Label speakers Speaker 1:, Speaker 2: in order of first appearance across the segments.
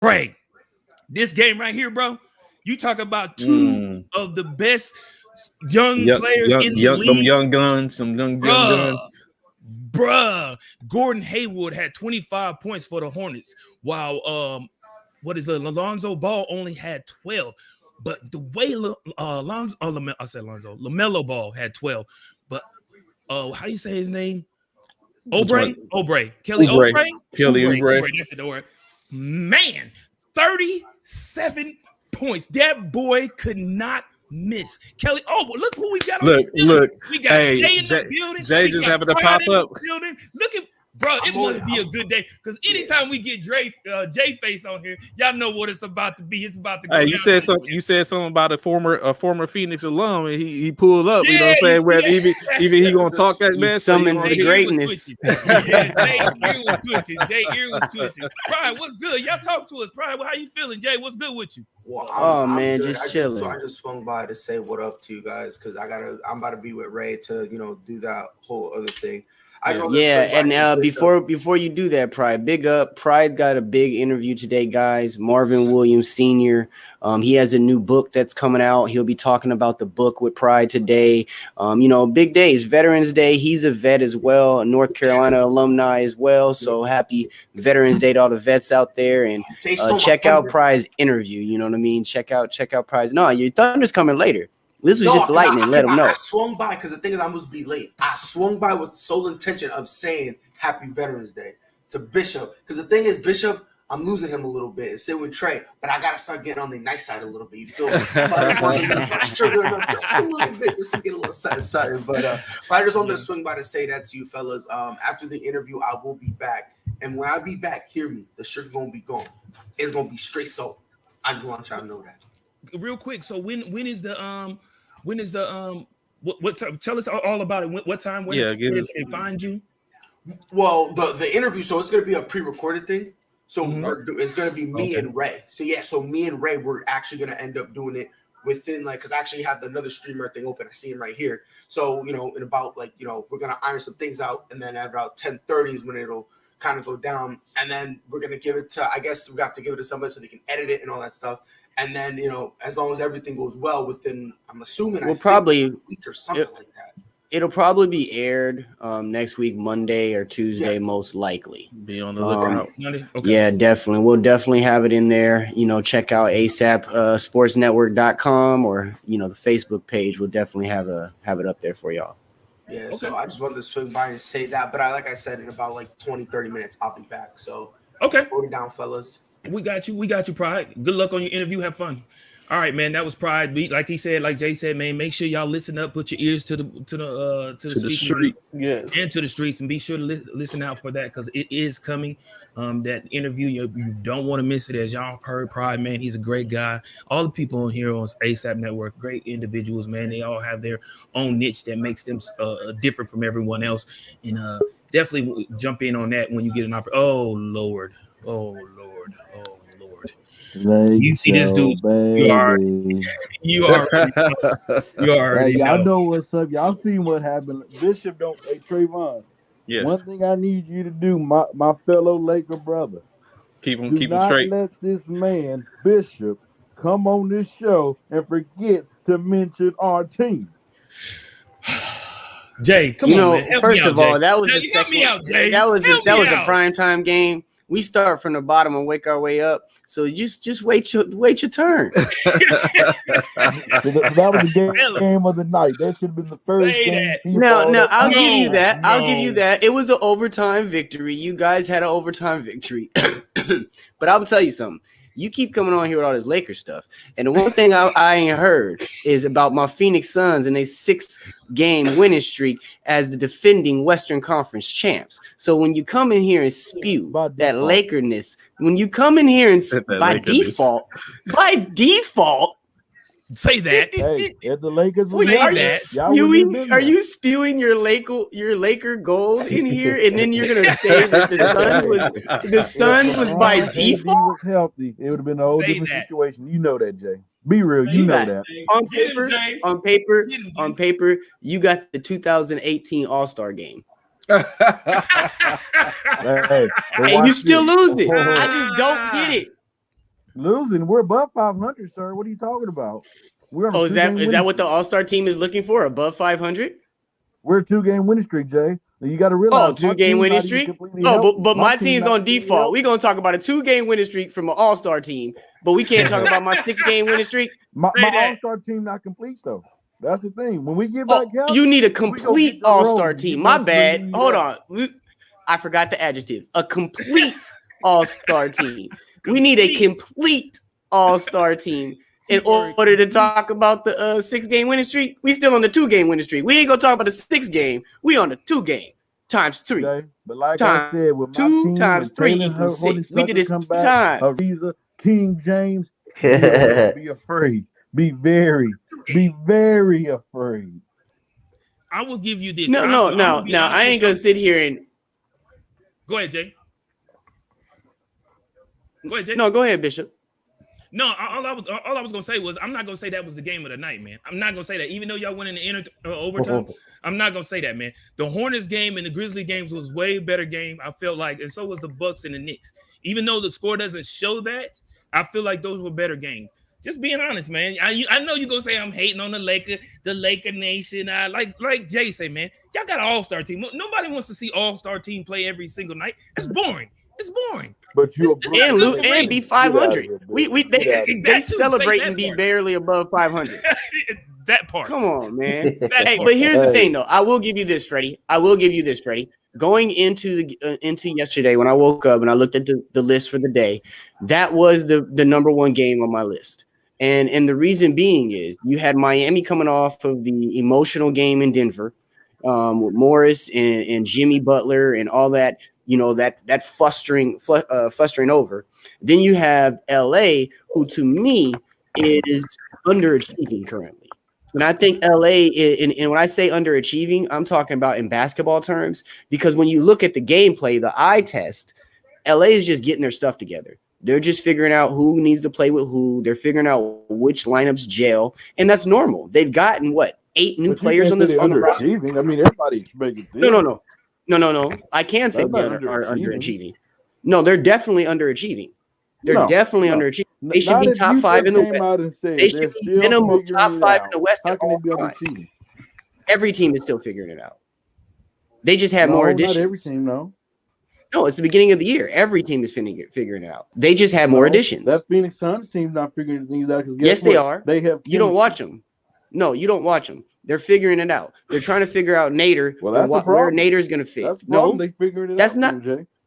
Speaker 1: Craig, this game right here, bro. You talk about two of the best young players in the league.
Speaker 2: Them young guns, young guns.
Speaker 1: Bruh. Gordon Hayward had 25 points for the Hornets, while Lonzo Ball only had 12. But the way LaMelo Ball had 12, but how you say his name? Kelly Oubre. That's the word. Man, 37 points. That boy could not miss. Kelly, look who we got.
Speaker 2: Look.
Speaker 1: We got Jay in the building.
Speaker 2: Jay just happened to pop up.
Speaker 1: Look at, bro, it must be a good day, because anytime we get Jay Face on here, y'all know what it's about to be. It's about to go.
Speaker 2: Hey, you said something about a former Phoenix alum, and he pulled up. You know what I'm saying? Where even he gonna talk that mess.
Speaker 3: Summons the greatness.
Speaker 1: Jay ear was twitching. Brian, what's good? Y'all talk to us. Brian, how you feeling? Jay, what's good with you?
Speaker 4: Well,
Speaker 3: I'm just chilling.
Speaker 4: I just swung by to say what up to you guys, because I'm about to be with Ray to do that whole other thing. Before you do that, Pride, big up. Pride got a big interview today, guys. Marvin Williams Sr. He has a new book that's coming out. He'll be talking about the book with Pride today. Big days, Veterans Day. He's a vet as well, a North Carolina alumni as well. So happy Veterans Day to all the vets out there, and check out Pride's interview. You know what I mean? Check out Pride's. No, your Thunder's coming later. This was just lightning. Let them know. I swung by because the thing is, I must be late. I swung by with sole intention of saying Happy Veterans Day to Bishop, because the thing is, Bishop, I'm losing him a little bit and sit with Trey, but I gotta start getting on the nice side a little bit. You feel me? Just a little bit, just to get a little something. But I just wanted to swing by to say that to you fellas. After the interview, I will be back, and when I be back, hear me. The shirt gonna be gone. It's gonna be straight soap. I just want y'all to know that.
Speaker 1: Real quick, so when is the what time? Tell us all about it. What time? When and find you?
Speaker 4: Well, the interview. So it's gonna be a pre-recorded thing. So it's gonna be me and Ray. So me and Ray, we're actually gonna end up doing it within because I actually have another streamer thing open. I see him right here. So in about we're gonna iron some things out, and then at about 10:30 is when it'll kind of go down, and then we're gonna give it to. I guess we have to give it to somebody so they can edit it and all that stuff. And then, as long as everything goes well within, I'm assuming,
Speaker 3: probably
Speaker 4: a week or something like that.
Speaker 3: It'll probably be aired next week, Monday or Tuesday, most likely.
Speaker 2: Be on the lookout.
Speaker 3: Okay. Yeah, definitely. We'll definitely have it in there. Check out ASAPSportsNetwork.com or, the Facebook page. We'll definitely have it up there for y'all.
Speaker 4: Yeah, okay. So I just wanted to swing by and say that. But like I said, in about 20, 30 minutes, I'll be back. So hold it down, fellas.
Speaker 1: We got you, Pride. Good luck on your interview. Have fun. All right, man. That was Pride. Like he said, like Jay said, man, make sure y'all listen up. Put your ears to the street, and to the streets, and be sure to listen out for that, because it is coming. That interview, you don't want to miss it. As y'all have heard, Pride, man, he's a great guy. All the people on here on ASAP Network, great individuals, man. They all have their own niche that makes them different from everyone else. And definitely jump in on that when you get an opportunity. Oh Lord. You see this dude, you already
Speaker 5: y'all know what's up. Y'all seen what happened. Bishop don't play Trayvon.
Speaker 2: Yes.
Speaker 5: One thing I need you to do, my fellow Laker brother.
Speaker 2: Keep him straight.
Speaker 5: Let this man, Bishop, come on this show and forget to mention our team.
Speaker 1: Jay, come on, man.
Speaker 3: First of all,
Speaker 1: Jay.
Speaker 3: that was the second. That was a primetime game. We start from the bottom and work our way up. So just wait your turn.
Speaker 5: That was the game of the night. That should have been the first game.
Speaker 3: No, I'll give you that. I'll give you that. It was an overtime victory. You guys had an overtime victory. But I'll tell you something. You keep coming on here with all this Lakers stuff. And the one thing I ain't heard is about my Phoenix Suns and a 6-game winning streak as the defending Western Conference champs. So when you come in here and spew that Lakerness, when you come in here and by default,
Speaker 1: say that.
Speaker 5: Hey, if the Lakers
Speaker 3: are you spewing your Laker gold in here, and then you're gonna say that the Suns was by default?
Speaker 5: If he was healthy, it would have been a whole different situation. You know that, Jay. Be real, you know that.
Speaker 3: On paper, you got the 2018 All-Star game.
Speaker 5: Hey,
Speaker 3: and you still lose it. I just don't get it.
Speaker 5: Losing. We're above 500, sir. What are you talking about? We're on a
Speaker 3: is that what the All-Star team is looking for? Above 500?
Speaker 5: We're a 2-game winning streak, Jay. You got to realize.
Speaker 3: 2-game winning streak. But my team's on default. We're gonna talk about a 2-game winning streak from an All-Star team, but we can't talk about my 6-game winning streak.
Speaker 5: My All-Star team not complete though. That's the thing. When we get back out,
Speaker 3: you need a complete All-Star team. My bad. Hold on. I forgot the adjective. A complete All-Star team. We need a complete All-Star team in order to talk about the 6-game winning streak. We still on the 2-game winning streak. We ain't gonna talk about the 6-game. We on the 2-game times 3.
Speaker 5: Okay. But like I said, with my
Speaker 3: 2
Speaker 5: team,
Speaker 3: times 3 equals 6. We did this 2 times.
Speaker 5: Ariza, King James, be afraid. Be very afraid.
Speaker 1: I will give you this.
Speaker 3: No. I ain't gonna sit here and
Speaker 1: go ahead, Jay. Go ahead, Jay.
Speaker 3: No, go ahead, Bishop.
Speaker 1: No, all I was gonna say was I'm not gonna say that was the game of the night, man. I'm not gonna say that. Even though y'all went in the overtime, I'm not gonna say that, man. The Hornets game and the Grizzly games was way better game. I felt like, and so was the Bucks and the Knicks. Even though the score doesn't show that, I feel like those were better games. Just being honest, man. I know you're gonna say I'm hating on the Laker Nation. Like Jay say, man, y'all got an all-star team. Nobody wants to see all-star team play every single night. That's boring. It's boring.
Speaker 5: But you
Speaker 3: and be 500. They celebrate and be barely above 500.
Speaker 1: That part.
Speaker 3: Come on, man. But here's the thing, though. I will give you this, Freddie. Going into yesterday, when I woke up and I looked at the list for the day, that was the number one game on my list. And the reason being is you had Miami coming off of the emotional game in Denver with Morris and Jimmy Butler and all that. You know, that fostering over. Then you have LA, who to me is underachieving currently. And I think LA, and when I say underachieving, I'm talking about in basketball terms, because when you look at the gameplay, the eye test, LA is just getting their stuff together. They're just figuring out who needs to play with who. They're figuring out which lineups gel, and that's normal. They've gotten 8 new players on the roster.
Speaker 5: I mean, everybody expected this.
Speaker 3: No. I can say they are underachieving. No, they're definitely underachieving. Underachieving. They should be top 5 in the West. They should be minimum top 5 in the West at all times. Every team is still figuring it out. They just have more additions.
Speaker 5: Not every team, no.
Speaker 3: No, it's the beginning of the year. Every team is figuring it out. They just have more additions.
Speaker 5: That Phoenix Suns team's not figuring things out.
Speaker 3: Yes, they are. They have. You don't watch them. No, you don't watch them. They're figuring it out. They're trying to figure out Nader. Where Nader's going to fit.
Speaker 5: They figured it
Speaker 3: out.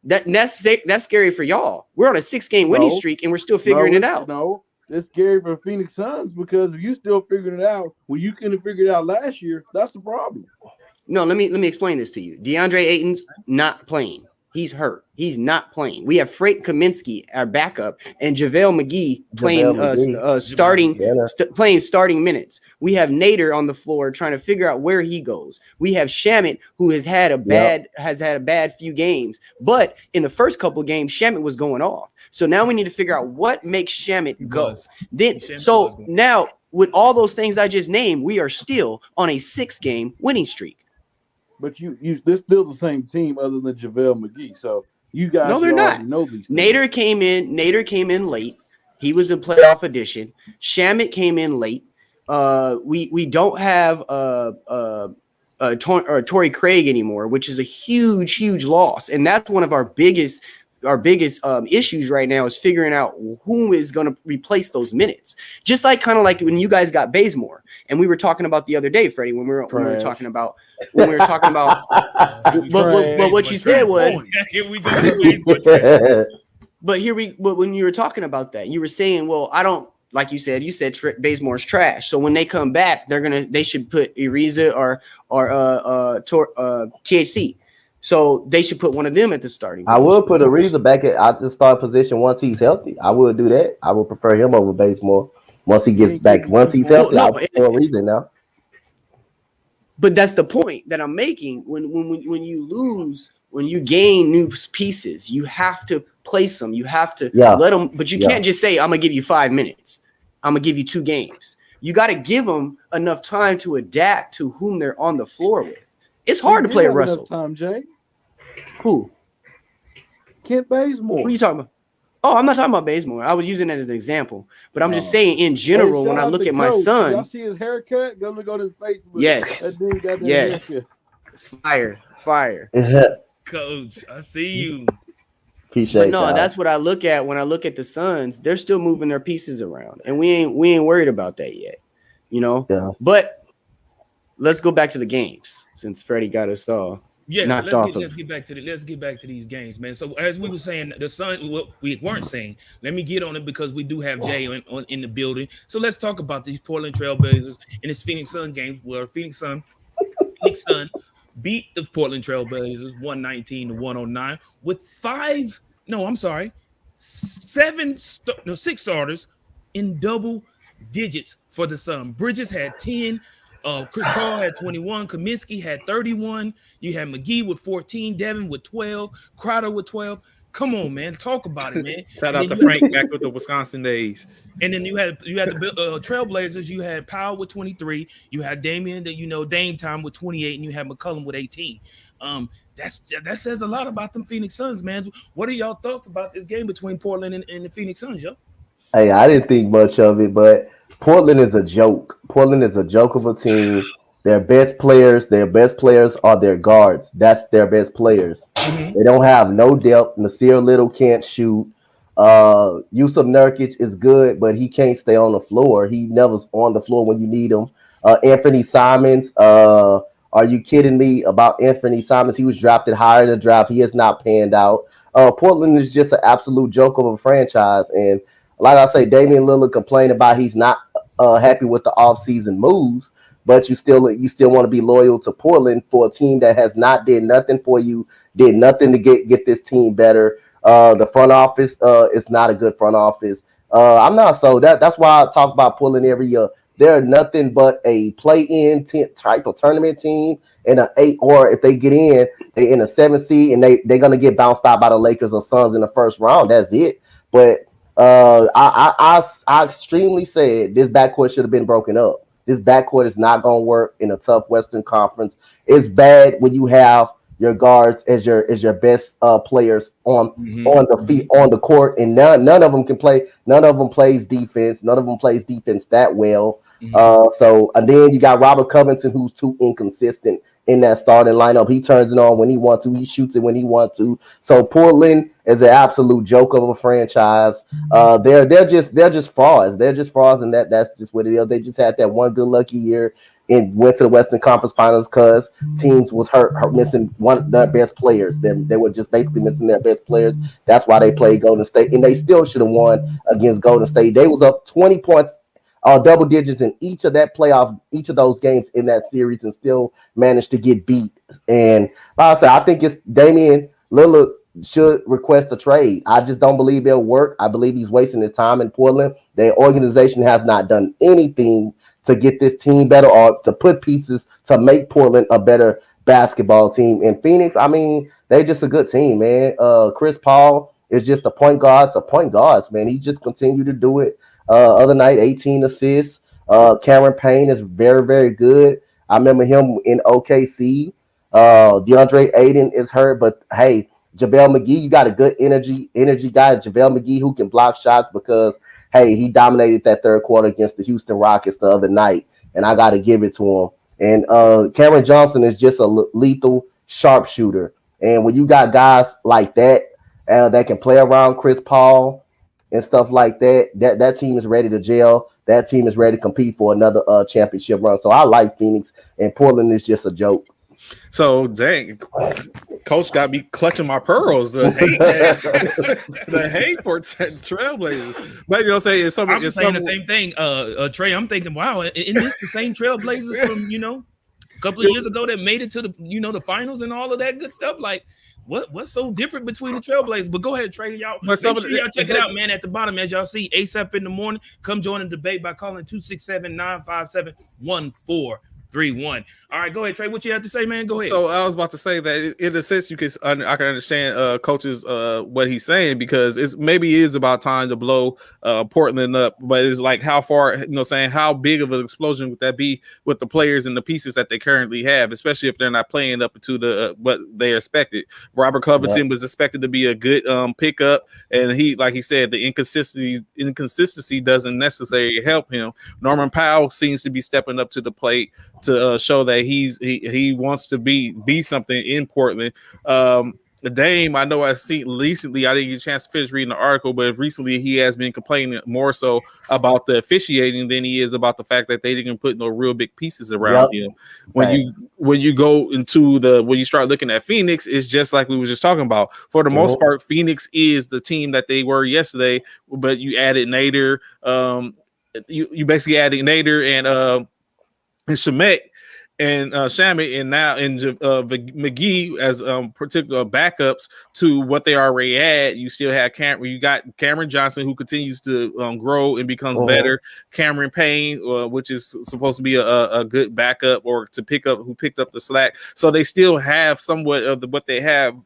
Speaker 3: That's scary for y'all. We're on a 6-game winning streak and we're still figuring it out.
Speaker 5: No, it's scary for Phoenix Suns because if you still figuring it out, you couldn't figure it out last year. That's the problem.
Speaker 3: No, let me explain this to you. DeAndre Ayton's not playing. He's hurt. He's not playing. We have Frank Kaminsky, our backup, and JaVale McGee playing starting minutes. We have Nader on the floor trying to figure out where he goes. We have Shamet, who has had a bad few games, but in the first couple games, Shamet was going off. So now we need to figure out what makes Shamet go. Now with all those things I just named, we are still on a 6-game winning streak.
Speaker 5: But they're still the same team other than JaVale McGee. So you guys
Speaker 3: they're not.
Speaker 5: Know these things.
Speaker 3: Nader came in late. He was a playoff addition. Shamet came in late. We don't have Torrey Craig anymore, which is a huge loss. And that's one of our biggest issues right now is figuring out who is going to replace those minutes. Just like when you guys got Bazemore, and we were talking about the other day, Freddie, when we were talking about. But what you said was,
Speaker 1: here we go.
Speaker 3: But when you were talking about that, you were saying, well, I don't like you said Bazemore's trash. So when they come back, they should put Ariza or THC. So they should put one of them at the starting position.
Speaker 4: I will put Ariza back at the start position once he's healthy. I will do that. I would prefer him over Bazemore once he gets back. Once he's healthy, I'll put Ariza now.
Speaker 3: But that's the point that I'm making. When you lose, when you gain new pieces, you have to place them. You have to let them. But you can't just say, I'm going to give you 5 minutes. I'm going to give you 2 games. You got to give them enough time to adapt to whom they're on the floor with. It's hard to play Russell.
Speaker 5: Time, Jay.
Speaker 3: Who?
Speaker 5: Kent Bazemore.
Speaker 3: Who are you talking about? Oh, I'm not talking about Bazemore. I was using it as an example, but I'm just saying in general. When I look at my sons,
Speaker 5: y'all see his haircut? Go look on his Facebook.
Speaker 3: Yes,
Speaker 5: that dude got that
Speaker 3: haircut. Fire.
Speaker 1: Coach, I see you.
Speaker 3: But no, that's what I look at when I look at the Suns. They're still moving their pieces around, and we ain't worried about that yet, you know.
Speaker 6: Yeah.
Speaker 3: But let's go back to the games since Freddie got us all.
Speaker 1: Yeah, let's get back to these games, man. So as we were saying, the Sun, what we weren't saying. Let me get on it because we do have Jay in the building. So let's talk about these Portland Trailblazers and this Phoenix Sun games where Phoenix Sun beat the Portland Trailblazers 119-109 with 6 starters in double digits for the Sun. Bridges had 10. Chris Paul had 21. Kaminsky had 31. You had McGee with 14. Devin with 12. Crowder with 12. Come on, man. Talk about it, man.
Speaker 2: Shout out to Frank back with the Wisconsin days.
Speaker 1: And then you had the Trailblazers. You had Powell with 23. You had Damian, Dame Time with 28, and you had McCollum with 18. That says a lot about them Phoenix Suns, man. What are y'all thoughts about this game between Portland and the Phoenix Suns, yo?
Speaker 6: Hey, I didn't think much of it, but Portland is a joke. Portland is a joke of a team. Their best players are their guards. That's their best players. Mm-hmm. They don't have no depth. Nasir Little can't shoot. Yusuf Nurkic is good, but he can't stay on the floor. He never's on the floor when you need him. Anthony Simons, are you kidding me about Anthony Simons? He was drafted higher in the draft. He has not panned out. Portland is just an absolute joke of a franchise. And like I say, Damian Lillard complained about he's not happy with the offseason moves, but you still want to be loyal to Portland for a team that has not did nothing for you, did nothing to get this team better. The front office is not a good front office. I'm not so that's why I talk about Portland every year. They're nothing but a play-in type of tournament team and an 8, or if they get in, they in a 7 seed and they're gonna get bounced out by the Lakers or Suns in the first round. That's it. But I extremely said this backcourt should have been broken up. This backcourt is not going to work in a tough Western Conference. It's bad when you have your guards as your best players on the court, and none of them can play. None of them plays defense. None of them plays defense that well. And then you got Robert Covington, who's too inconsistent in that starting lineup. He turns it on when he wants to. He shoots it when he wants to. So Portland is an absolute joke of a franchise. They're just frauds. They're just frauds, and that's just what it is. They just had that one good lucky year and went to the Western Conference Finals because teams was hurt missing one of their best players. They were just basically missing their best players. That's why they played Golden State, and they still should have won against Golden State. They was up 20 points. Double digits in each of those games in that series, and still managed to get beat. And like I said, I think it's Damian Lillard should request a trade. I just don't believe it'll work. I believe he's wasting his time in Portland. The organization has not done anything to get this team better or to put pieces to make Portland a better basketball team. In Phoenix, I mean, they're just a good team, man. Chris Paul is just a point guard. Man. He just continued to do it. Other night, 18 assists. Cameron Payne is very, very good. I remember him in OKC. DeAndre Ayton is hurt, but hey, JaVale McGee, you got a good energy guy, JaVale McGee, who can block shots because, hey, he dominated that third quarter against the Houston Rockets the other night, and I got to give it to him. And Cameron Johnson is just a lethal sharpshooter. And when you got guys like that that can play around Chris Paul and stuff like that team is ready to gel. That team is ready to compete for another championship run. So I like Phoenix, and Portland is just a joke.
Speaker 2: So dang, Coach got me clutching my pearls. The hate for Trailblazers. Maybe I'll say it's something.
Speaker 1: I'm saying the same thing, Trey. I'm thinking, wow, isn't this the same Trailblazers from a couple of years ago that made it to the the finals and all of that good stuff? Like, what's so different between the Trailblazers? But go ahead, Trey. Y'all, make sure y'all check it out, man. At the bottom, as y'all see, ASAP in the morning. Come join the debate by calling 267-957-1450. 3-1. All right, go ahead, Trey. What you have to say, man? Go ahead.
Speaker 2: So I was about to say that in a sense, I can understand coach's what he's saying, because it is about time to blow Portland up, but it's like how far, saying how big of an explosion would that be with the players and the pieces that they currently have, especially if they're not playing up to the what they expected. Robert Covington was expected to be a good pickup, and he, like he said, the inconsistency doesn't necessarily help him. Norman Powell seems to be stepping up to the plate to show that he wants to be something in Portland. The Dame, I know I see recently, I didn't get a chance to finish reading the article, but recently he has been complaining more so about the officiating than he is about the fact that they didn't put no real big pieces around him. When you go into when you start looking at Phoenix, it's just like we were just talking about. For the most part, Phoenix is the team that they were yesterday, but you added Nader. You basically added Nader and Shamet and Shamit, and now in McGee as particular backups to what they already had. You still have you got Cameron Johnson, who continues to grow and becomes better. Cameron Payne, which is supposed to be a good backup or to who picked up the slack. So they still have somewhat of what they have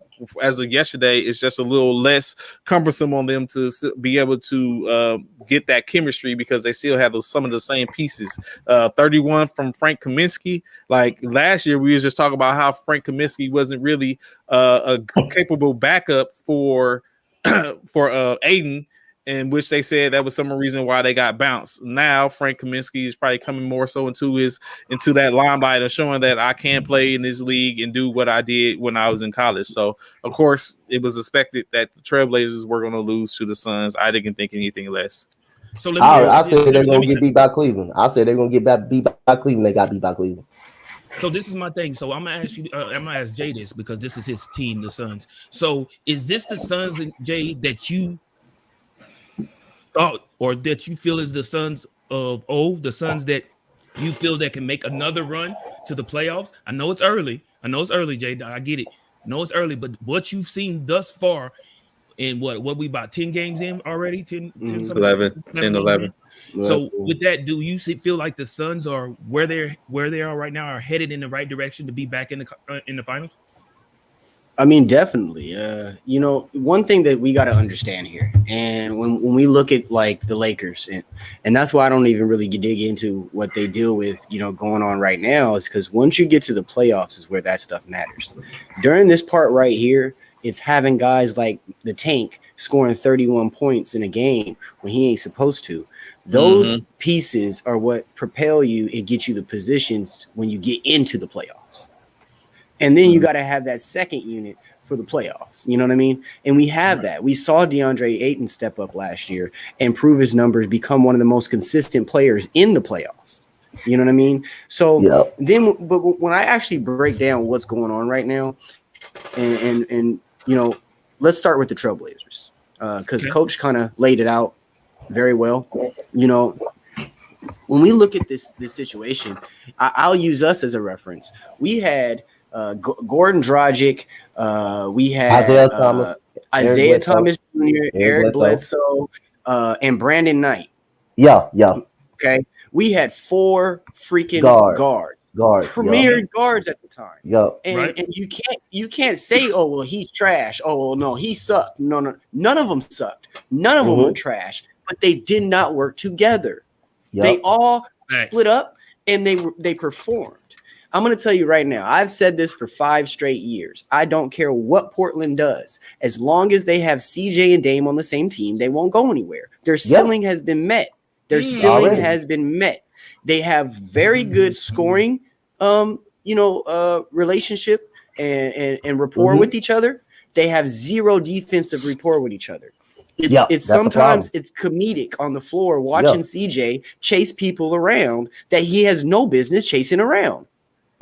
Speaker 2: as of yesterday. Is just a little less cumbersome on them to be able to get that chemistry, because they still have some of the same pieces. 31 from Frank Kaminsky. Like last year, we was just talking about how Frank Kaminsky wasn't really a capable backup for Aiden, in which they said that was some reason why they got bounced. Now Frank Kaminsky is probably coming more so into that limelight of showing that I can play in this league and do what I did when I was in college. So of course it was expected that the Trailblazers were going to lose to the Suns. I didn't think anything less.
Speaker 6: So I said they're going to get beat by Cleveland. I said they're going to get beat by Cleveland. They got beat by Cleveland.
Speaker 1: So this is my thing. So I'm gonna ask you. I'm gonna ask Jay this, because this is his team, the Suns. So is this the Suns, Jay, that you thought, or that you feel is the Suns of old, the Suns that you feel that can make another run to the playoffs? I know it's early, Jay. I get it. I know it's early, but what you've seen thus far, in what we about 10 games in already? 10
Speaker 2: 11.
Speaker 1: So with that, do you feel like the Suns are where they are right now, are headed in the right direction to be back in the finals?
Speaker 4: I mean, definitely. One thing that we got to understand here, and when we look at like the Lakers, and that's why I don't even really dig into what they deal with, going on right now, is because once you get to the playoffs is where that stuff matters. During this part right here, it's having guys like the Tank scoring 31 points in a game when he ain't supposed to. Those pieces are what propel you and get you the positions when you get into the playoffs. And then you got to have that second unit for the playoffs. You know what I mean? And we have that. We saw DeAndre Ayton step up last year and prove his numbers, become one of the most consistent players in the playoffs. You know what I mean? So then, but when I actually break down what's going on right now, and let's start with the Trailblazers, because Coach kind of laid it out very well. When we look at this situation, I'll use us as a reference. We had Gordon Dragic, we had Isaiah Thomas Jr., Eric Bledsoe, and Brandon Knight.
Speaker 6: Yeah.
Speaker 4: Okay. We had 4 freaking guards, premier guards at the time. And you can't say, oh well, he's trash. Oh well, no, he sucked. No, none of them sucked. None of them were trash, but they did not work together. They all split up and they performed. I'm going to tell you right now, I've said this for 5 straight years. I don't care what Portland does. As long as they have CJ and Dame on the same team, they won't go anywhere. Their ceiling has been met. Has been met. They have very good scoring, relationship and rapport with each other. They have zero defensive rapport with each other. It's sometimes it's comedic on the floor watching CJ chase people around that he has no business chasing around.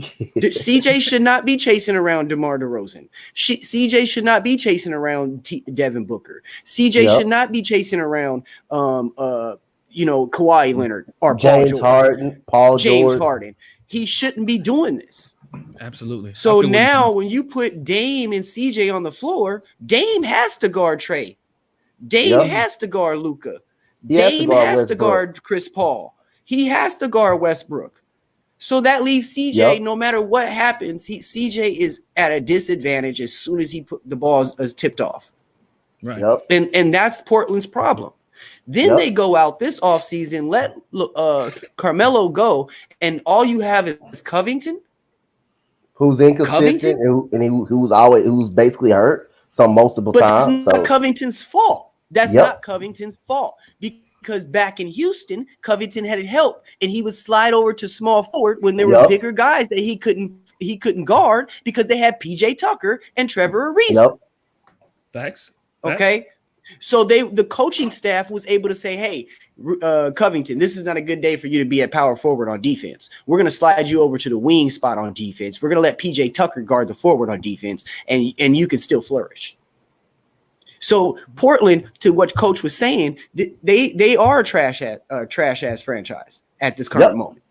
Speaker 4: CJ should not be chasing around DeMar DeRozan. CJ should not be chasing around Devin Booker. CJ should not be chasing around Kawhi Leonard or
Speaker 6: Paul George.
Speaker 4: Harden. He shouldn't be doing this.
Speaker 1: Absolutely.
Speaker 4: So now when you put Dame and CJ on the floor, Dame has to guard Trey. Dame has to guard Luka. Dame has to guard Chris Paul. He has to guard Westbrook.
Speaker 3: So that leaves CJ, no matter what happens, CJ is at a disadvantage as soon as he put the ball is tipped off.
Speaker 1: Right.
Speaker 3: And that's Portland's problem. Then they go out this offseason, let Carmelo go, and all you have is Covington.
Speaker 6: Who's inconsistent and who's basically hurt multiple times.
Speaker 3: But it's not Covington's fault. That's not Covington's fault. Because back in Houston, Covington had help, and he would slide over to small forward when there were bigger guys that he couldn't guard because they had PJ Tucker and Trevor Ariza.
Speaker 1: Facts.
Speaker 3: Okay. So the coaching staff was able to say, hey, Covington, this is not a good day for you to be at power forward on defense. We're going to slide you over to the wing spot on defense. We're going to let PJ Tucker guard the forward on defense, and you can still flourish. So Portland, to what Coach was saying, they are a trash ass franchise at this current moment.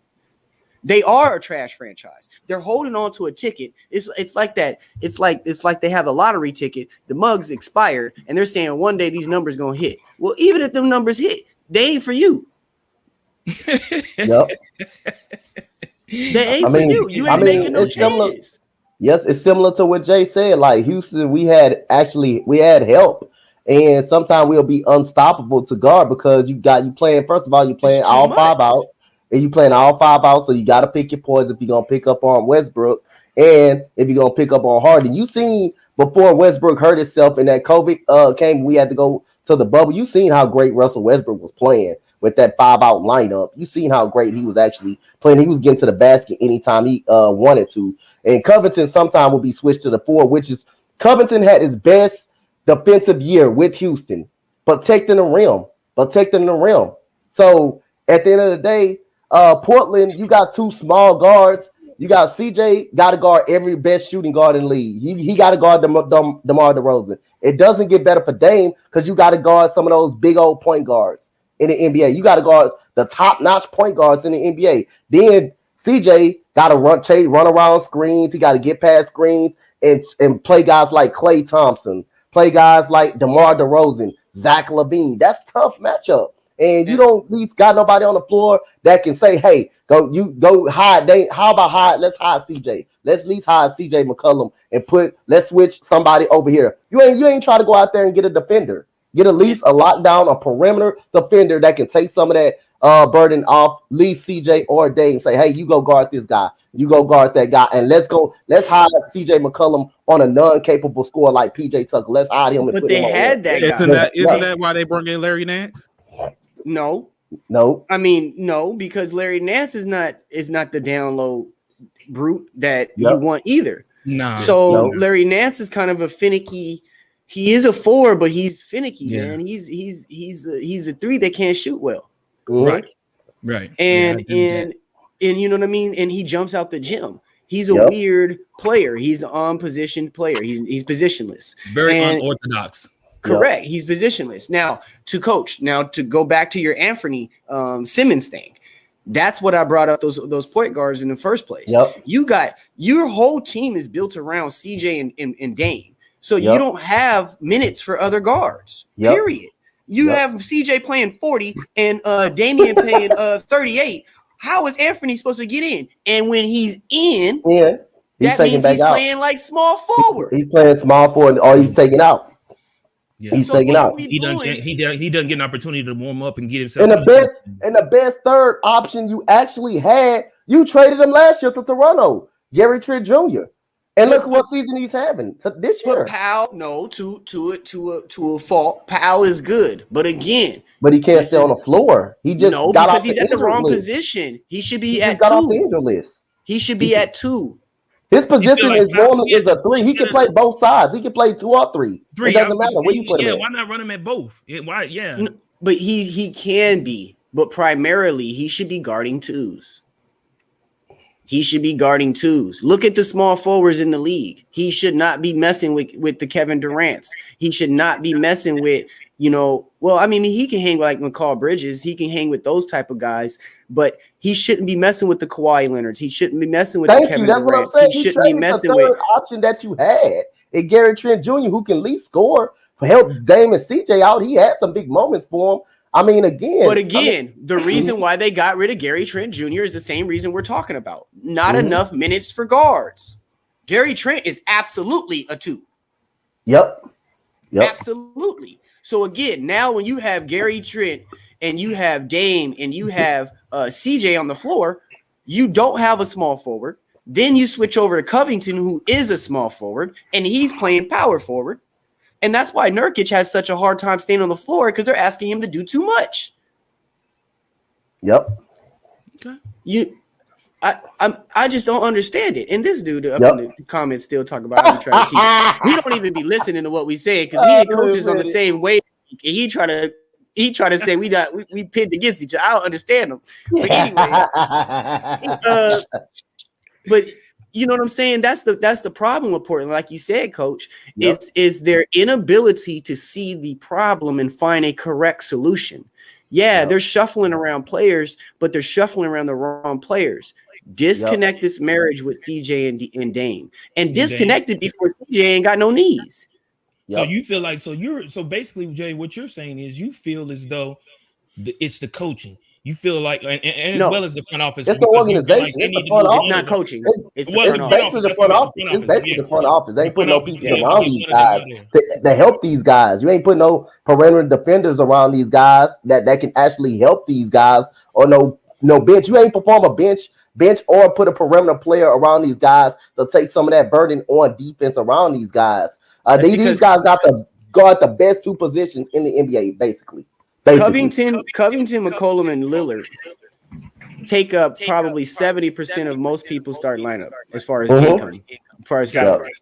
Speaker 3: They are a trash franchise. They're holding on to a ticket. It's like that. It's like they have a lottery ticket. The mugs expired, and they're saying one day these numbers gonna hit. Well, even if them numbers hit, they ain't for you. They ain't for you. You ain't making no changes.
Speaker 6: Yes, it's similar to what Jay said. Like Houston, we had help, and sometimes we'll be unstoppable to guard because you playing. First of all, you playing all five out. And you playing all five out, so you got to pick your points if you're going to pick up on Westbrook and if you're going to pick up on Harden. You seen before Westbrook hurt himself in that COVID came, we had to go to the bubble. You seen how great Russell Westbrook was playing with that 5-out lineup. You seen how great he was actually playing. He was getting to the basket anytime he wanted to. And Covington sometimes will be switched to the 4, which is Covington had his best defensive year with Houston, protecting the rim. So at the end of the day, Portland, you got 2 small guards. You got CJ, got to guard every best shooting guard in the league. He got to guard DeMar DeRozan. It doesn't get better for Dame because you got to guard some of those big old point guards in the NBA. You got to guard the top-notch point guards in the NBA. Then CJ got to run around screens. He got to get past screens and play guys like Klay Thompson, play guys like DeMar DeRozan, Zach LaVine. That's a tough matchup. And you don't at least got nobody on the floor that can say, hey, go hide. How about hide? Let's hide CJ. Let's at least hide CJ McCollum and let's switch somebody over here. You ain't try to go out there and get a defender. Get at least a lockdown, a perimeter defender that can take some of that burden off, leave CJ or Dave and say, hey, you go guard this guy. You go guard that guy. And let's hide CJ McCollum on a non-capable scorer like PJ Tucker. Let's hide him.
Speaker 3: But they had that
Speaker 2: guy. Isn't that why they brought in Larry Nance?
Speaker 3: No. I mean, no, because Larry Nance is not the down low brute that you want either.
Speaker 1: No.
Speaker 3: So Larry Nance is kind of a finicky. He is a 4, but he's finicky, man. He's a 3 that can't shoot well.
Speaker 1: Right.
Speaker 3: And you know what I mean? And he jumps out the gym. He's a weird player. He's an on-position player. He's positionless.
Speaker 1: Very unorthodox.
Speaker 3: Correct. He's positionless. Now, to go back to your Anthony Simmons thing, that's what I brought up those point guards in the first place. You got your whole team is built around CJ and Dame. So you don't have minutes for other guards. Period. You have CJ playing 40 and Damian playing 38. How is Anthony supposed to get in? And when he's in, that means he's playing like small forward.
Speaker 6: He's playing small forward, or he's taking out.
Speaker 1: Yeah.
Speaker 6: He's taking out.
Speaker 1: He doesn't get an opportunity to warm up and get himself.
Speaker 6: And the best third option you actually had, you traded him last year to Toronto, Gary Trent Jr. And look what season he's having this year.
Speaker 3: But Powell, to a fault, Powell is good, but again,
Speaker 6: he can't stay on the floor. He just got
Speaker 3: because
Speaker 6: off
Speaker 3: he's at the wrong position. He should be at 2.
Speaker 6: Got off the injury list.
Speaker 3: He should be at 2.
Speaker 6: His position is normally is a 3. He can play both sides. He can play 2 or 3. It doesn't matter where you put him.
Speaker 1: Why not run him at both? Why? Yeah,
Speaker 3: but he can be, but primarily he should be guarding 2s. He should be guarding 2s. Look at the small forwards in the league. He should not be messing with the Kevin Durant's. He should not be messing with, well, I mean, he can hang like McCall Bridges. He can hang with those type of guys, but he shouldn't be messing with the Kawhi Leonards. He shouldn't be messing with the Kevin Durant's. He shouldn't be messing with
Speaker 6: option that you had. And Gary Trent Jr., who can at least score, help Dame and CJ out. He had some big moments for him. I mean, again,
Speaker 3: the reason why they got rid of Gary Trent Jr. is the same reason we're talking about. Not enough minutes for guards. Gary Trent is absolutely a 2.
Speaker 6: Yep.
Speaker 3: Absolutely. So again, now when you have Gary Trent and you have Dame and you have CJ on the floor, you don't have a small forward. Then you switch over to Covington, who is a small forward, and he's playing power forward. And that's why Nurkic has such a hard time staying on the floor, because they're asking him to do too much.
Speaker 6: Yep.
Speaker 3: Okay. I just don't understand it. And this dude up in the comments still talk about how we try to teach. We don't even be listening to what we say, because me and Coach is on the same wave. And he try to say we pinned against each other. I don't understand him. But anyway, but you know what I'm saying? That's the problem with Portland. Like you said, Coach, it's their inability to see the problem and find a correct solution. Yeah, they're shuffling around players, but they're shuffling around the wrong players. Disconnect this marriage with CJ and Dame, and disconnected before CJ ain't got no knees.
Speaker 1: So you feel like so basically, Jay, what you're saying is you feel as though it's the coaching. You feel like, and as well as the front office,
Speaker 6: it's the organization.
Speaker 1: Like
Speaker 6: it's the front office.
Speaker 3: It's not coaching. It's
Speaker 6: basically the front office. It's basically the front office. They ain't putting no pieces around these guys to help these guys. You ain't putting no perimeter defenders around these guys that can actually help these guys, or no bench. You ain't perform a bench or put a perimeter player around these guys to take some of that burden on defense around these guys. These guys got to guard the best 2 positions in the NBA, basically.
Speaker 3: Covington, McCollum, and Lillard take up probably 70% of most people's starting lineup as far as income, as far as salary.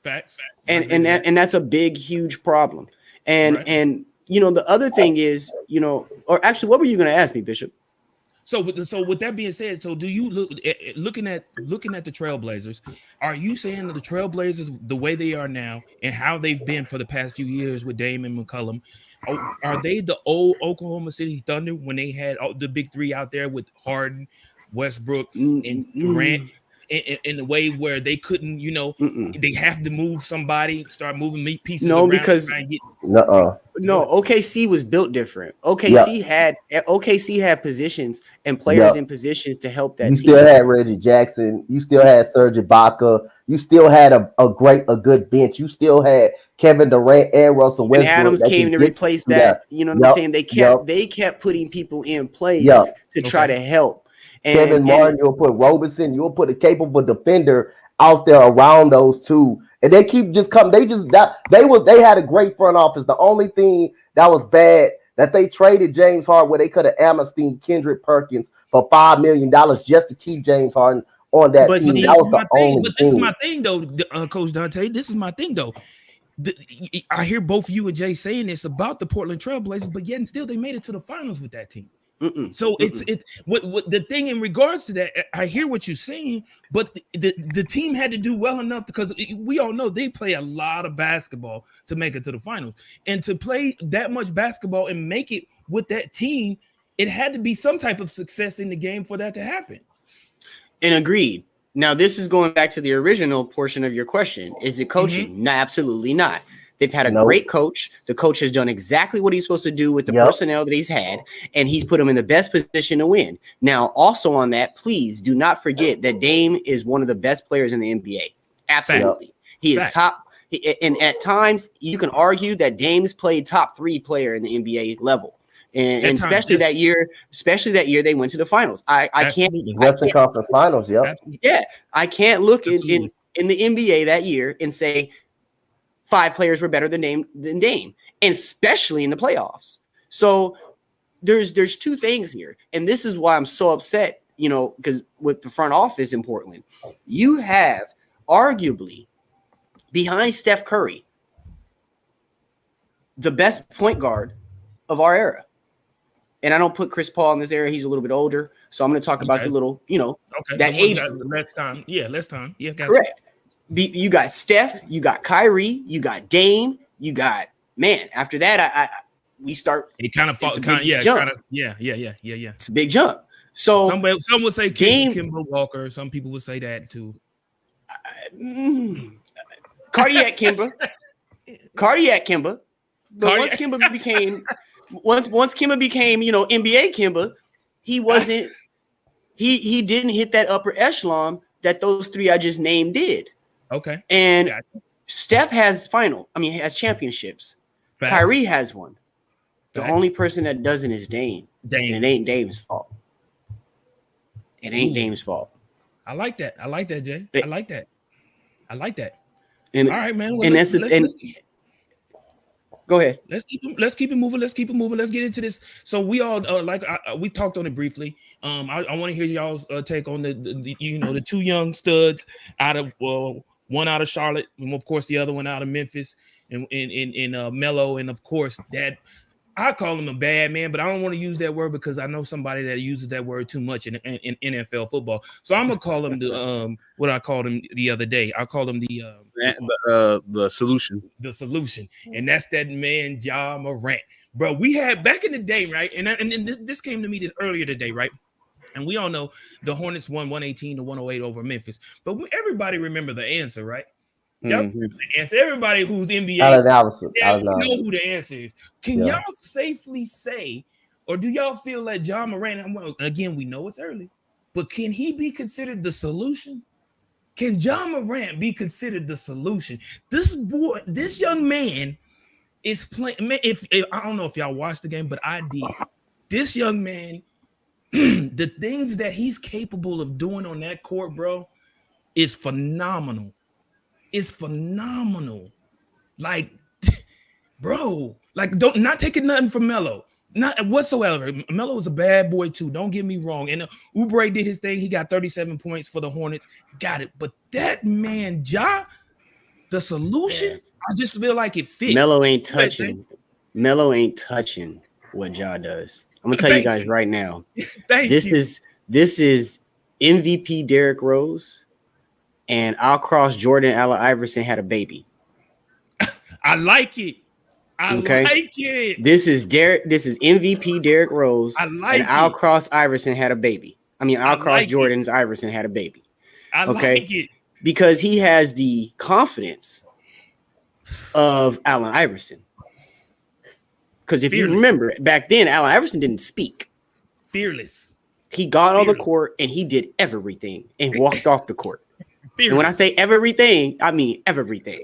Speaker 1: Facts.
Speaker 3: And that's a big, huge problem. And you know, the other thing is, you know, or actually, what were you going to ask me, Bishop?
Speaker 1: So with that being said, so do you looking at the Trailblazers? Are you saying that the Trailblazers, the way they are now and how they've been for the past few years with Dame and McCollum, are they the old Oklahoma City Thunder when they had all the big 3 out there with Harden, Westbrook, and Durant? In the way where they couldn't, you know, they have to move somebody, start moving pieces.
Speaker 3: No, because OKC was built different. OKC had positions and players in positions to help that team.
Speaker 6: You still had Reggie Jackson. You still had Serge Ibaka. You still had a good bench. You still had Kevin Durant and Russell Westbrook.
Speaker 3: And Adams came to replace that. You know what I'm saying? They kept putting people in place to try to help.
Speaker 6: Kevin Martin, you'll put Roberson, you'll put a capable defender out there around those 2, and they keep just coming. They had a great front office. The only thing that was bad that they traded James Harden, where they could have amnestied Kendrick Perkins for $5 million just to keep James Harden on that team.
Speaker 1: This is my thing, though, Coach Dante. This is my thing, though. I hear both you and Jay saying this about the Portland Trailblazers, but yet and still they made it to the finals with that team. So it's what the thing in regards to that. I hear what you're saying, but the team had to do well enough, because we all know they play a lot of basketball to make it to the finals, and to play that much basketball and make it with that team, it had to be some type of success in the game for that to happen.
Speaker 3: And agreed. Now this is going back to the original portion of your question: is it coaching? No, absolutely not. They've had a great coach. The coach has done exactly what he's supposed to do with the personnel that he's had, and he's put them in the best position to win. Now, also on that, please do not forget that Dame is one of the best players in the NBA. Absolutely. He is top. And at times, you can argue that Dame's played top 3 player in the NBA level. And especially that year they went to the finals. I can't
Speaker 6: Western Conference Finals,
Speaker 3: I can't look in the NBA that year and say 5 players were better than Dame, and especially in the playoffs. So there's 2 things here, and this is why I'm so upset. You know, because with the front office in Portland, you have arguably behind Steph Curry the best point guard of our era. And I don't put Chris Paul in this era. He's a little bit older. So I'm going to talk about the little, that age.
Speaker 1: Less time. Yeah, last time. Yeah, got
Speaker 3: correct. You got Steph, you got Kyrie, you got Dame, you got, man, after that, we start.
Speaker 1: It kind of falls. Yeah.
Speaker 3: It's a big jump. So
Speaker 1: some would say Kemba Walker. Some people would say that too.
Speaker 3: Cardiac Kemba. But once Kemba became once Kimba became, NBA Kimba, he wasn't he didn't hit that upper echelon that those three I just named did.
Speaker 1: Okay.
Speaker 3: And Steph has has championships.
Speaker 1: Facts.
Speaker 3: Kyrie has one. The
Speaker 1: Facts.
Speaker 3: only person that doesn't is Dame. And it ain't Dame's fault. It ain't Dame's fault.
Speaker 1: I like that. I like that, Jay. I like that.
Speaker 3: And,
Speaker 1: all right, man.
Speaker 3: Well, go ahead.
Speaker 1: Let's keep it moving. Let's get into this. So we all we talked on it briefly. I want to hear y'all's take on the two young studs out of one out of Charlotte, and of course the other one out of Memphis, and Melo, and of course that. I call him a bad man, but I don't want to use that word because I know somebody that uses that word too much in NFL football. So I'm gonna call him what I called him the other day. I called him
Speaker 2: the solution.
Speaker 1: The solution, and that's that man Ja Morant, bro. We had back in the day, right? And this came to me earlier today, right? And we all know the Hornets won 118-108 over Memphis, but everybody remember the answer, right? Yep.
Speaker 2: Mm-hmm.
Speaker 1: Answer. Everybody who's NBA
Speaker 6: know
Speaker 1: who the answer is. Can y'all safely say, or do y'all feel like Ja Morant? Again, we know it's early, but can he be considered the solution? Can Ja Morant be considered the solution? This young man is playing. If I don't know if y'all watched the game, but I did. This young man, the things that he's capable of doing on that court, bro, is phenomenal. It's phenomenal. Like, bro, like not taking nothing from Melo. Not whatsoever. Melo is a bad boy too. Don't get me wrong. And Oubre did his thing. He got 37 points for the Hornets. Got it. But that man, Ja, the solution, I just feel like it fits.
Speaker 3: Melo ain't touching what Ja does. I'm gonna tell you guys right now. This is MVP Derrick Rose. And I'll cross Jordan Allen Iverson had a baby.
Speaker 1: I like it. Like it.
Speaker 3: This is MVP Derrick Rose. And I'll cross Iverson had a baby. I'll cross Jordan's Iverson had a baby.
Speaker 1: I like it.
Speaker 3: Because he has the confidence of Allen Iverson. Because if you remember, back then, Allen Iverson didn't speak.
Speaker 1: Fearless.
Speaker 3: He got on the court and he did everything and walked off the court. And when I say everything, I mean everything.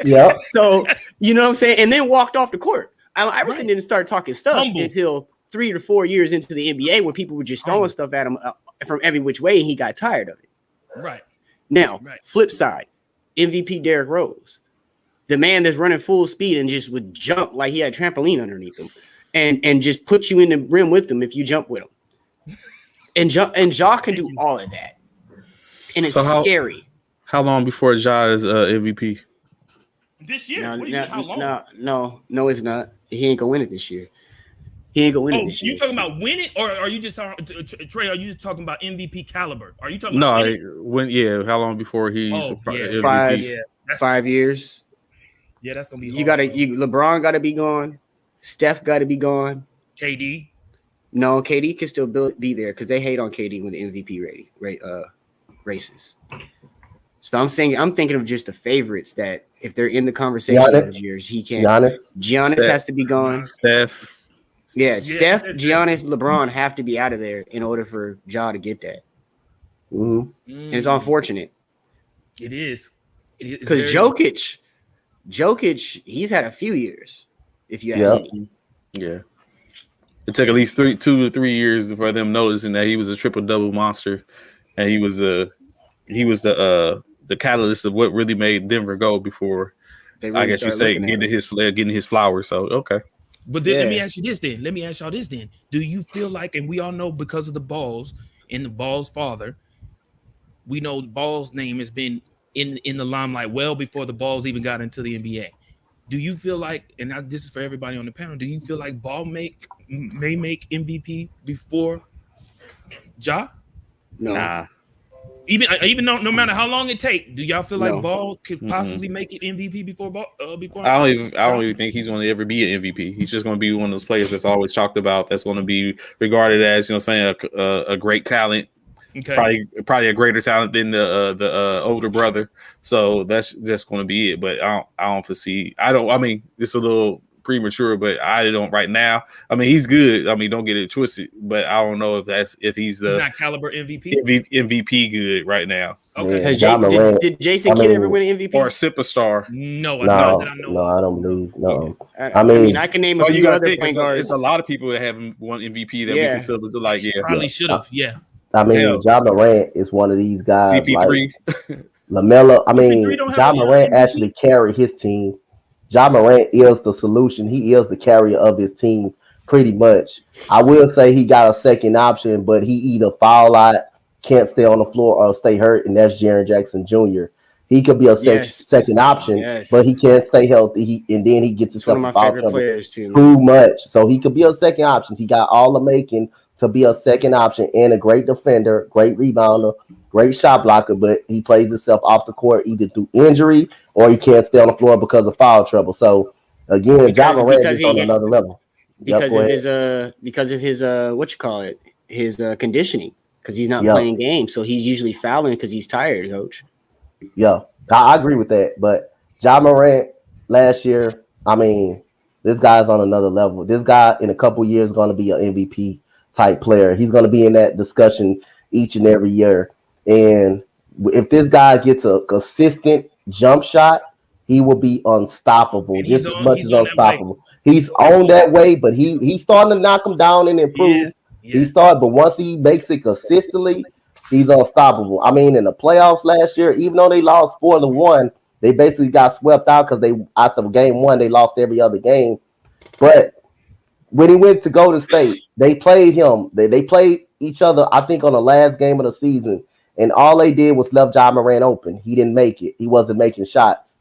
Speaker 6: Yeah.
Speaker 3: So, you know what I'm saying? And then walked off the court. Allen Iverson didn't start talking stuff until 3 to 4 years into the NBA when people were just throwing stuff at him from every which way and he got tired of it.
Speaker 1: Right.
Speaker 3: Now, flip side, MVP Derrick Rose, the man that's running full speed and just would jump like he had a trampoline underneath him and just put you in the rim with him if you jump with him. And Ja can do all of that. And it's scary.
Speaker 2: How long before Ja is MVP?
Speaker 1: This year?
Speaker 3: How long? No, it's not. He ain't gonna win it this year. He ain't gonna win it this year.
Speaker 1: You talking about win it, or are you just Trey? Are you just talking about MVP caliber? Are you talking about
Speaker 2: how long before he's
Speaker 3: MVP? 5 years.
Speaker 1: Yeah, that's gonna be.
Speaker 3: LeBron got to be gone. Steph got to be gone.
Speaker 1: KD.
Speaker 3: No, KD can still be there because they hate on KD with the MVP races. So I'm thinking of just the favorites that if they're in the conversation those years, he can't. Giannis has to be gone.
Speaker 2: Steph,
Speaker 3: Giannis, LeBron have to be out of there in order for Ja to get that.
Speaker 6: Mm-hmm.
Speaker 3: And it's unfortunate.
Speaker 1: It is
Speaker 3: because Jokic, he's had a few years. If you ask me,
Speaker 2: it took at least 2 to 3 years for them noticing that he was a triple-double monster, and he was the catalyst of what really made Denver go before. Really, I guess you say getting his flowers. So okay.
Speaker 1: But then, let me ask you this then. Let me ask y'all this then. Do you feel like, and we all know because of the Balls and the Balls' father, we know the Balls' name has been in the limelight well before the Balls even got into the NBA. Do you feel like, and this is for everybody on the panel, do you feel like Ball may make MVP before Ja?
Speaker 3: No.
Speaker 2: Nah.
Speaker 1: Even no matter how long it takes, do y'all feel like Ball could possibly make it MVP before Ball?
Speaker 2: I don't even think he's going to ever be an MVP. He's just going to be one of those players that's always talked about. That's going to be regarded as a great talent. Okay. Probably a greater talent than the older brother. So that's just going to be it. But I don't foresee. I mean, it's a little premature, but I don't right now. I mean, he's good. I mean, don't get it twisted, but I don't know if he's
Speaker 1: not caliber MVP.
Speaker 2: MVP good right now.
Speaker 1: Okay.
Speaker 3: Did Jason Kidd ever win an MVP
Speaker 2: or a superstar?
Speaker 1: No,
Speaker 6: I don't believe. No,
Speaker 3: I mean, I can name a few other point guards.
Speaker 2: It's a lot of people that haven't won MVP that we consider like
Speaker 1: probably should have. Yeah.
Speaker 6: I mean, Ja Morant is one of these guys.
Speaker 2: CP3.
Speaker 6: Like LaMelo. I mean, Ja Morant actually carried his team. Ja Morant is the solution. He is the carrier of his team pretty much. I will say he got a second option, but he either foul out, can't stay on the floor, or stay hurt, and that's Jaren Jackson Jr. He could be a second option, but he can't stay healthy. And then he gets himself
Speaker 3: one of my favorite players too
Speaker 6: much. So he could be a second option. He got all the making to be a second option and a great defender, great rebounder, great shot blocker, but he plays himself off the court either through injury or he can't stay on the floor because of foul trouble. So again, Ja Morant is on another level.
Speaker 3: Because of his his conditioning, because he's not playing games, so he's usually fouling because he's tired, coach.
Speaker 6: Yeah, I agree with that. But Ja Morant last year, I mean, this guy's on another level. This guy in a couple years is going to be an MVP type player. He's going to be in that discussion each and every year. And if this guy gets a consistent jump shot, he will be unstoppable, just as much as unstoppable. He's on that way, but he's starting to knock him down and improve. He started, but once he makes it consistently, he's unstoppable. I mean, in the playoffs last year, even though they lost 4-1, they basically got swept out because after game one, they lost every other game. But when he went to Golden State, they played him. They played each other, I think, on the last game of the season, and all they did was left Ja Morant open. He didn't make it. He wasn't making shots.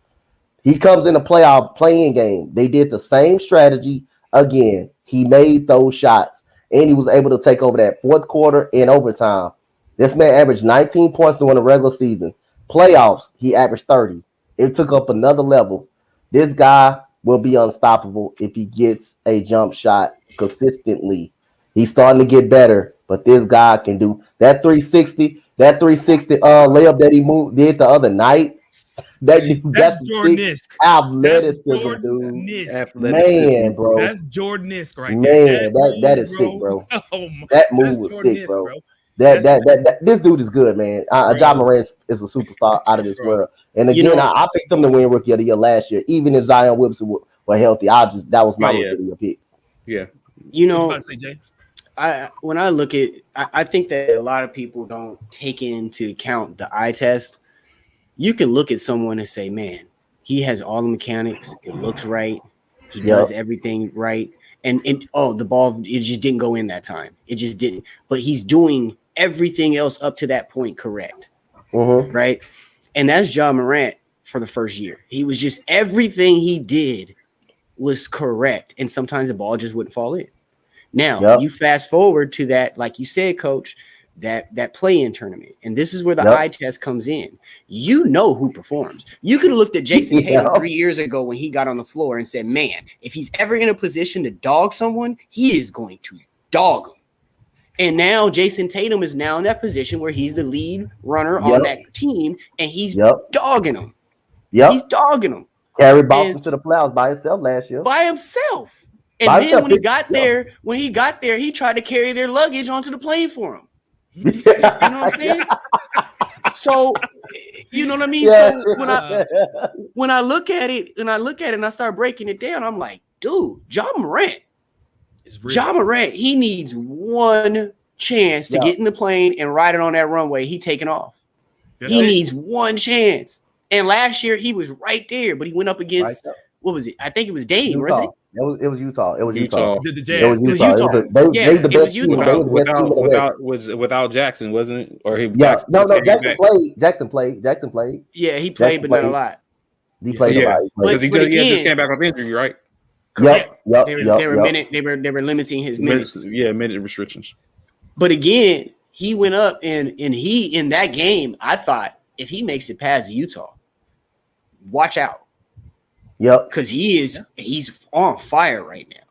Speaker 6: He comes in the playoff playing game. They did the same strategy again. He made those shots, and he was able to take over that fourth quarter and overtime. This man averaged 19 points during the regular season. Playoffs, he averaged 30. It took up another level. This guy will be unstoppable if he gets a jump shot consistently. He's starting to get better, but this guy can do that 360 layup that he did the other night. That's
Speaker 1: Jordan-esque.
Speaker 6: Athleticism, dude. Man, bro.
Speaker 1: That's Jordan-esque right
Speaker 6: there. Man, that is sick, bro. That move was sick, bro. That this dude is good, man. Ja Morant is a superstar out of this world. And again, I picked him to win Rookie of the Year last year, even if Zion Williamson were healthy. That was my Rookie of the Year pick.
Speaker 2: Yeah.
Speaker 3: When I look at, I think that a lot of people don't take into account the eye test. You can look at someone and say, man, he has all the mechanics. It looks right. He does everything right. And the ball, it just didn't go in that time. It just didn't. But he's doing everything else up to that point correct. Right? And that's Ja Morant for the first year. He was just, everything he did was correct. And sometimes the ball just wouldn't fall in. Now, you fast forward to that, like you said, Coach, that play-in tournament. And this is where the eye test comes in. You know who performs. You could have looked at Jason Tatum 3 years ago when he got on the floor and said, man, if he's ever in a position to dog someone, he is going to dog him. And now Jason Tatum is now in that position where he's the lead runner on that team, and he's dogging him. He's dogging him.
Speaker 6: Carried Boston to the playoffs by himself last year.
Speaker 3: By himself. And then when he got there, he tried to carry their luggage onto the plane for him. You know what I'm saying? So, you know what I mean?
Speaker 6: Yeah.
Speaker 3: So when I look at it and I start breaking it down, I'm like, dude, Ja Morant, he needs one chance to get in the plane and ride it on that runway. He taking off. He needs one chance. And last year he was right there, but he went up against what was it? I think it was Dame, was it?
Speaker 6: It was Utah. It was Utah.
Speaker 1: The Jazz.
Speaker 6: It was Utah. It was Utah.
Speaker 2: Without Jackson, wasn't it? Or he?
Speaker 6: Jackson played. Jackson played.
Speaker 3: Yeah, he played, but not a lot.
Speaker 6: He played a lot
Speaker 2: because he just came back off injury, right?
Speaker 3: Yep. They were limiting his minutes.
Speaker 2: Minute restrictions.
Speaker 3: But again, he went up and he in that game. I thought if he makes it past Utah, watch out.
Speaker 6: Yep.
Speaker 3: Because he's on fire right now.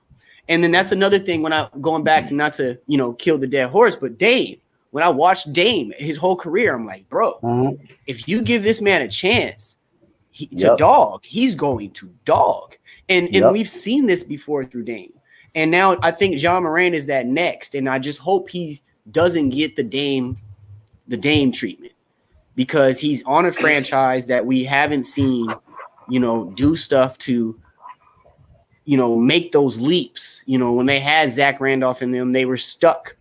Speaker 3: And then that's another thing when I going back to not to, kill the dead horse, but Dame, when I watched Dame his whole career, I'm like, bro, if you give this man a chance, to dog. He's going to dog. And we've seen this before through Dame. And now I think Ja Morant is that next. And I just hope he doesn't get the Dame treatment, because he's on a franchise that we haven't seen, do stuff to, make those leaps. When they had Zach Randolph in them, they were stuck,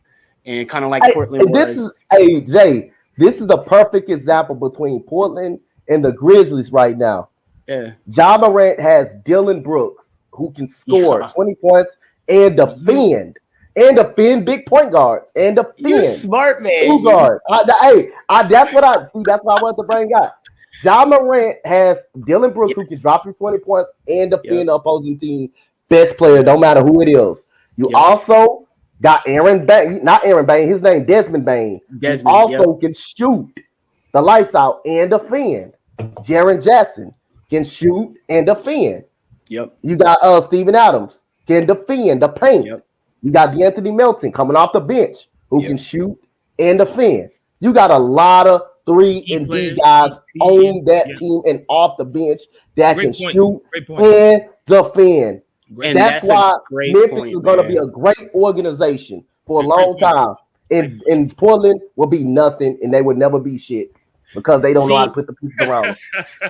Speaker 3: and kind of like Portland was.
Speaker 6: Jay, this is a perfect example between Portland and the Grizzlies right now.
Speaker 3: Yeah.
Speaker 6: Ja Morant has Dylan Brooks, who can score 20 points and defend. And defend big point guards. And defend.
Speaker 3: You're smart, man.
Speaker 6: Two guards. That's what I wanted to bring up. Ja Morant has Dylan Brooks, who can drop you 20 points and defend the opposing team. Best player, no matter who it is. You also got Aaron Bain, not Aaron Bain, his name Desmond Bain.
Speaker 3: Desmond,
Speaker 6: also can shoot the lights out and defend. Jaren Jackson can shoot and defend.
Speaker 3: Yep.
Speaker 6: You got Steven Adams can defend the paint.
Speaker 3: Yep.
Speaker 6: You got DeAnthony Melton coming off the bench who can shoot and defend. You got a lot of 3 and D guys on that team and off the bench that can shoot and defend. And that's why Memphis is going to be a great organization for a long time. And Portland will be nothing, and they would never be shit because they don't know how to put the pieces around.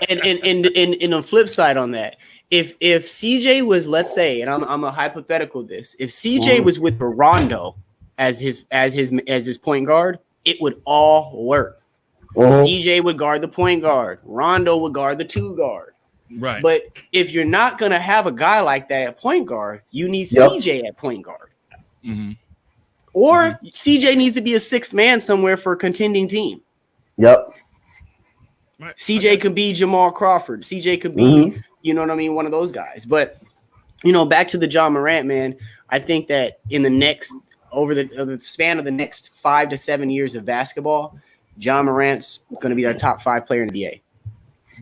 Speaker 3: And the flip side on that, if CJ was, let's say, and I'm a hypothetical this, if CJ was with Rondo as his point guard, it would all work. CJ would guard the point guard, Rondo would guard the 2 guard.
Speaker 1: Right.
Speaker 3: But if you're not gonna have a guy like that at point guard, you need CJ at point guard. Or CJ needs to be a 6th man somewhere for a contending team.
Speaker 6: Yep.
Speaker 3: Right. CJ could be Jamal Crawford. CJ could be, one of those guys. But back to the Ja Morant, man. I think that in the span of the next 5 to 7 years of basketball, Ja Morant's going to be our top 5 player in the NBA.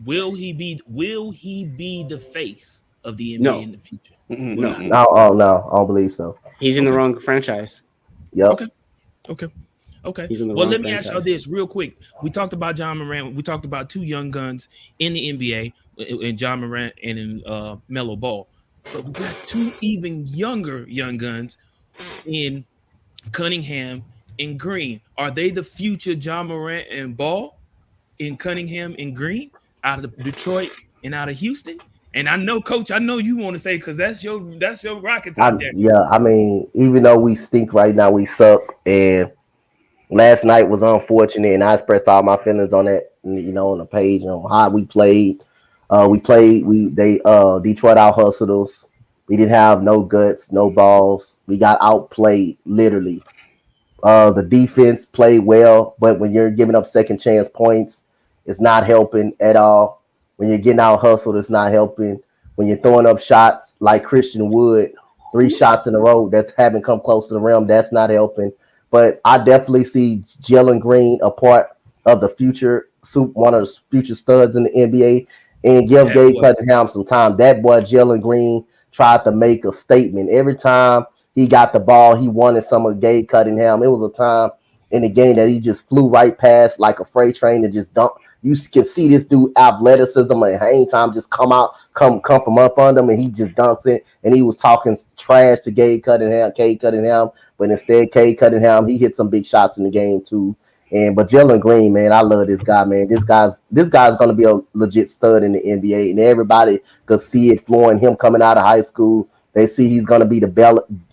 Speaker 1: Will he be the face of the NBA in the future?
Speaker 6: No, I don't believe so.
Speaker 3: He's in the wrong franchise.
Speaker 6: Yep.
Speaker 1: Okay.
Speaker 3: Well,
Speaker 1: let me ask y'all this real quick. We talked about Ja Morant. We talked about 2 young guns in the NBA, in Ja Morant and in Melo Ball. But we got 2 even younger young guns in Cunningham and Green. Are they the future Ja Morant and Ball in Cunningham and Green out of Detroit and out of Houston? And I know, Coach, you want to say, because that's your Rockets out there.
Speaker 6: Yeah, I mean, even though we stink right now, we suck. And last night was unfortunate, and I expressed all my feelings on that, on the page on how we played. Detroit out hustled us. We didn't have no guts, no balls. We got outplayed, literally. The defense played well, but when you're giving up second chance points, it's not helping at all. When you're getting out hustled, it's not helping. When you're throwing up shots like Christian Wood, 3 shots in a row that's haven't come close to the rim, that's not helping. But I definitely see Jalen Green a part of the future, one of the future studs in the NBA, and give Gabe Cunningham some time. That boy Jalen Green tried to make a statement. Every time he got the ball, he wanted some of Gabe Cunningham. It was a time in the game that he just flew right past like a freight train and just dunked. You can see this dude athleticism and hang time just come from up under him, and he just dunks it. And he was talking trash to Cade Cunningham, but instead Cade Cunningham, he hit some big shots in the game too. But Jalen Green, man, I love this guy, man. This guy's gonna be a legit stud in the NBA, and everybody could see it flowing. Him coming out of high school, they see he's gonna be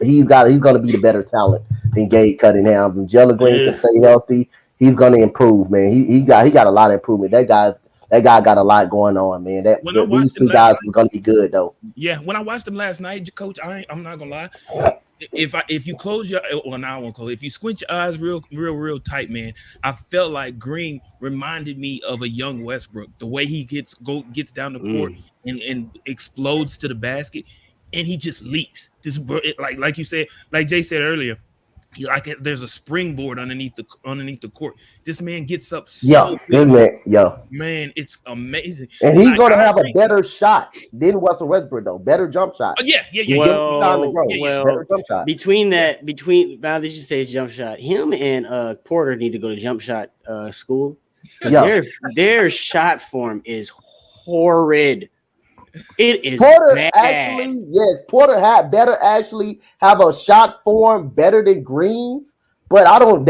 Speaker 6: he's gonna be the better talent than Cade Cunningham. And Jalen Green can stay healthy. He's gonna improve, man. He got a lot of improvement. That guy got a lot going on, man. These 2 guys are gonna be good though.
Speaker 1: Yeah, when I watched them last night, Coach, I'm not gonna lie. If you close your now I won't close. If you squint your eyes real tight, man, I felt like Green reminded me of a young Westbrook. The way he gets down the court and explodes to the basket, and he just leaps. Like you said, like Jay said earlier. There's a springboard underneath the court. This man gets up
Speaker 6: man,
Speaker 1: it's amazing.
Speaker 6: And he's gonna have a better shot than Russell Westbrook, though. Better jump shot.
Speaker 3: Between now that you say jump shot, him and Porter need to go to jump shot school. Their shot form is horrid. It is
Speaker 6: Porter
Speaker 3: bad.
Speaker 6: actually, yes, Porter had better actually have a shot form better than Green's, but I don't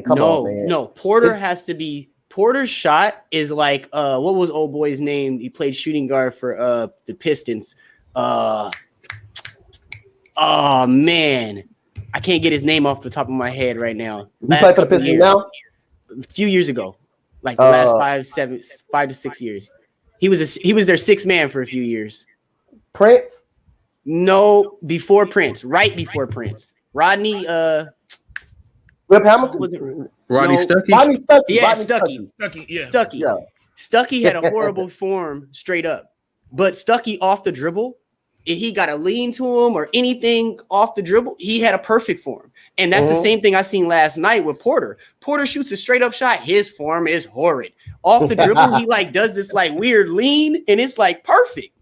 Speaker 6: come on, man.
Speaker 3: No, Porter has to be Porter's shot is like what was old boy's name? He played shooting guard for the Pistons. Oh man. I can't get his name off the top of my head right now.
Speaker 6: You play for the Pistons now?
Speaker 3: A few years ago. Like the last 5 to 6 years. He was their sixth man for a few years.
Speaker 6: Prince?
Speaker 3: No, before Prince, right before Prince. Rodney
Speaker 6: Rip Hamilton?
Speaker 2: Rodney Stuckey?
Speaker 6: Rodney Stuckey.
Speaker 3: Yeah,
Speaker 6: Stuckey.
Speaker 3: Stuckey. Yeah. Stuckey had a horrible form straight up. But Stuckey off the dribble, if he got a lean to him or anything off the dribble, he had a perfect form. And that's the same thing I seen last night with Porter. Porter shoots a straight up shot. His form is horrid. Off the dribble, he like does this like weird lean, and it's like perfect.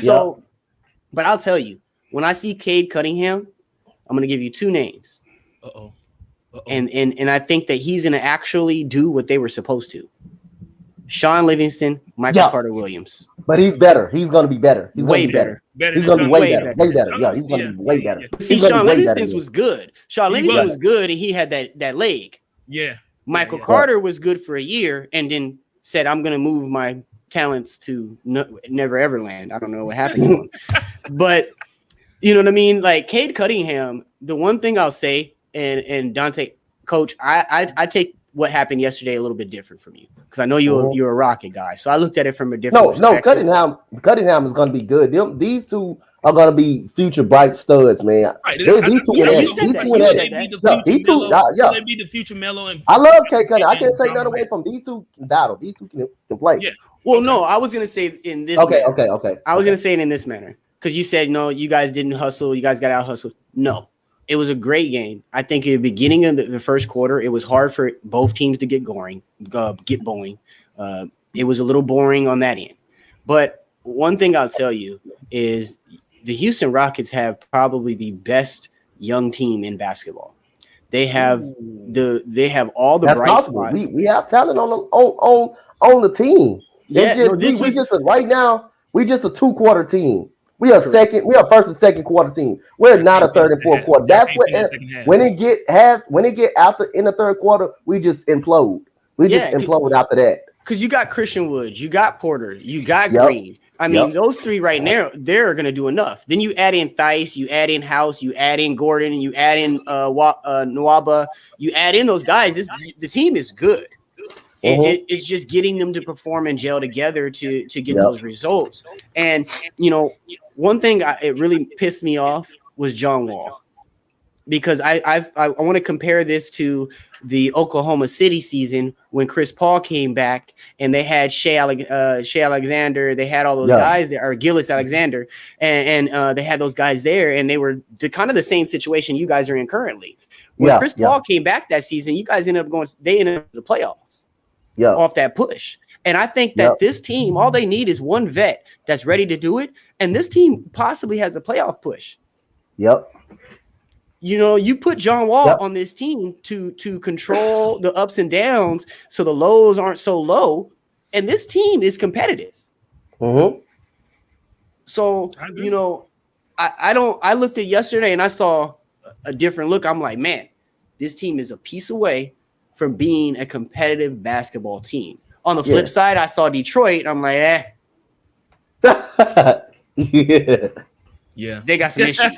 Speaker 3: So, but I'll tell you, when I see Cade Cunningham, I'm gonna give you two names. And I think that he's gonna actually do what they were supposed to. Sean Livingston, Michael Carter Williams.
Speaker 6: But he's better. He's going to be better. He's
Speaker 3: way
Speaker 6: going to be
Speaker 3: better.
Speaker 6: He's going to be way better. Way better. Yeah, he's going to be way better.
Speaker 3: See, Sean Livingston was good. Sean Livingston was good, and he had that leg.
Speaker 1: Yeah.
Speaker 3: Michael Carter was good for a year, and then said, "I'm going to move my talents to Never Everland." I don't know what happened to him, but you know what I mean. Like Cade Cunningham, the one thing I'll say, and Dante, Coach, I take what happened yesterday a little bit different from you because I know you're a Rocket guy, so I looked at it from a different perspective.
Speaker 6: Cunningham is going to be good. These two are going to be future bright studs, man.
Speaker 1: Right. These two be the future Melo.
Speaker 6: I love Cade Cunningham. I can't take none away from these two. Battle. These two can play.
Speaker 3: Yeah. Well, no, I was going to say in this.
Speaker 6: Okay.
Speaker 3: I was going to say it in this manner because you said no, you guys didn't hustle. You guys got out hustled. No. It was a great game. I think at the beginning of the first quarter, it was hard for both teams to get going. It was a little boring on that end. But one thing I'll tell you is the Houston Rockets have probably the best young team in basketball. They have all the bright spots.
Speaker 6: We have talent on the team. Right now we just a 2-quarter team. We are first and second quarter team. We're not a third and fourth quarter. That's what when it get after in the third quarter, we just implode. We just implode after that.
Speaker 3: Because you got Christian Woods, you got Porter, you got Green. I mean, those three right now, they're gonna do enough. Then you add in Theis, you add in House, you add in Gordon, you add in Nwaba, you add in those guys. The team is good. It's just getting them to perform and gel together to get those results. And one thing it really pissed me off was John Wall, because I want to compare this to the Oklahoma City season when Chris Paul came back and they had Shea Alexander, they had all those guys there, or Gillis Alexander, and they had those guys there, and they were kind of the same situation you guys are in currently. When Chris Paul came back that season, you guys ended up to the playoffs. Off that push. And I think that this team, all they need is one vet that's ready to do it. And this team possibly has a playoff push. You put John Wall on this team to control the ups and downs so the lows aren't so low. And this team is competitive. So, I looked at yesterday and I saw a different look. I'm like, man, this team is a piece away from being a competitive basketball team. On the flip side, I saw Detroit. I'm like, they got some issues.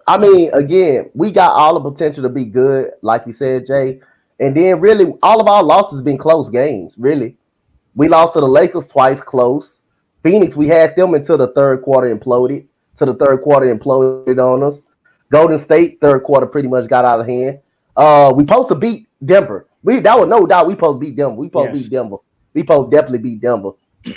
Speaker 6: I mean, again, we got all the potential to be good, like you said, Jay. And then really, all of our losses been close games. Really, we lost to the Lakers twice, close. Phoenix, we had them until the third quarter imploded. On us. Golden State, third quarter pretty much got out of hand. We supposed to beat Denver. That was no doubt. We supposed to beat Denver. We supposed to beat Denver. We supposed to definitely beat Denver.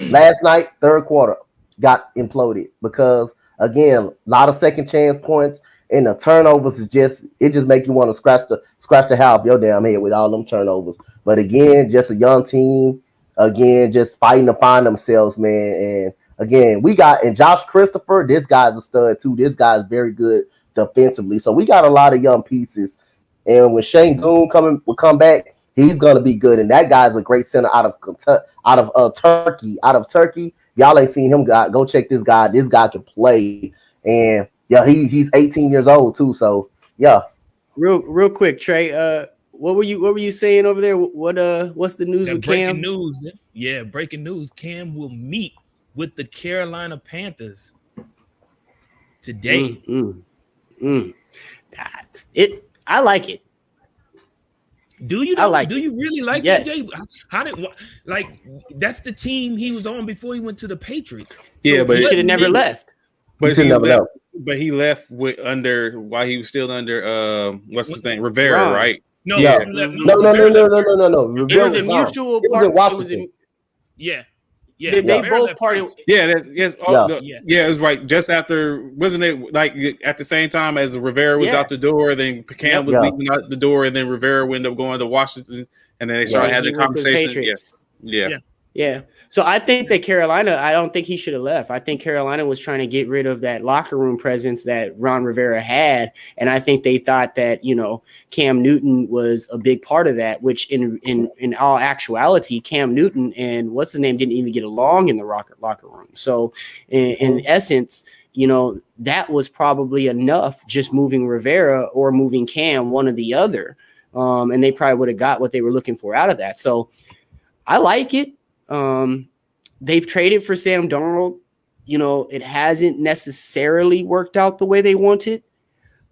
Speaker 6: Last night, third quarter got imploded because again, a lot of second chance points and the turnovers it just make you want to scratch the hair off your damn head with all them turnovers. But again, just a young team, again, just fighting to find themselves, man. And again, and Josh Christopher, this guy's a stud too. This guy's very good defensively. So we got a lot of young pieces. And when Shane Goon will come back, he's gonna be good. And that guy's a great center out Turkey. Out of Turkey, y'all ain't seen him. Go check this guy. This guy can play, and yeah, he's 18 years old too. So yeah.
Speaker 3: Real quick, Trey. What were you saying over there? What's the news with Cam?
Speaker 1: Breaking news. Yeah, breaking news. Cam will meet with the Carolina Panthers today.
Speaker 3: I like it.
Speaker 1: Do you? Do you really like
Speaker 3: it?
Speaker 1: Jay? How did that's the team he was on before he went to the Patriots? So
Speaker 2: yeah, but
Speaker 3: he should have never left.
Speaker 2: But he left while he was still under what's his name? Rivera, right?
Speaker 1: No,
Speaker 6: yeah. No.
Speaker 3: It was a mutual part.
Speaker 1: Yeah.
Speaker 3: They both parted.
Speaker 2: It was right just after, wasn't it like at the same time as Rivera was out the door, then Cam was leaving out the door, and then Rivera ended up going to Washington, and then they started having the conversation.
Speaker 3: Yeah. So I think that Carolina, I don't think he should have left. I think Carolina was trying to get rid of that locker room presence that Ron Rivera had. And I think they thought that, Cam Newton was a big part of that, which in all actuality, Cam Newton and what's his name didn't even get along in the locker room. So in essence, that was probably enough, just moving Rivera or moving Cam, one or the other. And they probably would have got what they were looking for out of that. So I like it. They've traded for Sam Darnold. It hasn't necessarily worked out the way they wanted.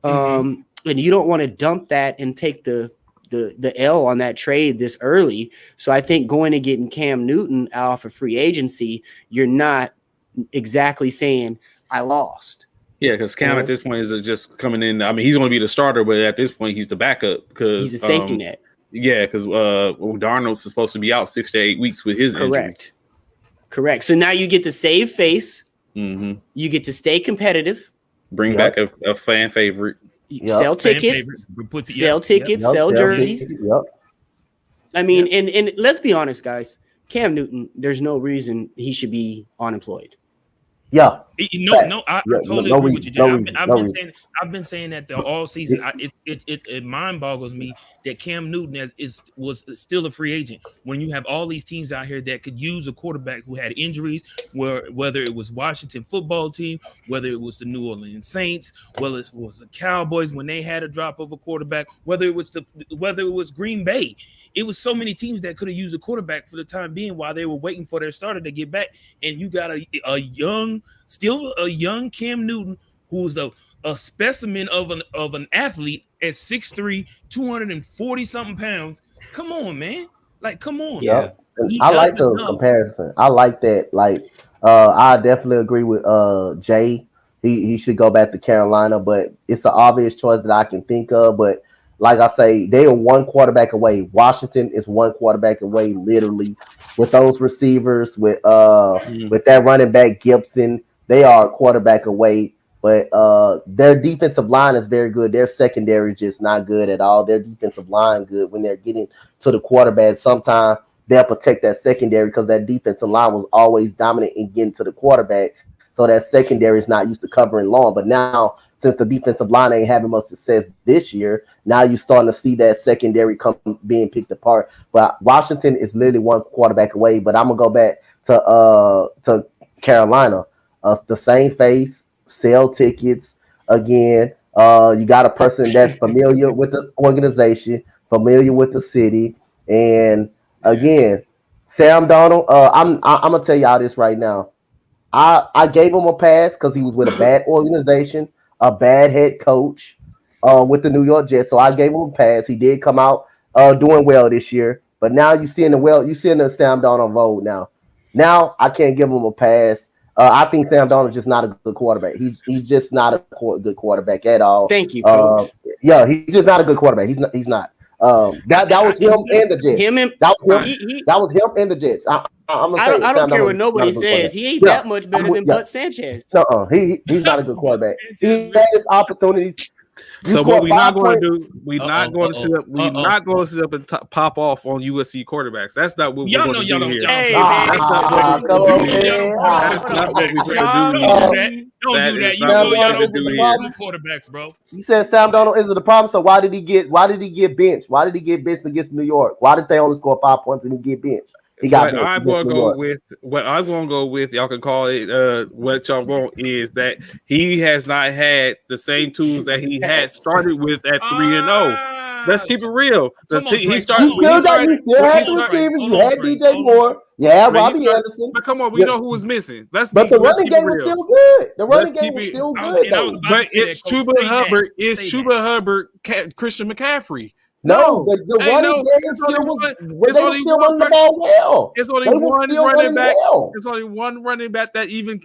Speaker 3: And you don't want to dump that and take the L on that trade this early. So I think going and getting Cam Newton off of free agency, you're not exactly saying I lost.
Speaker 2: Yeah, because Cam at this point is just coming in. I mean, he's going to be the starter, but at this point, he's the backup because
Speaker 3: he's a safety net.
Speaker 2: Yeah, because Darnold's supposed to be out 6 to 8 weeks with his injury.
Speaker 3: Correct. So now you get to save face. You get to stay competitive.
Speaker 2: Bring back a fan favorite.
Speaker 3: Sell tickets. Sell jerseys. I mean, and let's be honest, guys. Cam Newton, there's no reason he should be unemployed.
Speaker 6: Yeah.
Speaker 1: I totally agree with you, Jay. I've been saying that all season. It mind boggles me that Cam Newton was still a free agent when you have all these teams out here that could use a quarterback who had injuries, whether it was Washington football team, whether it was the New Orleans Saints, whether it was the Cowboys when they had a drop of a quarterback, whether it was Green Bay. It was so many teams that could have used a quarterback for the time being while they were waiting for their starter to get back. And you got a young Cam Newton who's a specimen of an athlete at 6'3", 240 something pounds. Come on, man. Come on.
Speaker 6: Yeah. I like the comparison. I like that. I definitely agree with Jay. He should go back to Carolina, but it's an obvious choice that I can think of. But like I say, they are one quarterback away. Washington is one quarterback away, literally, with those receivers, with that running back Gibson. They are a quarterback away, but their defensive line is very good. Their secondary is just not good at all. Their defensive line good when they're getting to the quarterback. Sometimes they'll protect that secondary because that defensive line was always dominant in getting to the quarterback. So that secondary is not used to covering long. But now, since the defensive line ain't having much success this year, now you're starting to see that secondary being picked apart. But Washington is literally one quarterback away. But I'm gonna go back to Carolina. The same face, sell tickets again. You got a person that's familiar with the organization, familiar with the city, and again, Sam Darnold. I'm gonna tell y'all this right now. I gave him a pass because he was with a bad organization, a bad head coach with the New York Jets. So I gave him a pass. He did come out doing well this year. But now you seeing the Sam Darnold vote now. Now I can't give him a pass. I think Sam Darnold is just not a good quarterback. He's just not a good quarterback at all.
Speaker 3: Thank you, Coach.
Speaker 6: He's just not a good quarterback. He's not. That was him and the Jets. That was him and the Jets.
Speaker 3: I don't care what nobody says. He ain't that much better than Bud Sanchez.
Speaker 6: He's not a good quarterback. He had his opportunities.
Speaker 2: So what we're not going to do, we're not going to sit up and pop off on USC quarterbacks. That's not what we're going to do here.
Speaker 1: That's not what we're going to do. Don't do that. You know y'all don't do quarterbacks, bro.
Speaker 6: You said Sam Darnold isn't the problem. So why did he get benched? Why did he get benched against New York? Why did they only score 5 points and he get benched? What
Speaker 2: I'm going to go with, y'all can call it what y'all want, is that he has not had the same tools that he had started with at 3-0. Let's keep it real.
Speaker 6: You still had the receivers. You had DJ Moore. You had Robbie Anderson.
Speaker 2: But come on, we know who was missing.
Speaker 6: But the running game was still good. The running game was still good.
Speaker 2: But it's Chuba Hubbard. It's Chuba Hubbard, Christian McCaffrey.
Speaker 6: No, the running game still still running the ball well.
Speaker 2: It's only one running back. There's only one running back that even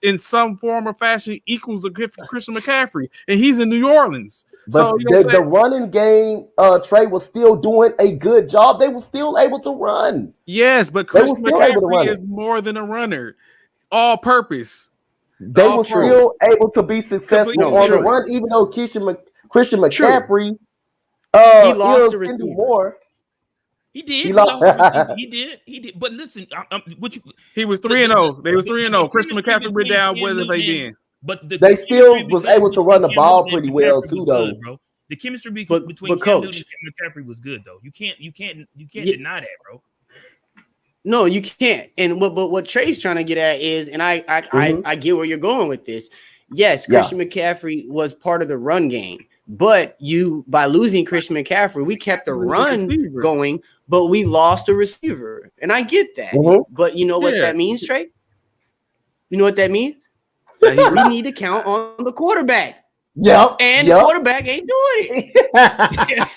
Speaker 2: in some form or fashion equals Christian McCaffrey, and he's in New Orleans.
Speaker 6: But
Speaker 2: so
Speaker 6: the running game, Trey, was still doing a good job. They were still able to run.
Speaker 2: Yes, but Christian McCaffrey is more than a runner, all purpose.
Speaker 6: They were still able to be successful on the run, even though Christian McCaffrey.
Speaker 3: He lost the receiver.
Speaker 6: More.
Speaker 1: He did. He lost the receiver. He did. But listen,
Speaker 2: he was 3-0. They was 3-0. Christian McCaffrey went down. Where have they been?
Speaker 1: But
Speaker 6: they still was able to run the ball pretty well too, though.
Speaker 1: Bro. The chemistry between Cam Newton and McCaffrey was good, though. You can't deny that, bro.
Speaker 3: No, you can't. And what Trey's trying to get at is, and I get where you're going with this. Yes, Christian McCaffrey was part of the run game. But by losing Christian McCaffrey, we kept the run going, but we lost a receiver. And I get that. But you know what that means, Trey? You know what that means? We need to count on the quarterback.
Speaker 6: Yep.
Speaker 3: And the quarterback ain't doing it.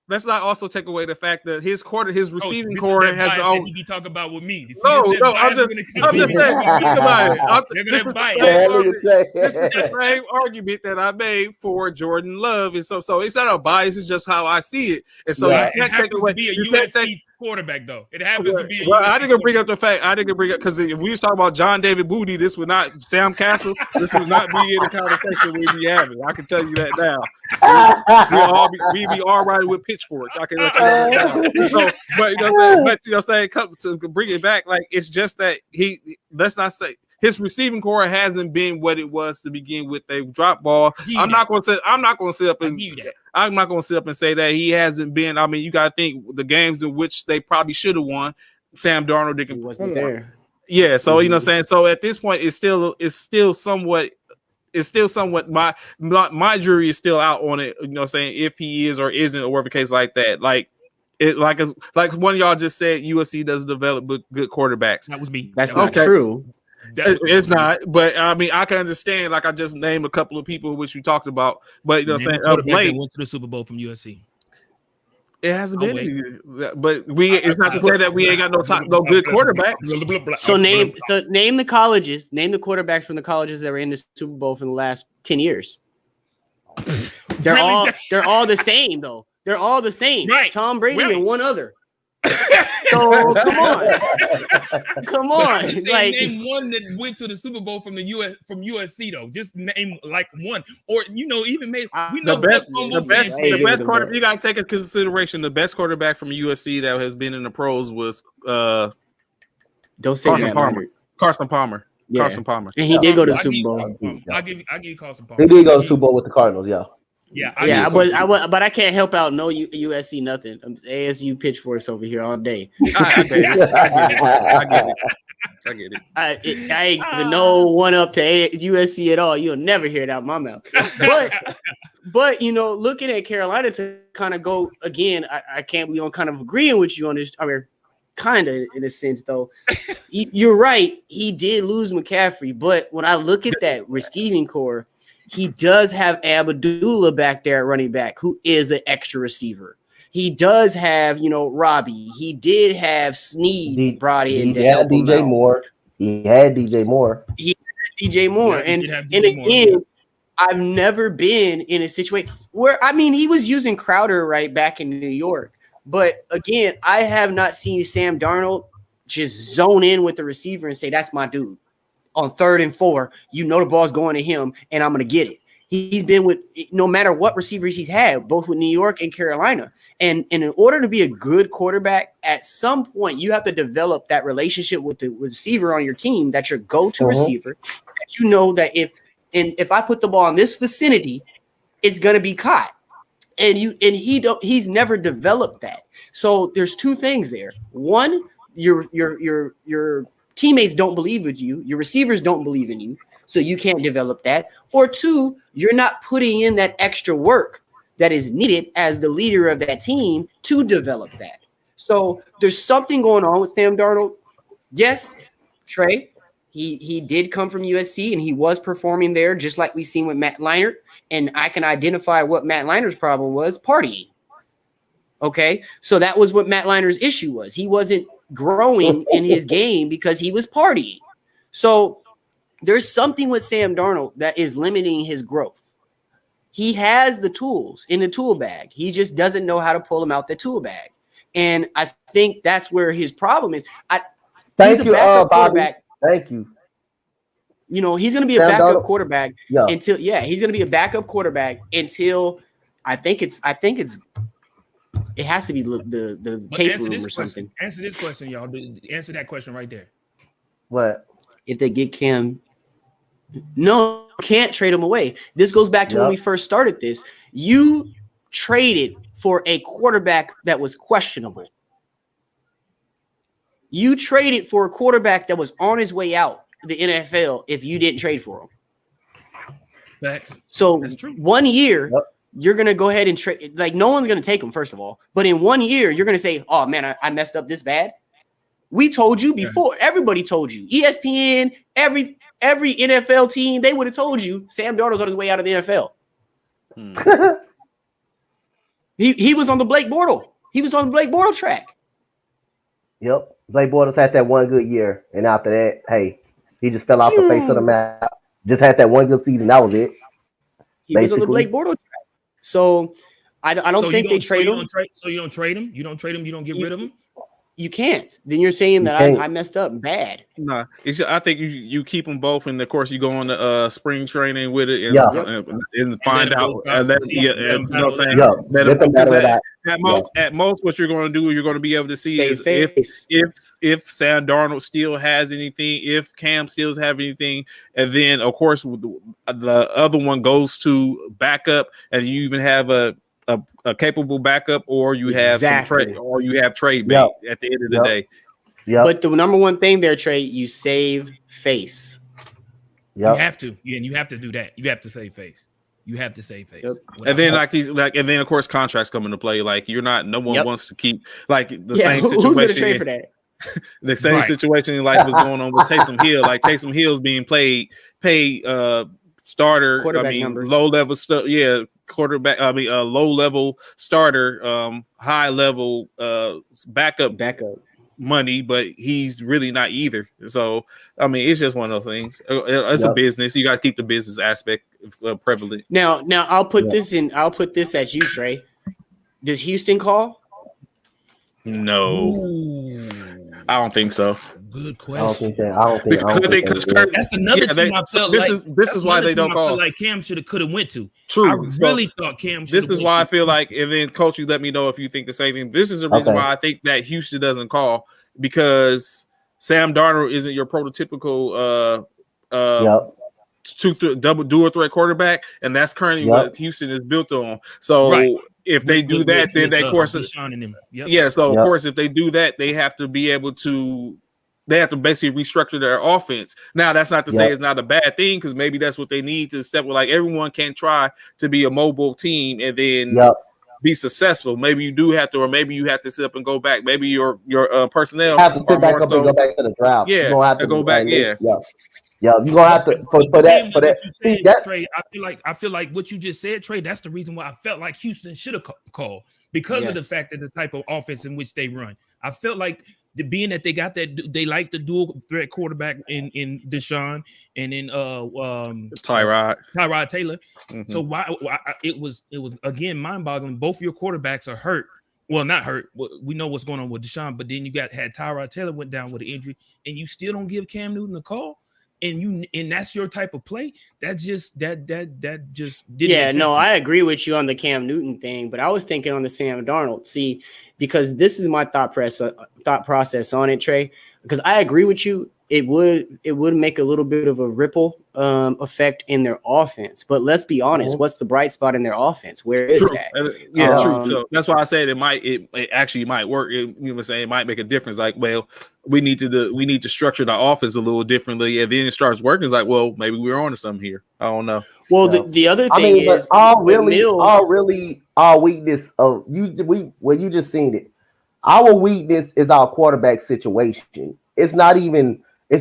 Speaker 2: Let's not also take away the fact that his receiving core has the own.
Speaker 1: He be talking about with me.
Speaker 2: I'm just saying. Think about it. This is the same argument that I made for Jordan Love, and so it's not a bias. It's just how I see it. And so you can't take away.
Speaker 1: Be a USC quarterback, though. It happens to be.
Speaker 2: I didn't bring up the fact. I didn't bring up because if we was talking about John David Booty, this would not Sam Castle. This would not be in the conversation we'd be having. I can tell you that now. We'd be all right with pitchforks. I can let you know that. So, but you know what I'm saying? To bring it back, like it's just that let's not say his receiving core hasn't been what it was to begin with. They drop ball. I'm not going to sit up and say that he hasn't been. I mean, you got to think the games in which they probably should have won. Sam Darnold didn't
Speaker 3: wasn't there.
Speaker 2: Yeah, so you know what I'm saying. So at this point, it's still somewhat my jury is still out on it. You know what I'm saying, if he is or isn't, or whatever case like that. Like one of y'all just said, USC doesn't develop good quarterbacks.
Speaker 1: That was me.
Speaker 3: That's not true.
Speaker 2: It's not, but I mean, I can understand. Like I just named a couple of people which we talked about, but you know what I'm saying. Blake
Speaker 1: went to the Super Bowl from USC.
Speaker 2: It hasn't been, but it's not to say that we ain't got no good quarterbacks.
Speaker 3: So name the colleges, name the quarterbacks from the colleges that were in the Super Bowl for the last 10 years. They're all the same though. They're all the same.
Speaker 1: Right.
Speaker 3: Tom Brady and one other. So come on.
Speaker 1: Like name one that went to the Super Bowl from USC though. Just name like one, or even maybe we know
Speaker 2: the best quarterback. You gotta take into consideration the best quarterback from USC that has been in the pros was
Speaker 3: don't say
Speaker 2: Carson Palmer. Carson Palmer.
Speaker 3: Yeah.
Speaker 2: Carson Palmer.
Speaker 3: And he did go to the Super Bowl.
Speaker 1: I'll give you Carson Palmer.
Speaker 6: He did go to the Super Bowl with the Cardinals.
Speaker 3: But I can't help out no USC nothing. I'm ASU pitchforks over here all day.
Speaker 2: I get it.
Speaker 3: I ain't giving no one up to USC at all. You'll never hear it out of my mouth. But looking at Carolina to kind of go again, I can't be on kind of agreeing with you on this. I mean, kind of in a sense though. You're right. He did lose McCaffrey, but when I look at that receiving core, he does have Abdullah back there at running back, who is an extra receiver. He does have, Robbie. He did have Snead brought in.
Speaker 6: He had DJ Moore. And
Speaker 3: again, I've never been in a situation where, he was using Crowder right back in New York. But again, I have not seen Sam Darnold just zone in with the receiver and say, that's my dude. On 3rd and 4, the ball's going to him, and I'm going to get it. He's been with no matter what receivers he's had, both with New York and Carolina. And in order to be a good quarterback, at some point, you have to develop that relationship with the receiver on your team, that's your go-to receiver, that that if I put the ball in this vicinity, it's going to be caught. and he's never developed that. So there's two things there. One, your teammates don't believe in you, your receivers don't believe in you, so you can't develop that. Or two, you're not putting in that extra work that is needed as the leader of that team to develop that. So there's something going on with Sam Darnold. Yes, Trey, he did come from USC and he was performing there just like we seen with Matt Leinart. And I can identify what Matt Leinert's problem was: partying. Okay, so that was what Matt Leinert's issue was. He wasn't growing in his game because he was partying. So there's something with Sam Darnold that is limiting his growth. He has the tools in the tool bag. He just doesn't know how to pull them out the tool bag. And I think that's where his problem is.
Speaker 6: Thank you, Bobby. Thank you.
Speaker 3: You know, he's going to be a backup quarterback until he's going to be a backup quarterback until I think it has to be the tape room or something.
Speaker 1: Answer this question, y'all. Answer that question right there.
Speaker 6: What?
Speaker 3: If they get Cam, no, can't trade him away. This goes back to when we first started this. You traded for a quarterback that was questionable. You traded for a quarterback that was on his way out the NFL if you didn't trade for him.
Speaker 1: Facts.
Speaker 3: So 1 year, you're going to go ahead and trade. Like, no one's going to take him, first of all. But in 1 year, you're going to say, oh, man, I messed up this bad. We told you before. Yeah. Everybody told you. ESPN, every NFL team, they would have told you Sam Darnold's on his way out of the NFL. He was on the Blake Bortles. He was on the Blake Bortles track.
Speaker 6: Yep. Blake Bortles had that one good year. And after that, hey, he just fell off the face of the map. Just had that one good season. That was it.
Speaker 3: He was on the Blake Bortles track. So I don't think they trade him.
Speaker 1: So you don't trade him? You don't trade him? You don't get rid of him?
Speaker 3: You can't. Then you're saying that I messed up bad.
Speaker 2: No, I think you keep them both, and of course you go on the spring training with it, and find out. At most, what you're going to do, you're going to be able to see is if Sam Darnold still has anything, if Cam still has anything, and then of course the other one goes to backup, and you even have a capable backup, or you have some trade, or you have trade bait at the end of the day.
Speaker 6: Yeah.
Speaker 3: But the number one thing there, Trey, you save face.
Speaker 1: You have to. Yeah, and you have to do that. You have to save face. You have to save face.
Speaker 2: And then and then of course contracts come into play. Like no one wants to keep like the same situation.
Speaker 3: Who's gonna trade for that?
Speaker 2: The same situation like was going on with Taysom Hill. Like Taysom Hill's being paid starter. Low level stuff. Yeah. Quarterback, low level starter, high level backup money, but he's really not either. So it's just one of those things. It's a business. You got to keep the business aspect prevalent.
Speaker 3: Now I'll put this at you, Trey. Does Houston call?
Speaker 2: No. I don't think so.
Speaker 1: Good question.
Speaker 6: I don't think
Speaker 1: that's another team I felt
Speaker 2: this is why they don't call.
Speaker 1: Like Cam could have went to.
Speaker 2: True.
Speaker 1: I really thought Cam should.
Speaker 2: This is why I feel like, and then Coach, you let me know if you think the same thing. This is the reason why I think that Houston doesn't call, because Sam Darnold isn't your prototypical double dual threat quarterback, and that's currently what Houston is built on. So if they do that, then of course, of course, if they do that, they have to be able to. They have to basically restructure their offense. Now, that's not to say it's not a bad thing, because maybe that's what they need to step with. Like, everyone can't try to be a mobile team and then be successful. Maybe you do have to, or maybe you have to sit up and go back. Maybe your personnel
Speaker 6: have to sit back up and go back to the draft.
Speaker 2: Yeah,
Speaker 6: you're have to
Speaker 2: go back.
Speaker 6: You're gonna have to for that. See that,
Speaker 1: Trey, I feel like what you just said, Trey. That's the reason why I felt like Houston should have called, because of the fact that the type of offense in which they run. I felt like being that they got that, they like the dual threat quarterback in Deshaun and in Tyrod Taylor. Mm-hmm. So why it was again mind-boggling. Both of your quarterbacks are hurt. Well, not hurt. We know what's going on with Deshaun, but then you had Tyrod Taylor went down with an injury, and you still don't give Cam Newton a call. And that's your type of play. That just didn't.
Speaker 3: I agree with you on the Cam Newton thing, but I was thinking on the Sam Darnold. See, because this is my thought process on it, Trey. Because I agree with you, it would make a little bit of a ripple effect in their offense. But let's be honest, what's the bright spot in their offense? Where is that?
Speaker 2: True. So that's why I said it actually might work. You know what I'm saying? It might make a difference. Like, well, we need to structure the offense a little differently, and then it starts working. It's like, well, maybe we're on to something here. I don't know.
Speaker 3: Well, the other thing is
Speaker 6: our weakness of you just seen it. Our weakness is our quarterback situation. It's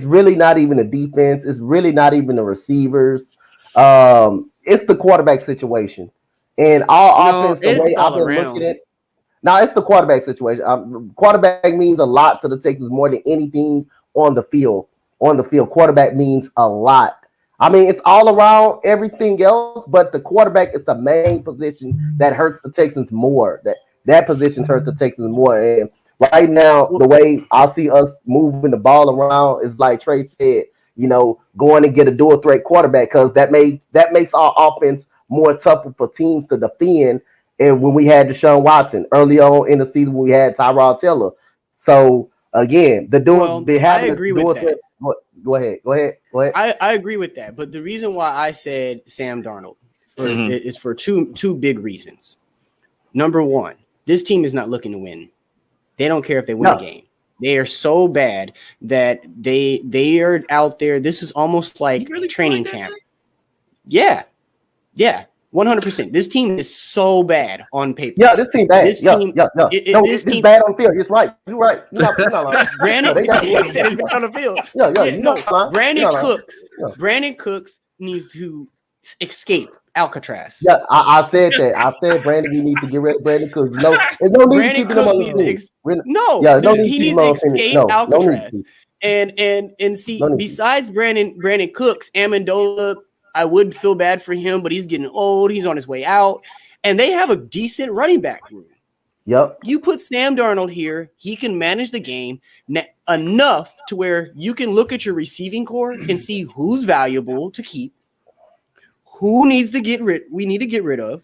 Speaker 6: really not even the defense. It's really not even the receivers. It's the quarterback situation. And our offense, the way I've been looking at it, now it's the quarterback situation. Quarterback means a lot to the Texans more than anything on the field. Quarterback means a lot. I mean, it's all around everything else, but the quarterback is the main position that hurts the Texans more. That position hurts the Texans more. And right now, the way I see us moving the ball around is like Trey said, going and get a dual threat quarterback, because that makes our offense more tougher for teams to defend. And when we had Deshaun Watson early on in the season, we had Tyrod Taylor. So again, I agree with that. Go ahead.
Speaker 3: I agree with that, but the reason why I said Sam Darnold is for two big reasons. Number one, this team is not looking to win. They don't care if they win a game. They are so bad that they are out there. This is almost like training camp. Yeah, 100%. This team is so bad on paper.
Speaker 6: Yeah, this team bad. This team bad on the field. It's right. You're right. You're not
Speaker 3: Brandon said it's bad on the field. Brandon Cooks needs to escape Alcatraz.
Speaker 6: Yeah, I said that. I said, Brandon, you need to get rid of Brandon Cooks. There's no need to keep him on the team.
Speaker 3: He needs to escape Alcatraz. And see, besides Brandon Cooks, Amendola, I would feel bad for him, but he's getting old. He's on his way out. And they have a decent running back room.
Speaker 6: Yep.
Speaker 3: You put Sam Darnold here, he can manage the game enough to where you can look at your receiving core and see who's valuable to keep, who needs to we need to get rid of,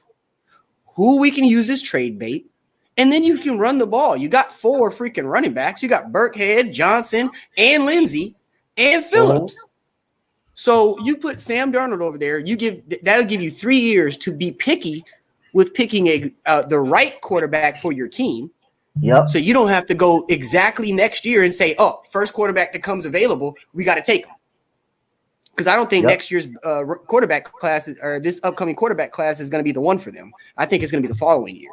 Speaker 3: who we can use as trade bait, and then you can run the ball. You got 4 freaking running backs. You got Burkhead, Johnson, and Lindsey, and Phillips. So you put Sam Darnold over there. That'll give you 3 years to be picky with picking the right quarterback for your team.
Speaker 6: Yep.
Speaker 3: So you don't have to go exactly next year and say, "Oh, first quarterback that comes available, we got to take him." Because I don't think next year's quarterback class or this upcoming quarterback class is going to be the one for them. I think it's going to be the following year.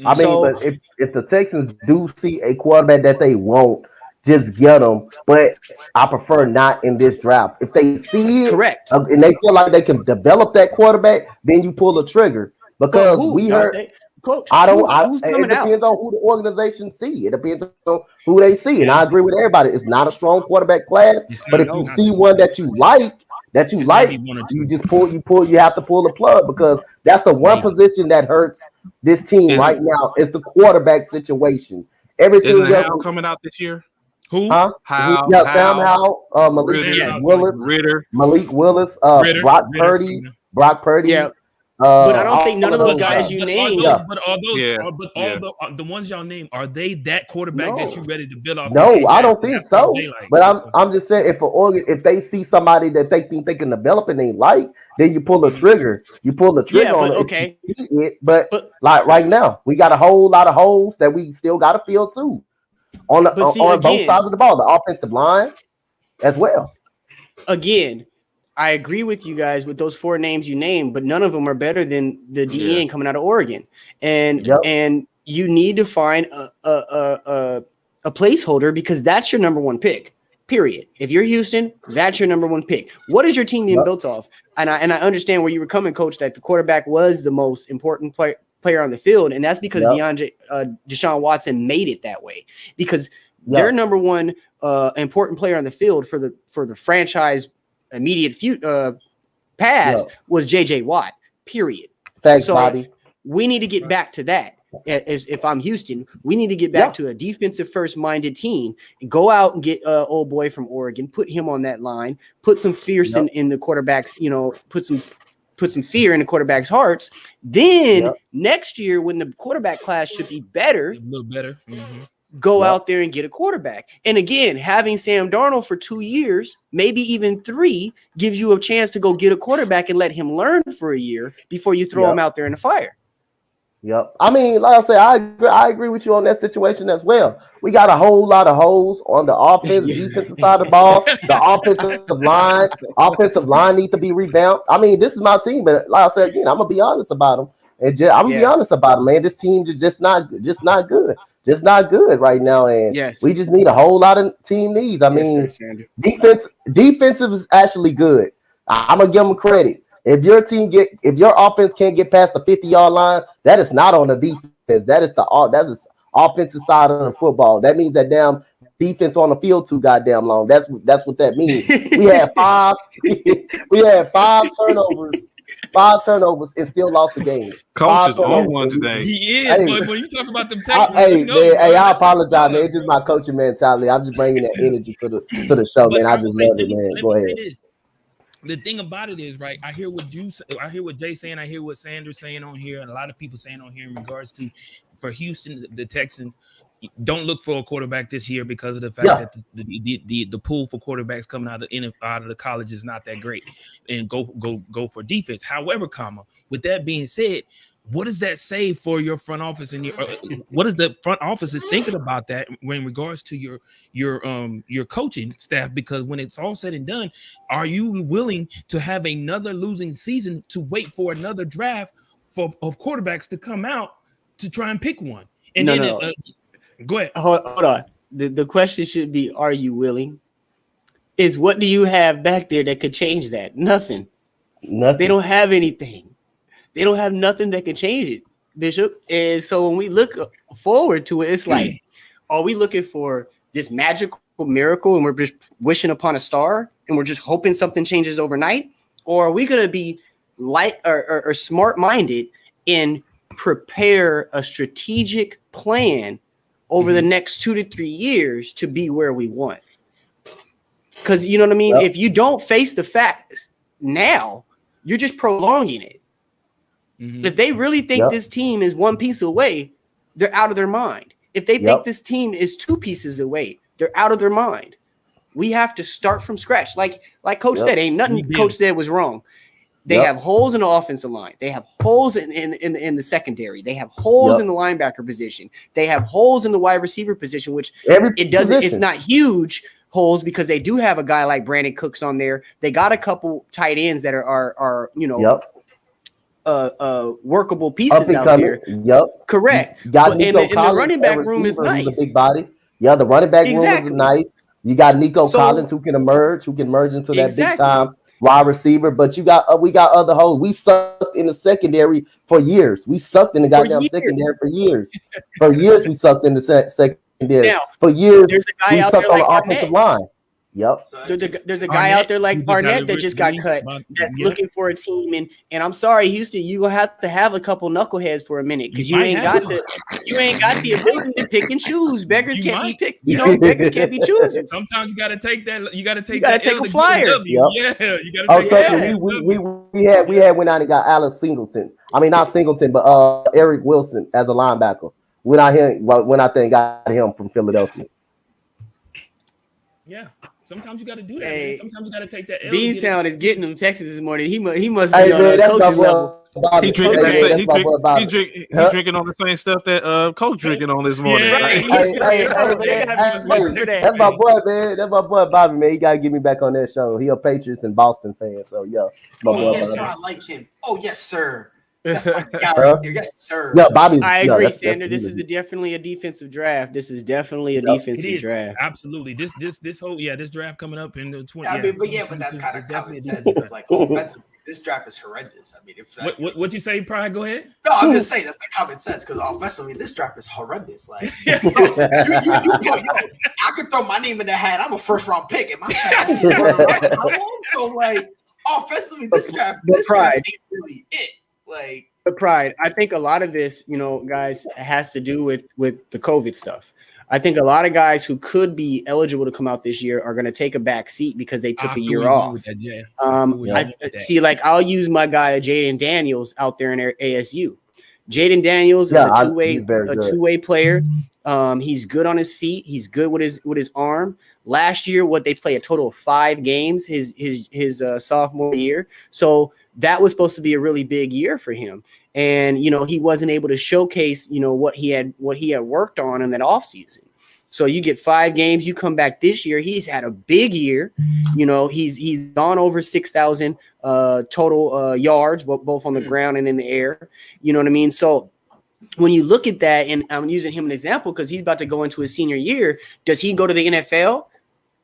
Speaker 6: I mean, but if the Texans do see a quarterback that they want, just get them. But I prefer not in this draft. If they see it,
Speaker 3: correct,
Speaker 6: and they feel like they can develop that quarterback, then you pull the trigger. Because we heard.
Speaker 3: Coach,
Speaker 6: it depends on who the organization see. It depends on who they see, and I agree with everybody. It's not a strong quarterback class, but if you see one that you like, you just pull. You have to pull the plug, because that's the one position that hurts this team right now. Is the quarterback situation. Everything
Speaker 2: else Howell coming out this year.
Speaker 1: Who?
Speaker 6: Huh?
Speaker 2: Howell,
Speaker 6: Sam Howell, Malik Willis, Brock Purdy.
Speaker 3: Yeah. But I don't think none of those guys you named.
Speaker 1: But the ones y'all named, are they that quarterback that you ready to build off?
Speaker 6: No, I don't think so. But I'm just saying, if they see somebody that they think they can develop and they like, then you pull the trigger. On it.
Speaker 3: Okay.
Speaker 6: But like right now, we got a whole lot of holes that we still got to fill too. On both sides of the ball, the offensive line as well.
Speaker 3: Again, I agree with you guys with those 4 names you named, but none of them are better than the DN coming out of Oregon. And you need to find a placeholder, because that's your number 1 pick. Period. If you're Houston, that's your number 1 pick. What is your team being built off? And I understand where you were coming, Coach, that the quarterback was the most important player on the field, and that's because Deshaun Watson made it that way, because their number 1 important player on the field for the franchise immediate past was JJ Watt. Period.
Speaker 6: Thanks, Bobby.
Speaker 3: We need to get back to that. If I'm Houston, we need to get back to a defensive first minded team. Go out and get old boy from Oregon, put him on that line, put some fierce in the quarterbacks. Put some fear in the quarterback's hearts. Then next year, when the quarterback class should be better,
Speaker 1: a little better,
Speaker 3: go out there and get a quarterback. And again, having Sam Darnold for 2 years, maybe even 3, gives you a chance to go get a quarterback and let him learn for a year before you throw him out there in the fire.
Speaker 6: Yep. I mean, like I said, I agree with you on that situation as well. We got a whole lot of holes on the offense, defensive side of the ball. The offensive line needs to be revamped. I mean, this is my team, but like I said again, I'm gonna be honest about them. And I'm gonna be honest about them, man. This team is just not good. Just not good right now. And we just need a whole lot of team needs. I mean, defensive is actually good. I'm gonna give them credit. If your offense can't get past the 50-yard line, that is not on the defense. That's the offensive side of the football. That means that damn defense on the field too goddamn long. That's what that means. We had 5 turnovers and still lost the game.
Speaker 2: Coach is on one today.
Speaker 1: He is. But when you talk about them Texans,
Speaker 6: I apologize, man. It's just my coaching mentality. I'm just bringing that energy to the show, man. I just love it, man. Go ahead.
Speaker 1: The thing about it is, right, I hear what Jay saying, I hear what Sanders saying on here, and a lot of people saying on here in regards to, for Houston, the Texans, don't look for a quarterback this year because of the fact that the pool for quarterbacks coming out of the college is not that great, and go for defense. However, with that being said, what does that say for your front office and what is the front office is thinking about that in regards to your coaching staff? Because when it's all said and done, are you willing to have another losing season to wait for another draft of quarterbacks to come out to try and pick one? And go ahead.
Speaker 3: Hold on. The question should be, are you willing? Is what do you have back there that could change that? Nothing. They don't have anything. They don't have nothing that can change it, Bishop. And so when we look forward to it, it's like, are we looking for this magical miracle and we're just wishing upon a star and we're just hoping something changes overnight? Or are we going to be light or smart-minded and prepare a strategic plan over the next 2 to 3 years to be where we want? Because you know what I mean? If you don't face the facts now, you're just prolonging it. If they really think this team is one piece away, they're out of their mind. If they think this team is 2 pieces away, they're out of their mind. We have to start from scratch. Like Coach said, ain't nothing Coach said was wrong. They have holes in the offensive line. They have holes in the secondary. They have holes in the linebacker position. They have holes in the wide receiver position, which it's not huge holes because they do have a guy like Brandon Cooks on there. They got a couple tight ends that are workable pieces out there. Correct.
Speaker 6: Got
Speaker 3: Nico Collins, the running back room is nice.
Speaker 6: The big body. Yeah, the running back room is nice. You got Nico Collins who can emerge into that big time wide receiver. But we got other holes. We sucked in the secondary for years. We sucked in the goddamn secondary for years. For years we sucked in the secondary.
Speaker 3: Now,
Speaker 6: for years
Speaker 3: there's a guy
Speaker 6: we
Speaker 3: out
Speaker 6: sucked
Speaker 3: there
Speaker 6: on
Speaker 3: like
Speaker 6: the offensive line. Yep.
Speaker 3: There's a guy out there like Arnett that just got cut that's looking for a team, and I'm sorry, Houston, you gonna have a couple knuckleheads for a minute because you ain't got the ability to pick and choose. Beggars can't be picked. Beggars can't be choosers.
Speaker 1: Sometimes you gotta take that. You gotta take
Speaker 3: a flyer.
Speaker 1: Yep. Yeah, you gotta take
Speaker 6: we went out and got Alex Singleton. I mean not Singleton, but Eric Wilson as a linebacker. When I got him from Philadelphia.
Speaker 1: Yeah. Sometimes you got to do that. Man. Sometimes you got to take that.
Speaker 3: Beantown is getting them Texas this morning. He must be on the coach's level.
Speaker 2: He drinking on the same stuff that Coach drinking on this morning.
Speaker 6: That's my boy, man. That's my boy Bobby, man. He gotta get me back on that show. He a Patriots and Boston fan, so yeah.
Speaker 7: Yes, sir. I like him. Oh yes, sir. That's my guy right there. Yes, sir.
Speaker 6: Yeah, Bobby.
Speaker 3: I agree, Sander. This is definitely a defensive draft. This is definitely a defensive draft.
Speaker 1: Absolutely. This whole this draft coming up in the 20.
Speaker 7: But that's kind of common sense because offensively, this draft is horrendous. I mean, if
Speaker 1: what you say, Pride? Go ahead.
Speaker 7: No, I'm just saying that's like common sense because offensively, this draft is horrendous. Like, I could throw my name in the hat. I'm a first round pick, and my so like offensively, this draft ain't really it. Like
Speaker 3: the Pride. I think a lot of this, guys, has to do with the COVID stuff. I think a lot of guys who could be eligible to come out this year are going to take a back seat because they took a year off. I'll use my guy Jaden Daniels out there in ASU. Jaden Daniels is a two-way player. He's good on his feet. He's good with his arm. Last year, they play a total of 5 games his sophomore year. So that was supposed to be a really big year for him. And, he wasn't able to showcase, what he had worked on in that offseason. So you get 5 games, you come back this year. He's had a big year. He's gone over 6,000 total yards, both on the ground and in the air. You know what I mean? So when you look at that, and I'm using him as an example because he's about to go into his senior year, does he go to the NFL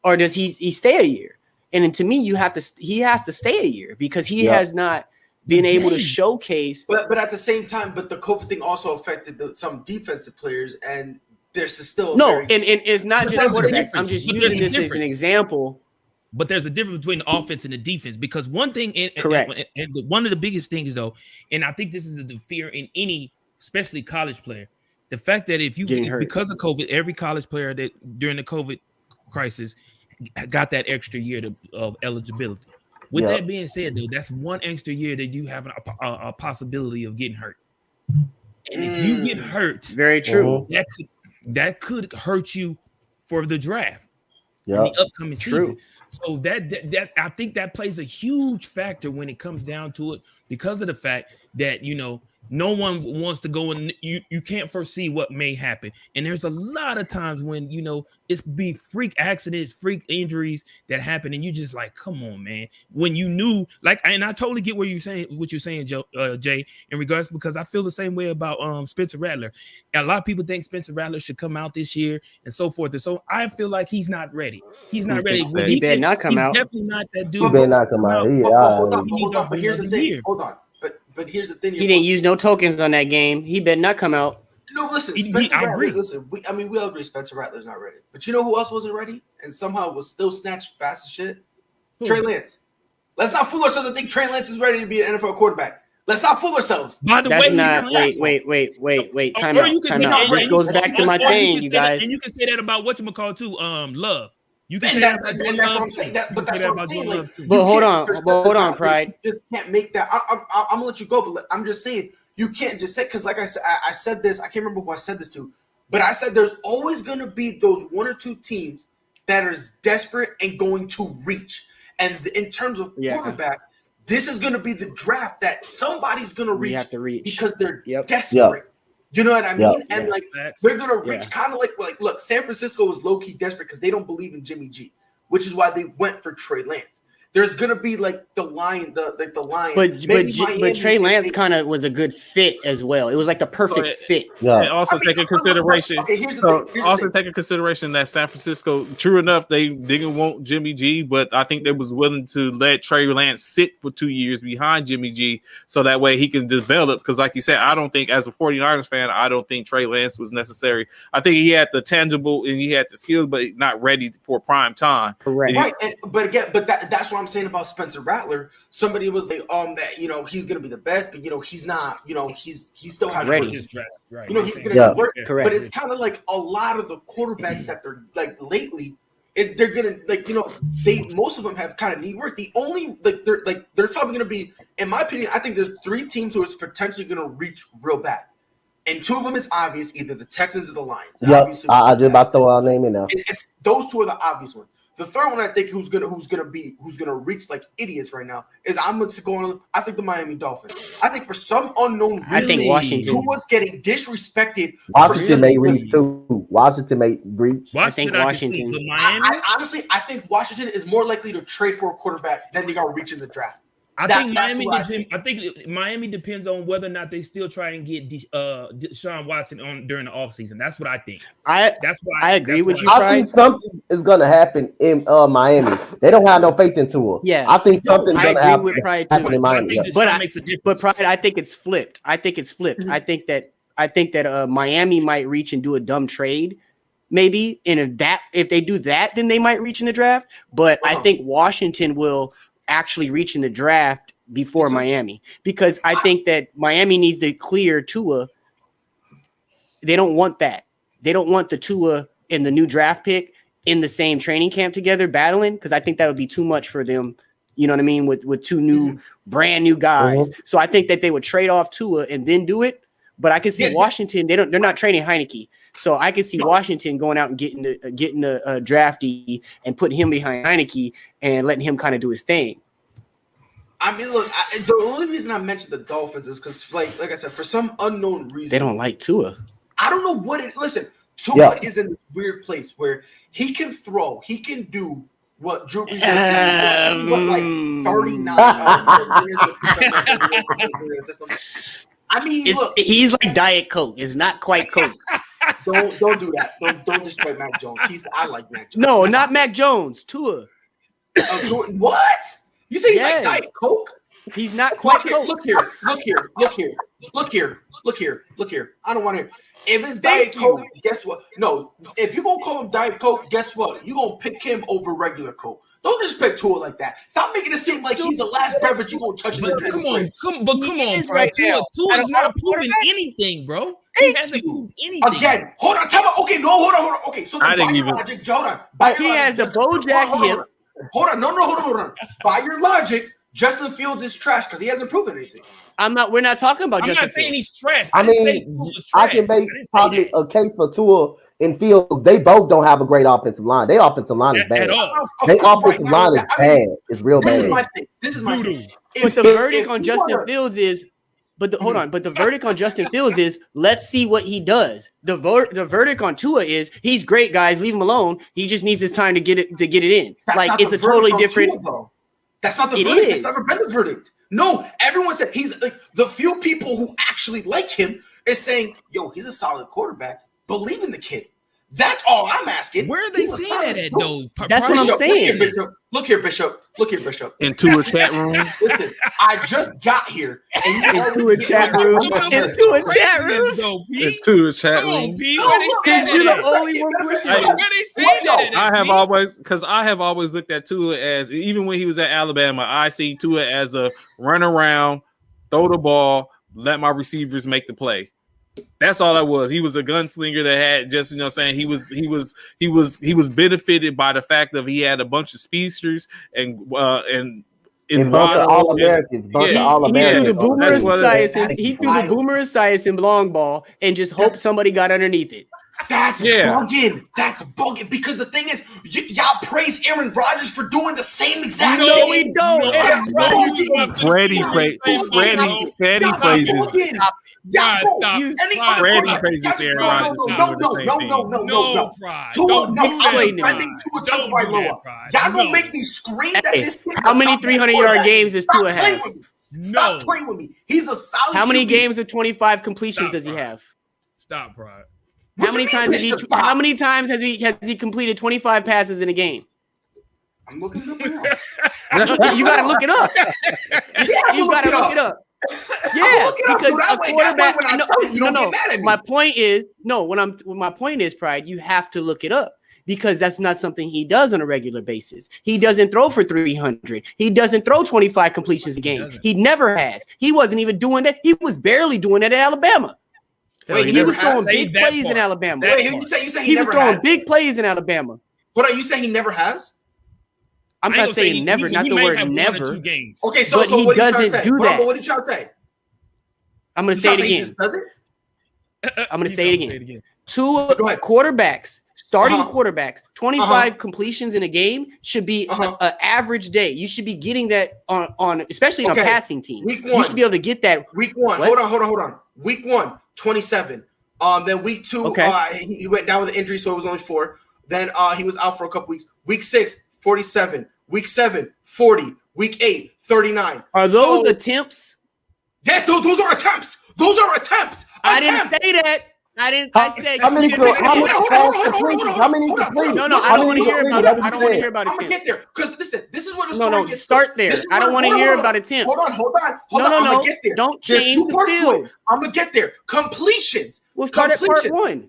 Speaker 3: or does he stay a year? And then to me, he has to stay a year because he has not been able to showcase.
Speaker 7: But at the same time, the COVID thing also affected some defensive players, and there's still
Speaker 3: and it's not just quarterbacks. I'm just using this as an example.
Speaker 1: But there's a difference between the offense and the defense because one thing,
Speaker 3: correct,
Speaker 1: and one of the biggest things though, and I think this is the fear in any, especially college player, the fact that if you because of COVID, every college player that during the COVID crisis got that extra year of eligibility. With that being said, though, that's one extra year that you have a possibility of getting hurt. And if you get hurt,
Speaker 3: very true,
Speaker 1: that could hurt you for the draft in the upcoming season. So that I think that plays a huge factor when it comes down to it because of the fact that no one wants to go and you can't foresee what may happen. And there's a lot of times when, it's be freak accidents, freak injuries that happen. And you just like, come on, man. When you knew, and I totally get what you're saying, Jay, in regards, because I feel the same way about Spencer Rattler. A lot of people think Spencer Rattler should come out this year and so forth. And so I feel like he's not ready. He's not ready. When
Speaker 3: he better not come out.
Speaker 1: He's definitely not that dude.
Speaker 6: He better not come out.
Speaker 7: Hold on. But here's the thing. Hold on. But here's the thing.
Speaker 3: He didn't use no tokens on that game. He better not come out.
Speaker 7: No, listen. Spencer Rattler, listen. We all agree Spencer Rattler's not ready. But you know who else wasn't ready and somehow was still snatched fast as shit? Trey Lance. Let's not fool ourselves to think Trey Lance is ready to be an NFL quarterback. Let's not fool ourselves.
Speaker 3: By the way, wait. Time out. This goes back to my thing, you guys.
Speaker 1: And you can say that about whatchamacallit too. Love. You can
Speaker 7: that's what I'm saying. But that's what I'm saying.
Speaker 3: But hold on, Pride.
Speaker 7: You just can't make that. I'm gonna let you go, but I'm just saying you can't just say because, like I said, I said this. I can't remember who I said this to, but I said there's always gonna be those 1 or 2 teams that are desperate and going to reach. And in terms of quarterbacks, this is gonna be the draft that somebody's gonna reach.
Speaker 3: You have to reach
Speaker 7: because they're desperate. You know what I mean? And they're gonna reach kind of like look, San Francisco was low key desperate because they don't believe in Jimmy G, which is why they went for Trey Lance. There's gonna be the Lion.
Speaker 3: But Trey Lance kind of was a good fit as well. It was like the perfect fit.
Speaker 2: Yeah. And also take in consideration. Take in consideration that San Francisco, true enough, they didn't want Jimmy G, but I think they was willing to let Trey Lance sit for 2 years behind Jimmy G, so that way he can develop. Because, like you said, I don't think as a 49ers fan, I don't think Trey Lance was necessary. I think he had the tangible and he had the skills, but not ready for prime time.
Speaker 3: Correct.
Speaker 7: But that's what I'm saying about Spencer Rattler. Somebody was like, that he's gonna be the best, but he's not. He still has
Speaker 3: ready.
Speaker 7: His draft, right? He's gonna work. Correct. But it's kind of like a lot of the quarterbacks that they're lately. They're gonna most of them have kind of need work. The only they're probably gonna be, in my opinion, I think there's 3 teams who is potentially gonna reach real bad. And 2 of them is obvious, either the Texans or the Lions.
Speaker 6: Yep, I just about to throw our name in now.
Speaker 7: It's those 2 are the obvious ones. The third one I think who's gonna reach like idiots right now is I think the Miami Dolphins. I think for some unknown reason,
Speaker 3: I think Washington
Speaker 7: was getting disrespected.
Speaker 6: Washington may reach too. Washington may reach.
Speaker 3: I think Washington.
Speaker 7: I honestly think Washington is more likely to trade for a quarterback than they are reaching the draft.
Speaker 1: I think Miami depends on whether or not they still try and get Deshaun Watson on during the offseason. That's what I think.
Speaker 3: I agree with you.
Speaker 6: I think something is going to happen in Miami. They don't have no faith in Tua.
Speaker 3: Yeah,
Speaker 6: I think something's going to happen in Miami.
Speaker 3: But Pride, I think it's flipped. I think I think that Miami might reach and do a dumb trade. Maybe, and if they do that, then they might reach in the draft. But I think Washington will actually reach in the draft before Miami, because I think that Miami needs to clear Tua. They don't want that. They don't want the Tua and the new draft pick in the same training camp together battling, because I think that would be too much for them. You know what I mean? With 2 new brand new guys. So I think that they would trade off Tua and then do it. But I can see Washington. They're not trading Heineke. So I can see Washington going out and getting a drafty and putting him behind Heineke and letting him kind of do his thing.
Speaker 7: I mean, look, the only reason I mentioned the Dolphins is because, like I said, for some unknown reason,
Speaker 3: they don't like Tua.
Speaker 7: I don't know what it. Listen, Tua is in this weird place where he can throw, he can do what Drew Brees is like 39. I mean, look,
Speaker 3: he's like Diet Coke. It's not quite Coke.
Speaker 7: Don't do that. Don't disrespect Mac Jones. I like Mac Jones.
Speaker 3: No, not Mac Jones. Tua.
Speaker 7: What? You say he's like Diet Coke?
Speaker 3: He's not quite Coke.
Speaker 7: Look here. I don't want to hear. If it's Diet Coke, guess what? No, if you're gonna call him Diet Coke, guess what? You're gonna pick him over regular Coke. Don't disrespect Tua like that. Stop making it seem like he's the last beverage you're gonna touch in the drink.
Speaker 1: Come on, bro. Tua's not proving anything, bro. He hasn't proved anything.
Speaker 7: Again, hold on, tell me. Okay, no, hold on. Okay, so
Speaker 2: I didn't even.
Speaker 7: Logic, hold on.
Speaker 3: He has the Bojack hip.
Speaker 7: Hold on, hold on. By your logic, Justin Fields is trash because he hasn't proven anything.
Speaker 3: We're not talking about Justin Fields.
Speaker 1: I'm not saying he's trash.
Speaker 6: I mean, I can make probably a case for Tua and Fields. They both don't have a great offensive line. Their offensive line is bad. Their offensive line is bad. It's real bad.
Speaker 7: This is my thing.
Speaker 3: But the verdict on Justin Fields is, hold on. But the verdict on Justin Fields is, let's see what he does. The verdict on Tua is, he's great, guys. Leave him alone. He just needs his time to get it in. Like, it's a totally different.
Speaker 7: That's not the verdict. That's never been the verdict. No, everyone said he's like the few people who actually like him is saying, "Yo, he's a solid quarterback. Believe in the kid." That's all I'm asking.
Speaker 1: Where are they seeing that at, though?
Speaker 3: That's what I'm saying.
Speaker 7: Look here, Bishop.
Speaker 2: Into a chat room.
Speaker 7: Listen, I just got here.
Speaker 3: Into a chat room. Into a chat room.
Speaker 2: Into a chat room.
Speaker 3: You're the only one pushing.
Speaker 1: Where they saying that?
Speaker 2: I have always looked at Tua as, even when he was at Alabama, I see Tua as a run around, throw the ball, let my receivers make the play. That's all that was. He was a gunslinger that had just, saying he was benefited by the fact that he had a bunch of speedsters and bunch of
Speaker 6: All-Americans.
Speaker 3: He threw the Boomer Esiason in long ball and just hoped somebody got underneath it.
Speaker 7: That's bugging. That's bugging because the thing is, y'all praise Aaron Rodgers for doing the same exact thing.
Speaker 3: No, we don't.
Speaker 2: Freddie plays it.
Speaker 7: Yeah, stop.
Speaker 2: Freddie prays it there.
Speaker 7: No. Y'all gonna make me scream that this kid.
Speaker 3: How many 300-yard games does Tua have?
Speaker 7: Stop playing with me. He's a solid.
Speaker 3: How many games of 25 completions does he have?
Speaker 1: Stop, Pride.
Speaker 3: How many times has he completed 25 passes in a game?
Speaker 7: I'm looking it up.
Speaker 3: You gotta look it up. You gotta look it up. Yeah, because a quarterback. No. My point is, Pride, you have to look it up because that's not something he does on a regular basis. He doesn't throw for 300. He doesn't throw 25 completions a game. He never has. He wasn't even doing that. He was barely doing that at Alabama. He was throwing big plays in Alabama.
Speaker 7: You say he never
Speaker 3: was throwing
Speaker 7: has?
Speaker 3: big plays in Alabama.
Speaker 7: Hold on, you say he never has?
Speaker 3: I'm not saying never, not the word never.
Speaker 7: Okay, so
Speaker 3: he
Speaker 7: what
Speaker 3: doesn't do that.
Speaker 7: What are you trying to say?
Speaker 3: I'm going to say it again. I'm going to say it again. Two quarterbacks, starting quarterbacks, 25 completions in a game should be an average day. You should be getting that on especially on a passing team.
Speaker 7: Week 1.
Speaker 3: You should be able to get that.
Speaker 7: Week 1. What? Hold on. Week 1, 27. Then week 2, he went down with an injury, so it was only 4. Then he was out for a couple weeks. Week 6, 47. Week 7, 40. Week 8, 39.
Speaker 3: Are those attempts?
Speaker 7: Yes, those are attempts. Those are attempts.
Speaker 3: I didn't say that. I said
Speaker 6: how many completed?
Speaker 3: No, I don't want to hear about it. I don't want to hear about it.
Speaker 7: I'm gonna get there because listen, this is where the
Speaker 3: story gets. Start there. I don't want to hear about attempts.
Speaker 7: Hold on. I'm gonna get there.
Speaker 3: Don't change the field.
Speaker 7: I'm gonna get there. Completions.
Speaker 3: We'll start at part 1.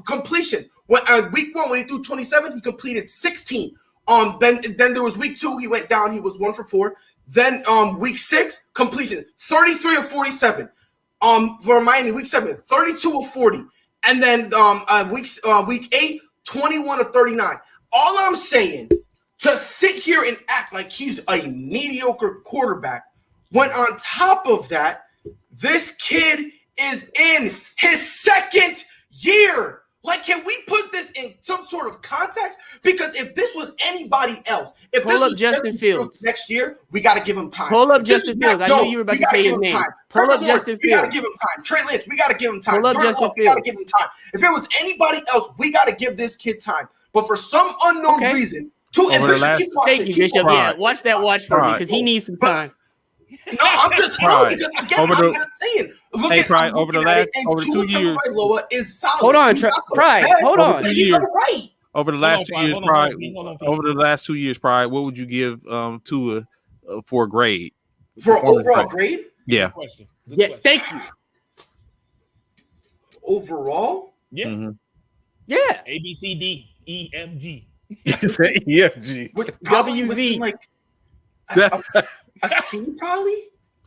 Speaker 7: Completion. When week 1, when he threw 27, he completed 16. Then there was week 2, he went down. He was 1 for 4. Then week 6, completion 33 of 47. For Miami, week 7, 32 of 40. And then week 8, 21 of 39. All I'm saying, to sit here and act like he's a mediocre quarterback, when on top of that, this kid is in his second year. Like, can we put this in some sort of context? Because if this was anybody else, if
Speaker 3: pull
Speaker 7: this
Speaker 3: up
Speaker 7: was
Speaker 3: Justin Fields
Speaker 7: next year, we got to give him time.
Speaker 3: Pull up Justin Fields. I knew you were about to say his name. Pull up Justin Fields.
Speaker 7: We got to give him time. Trey Lance, we got to give him time.
Speaker 3: Pull up
Speaker 7: Jordan
Speaker 3: Justin
Speaker 7: Love, we got to give him time. If it was anybody else, we got to give this kid time. But for some unknown reason,
Speaker 3: thank you, Bishop. Yeah, watch for me because he needs some time.
Speaker 7: No, I'm just again, I'm just saying. Look at
Speaker 2: Pride over the last 2 years.
Speaker 7: Is solid.
Speaker 3: Hold on, Pride. Hold on.
Speaker 2: Over the last 2 years, Pride. Over the last 2 years, Pride. What would you give Tua for a grade?
Speaker 7: For overall grade?
Speaker 2: Yeah.
Speaker 3: Yes. Thank you.
Speaker 7: Overall?
Speaker 1: Yeah.
Speaker 2: Mm-hmm.
Speaker 3: Yeah.
Speaker 1: A B C D E F G.
Speaker 2: EFG.
Speaker 3: WZ.
Speaker 7: Like a C, probably.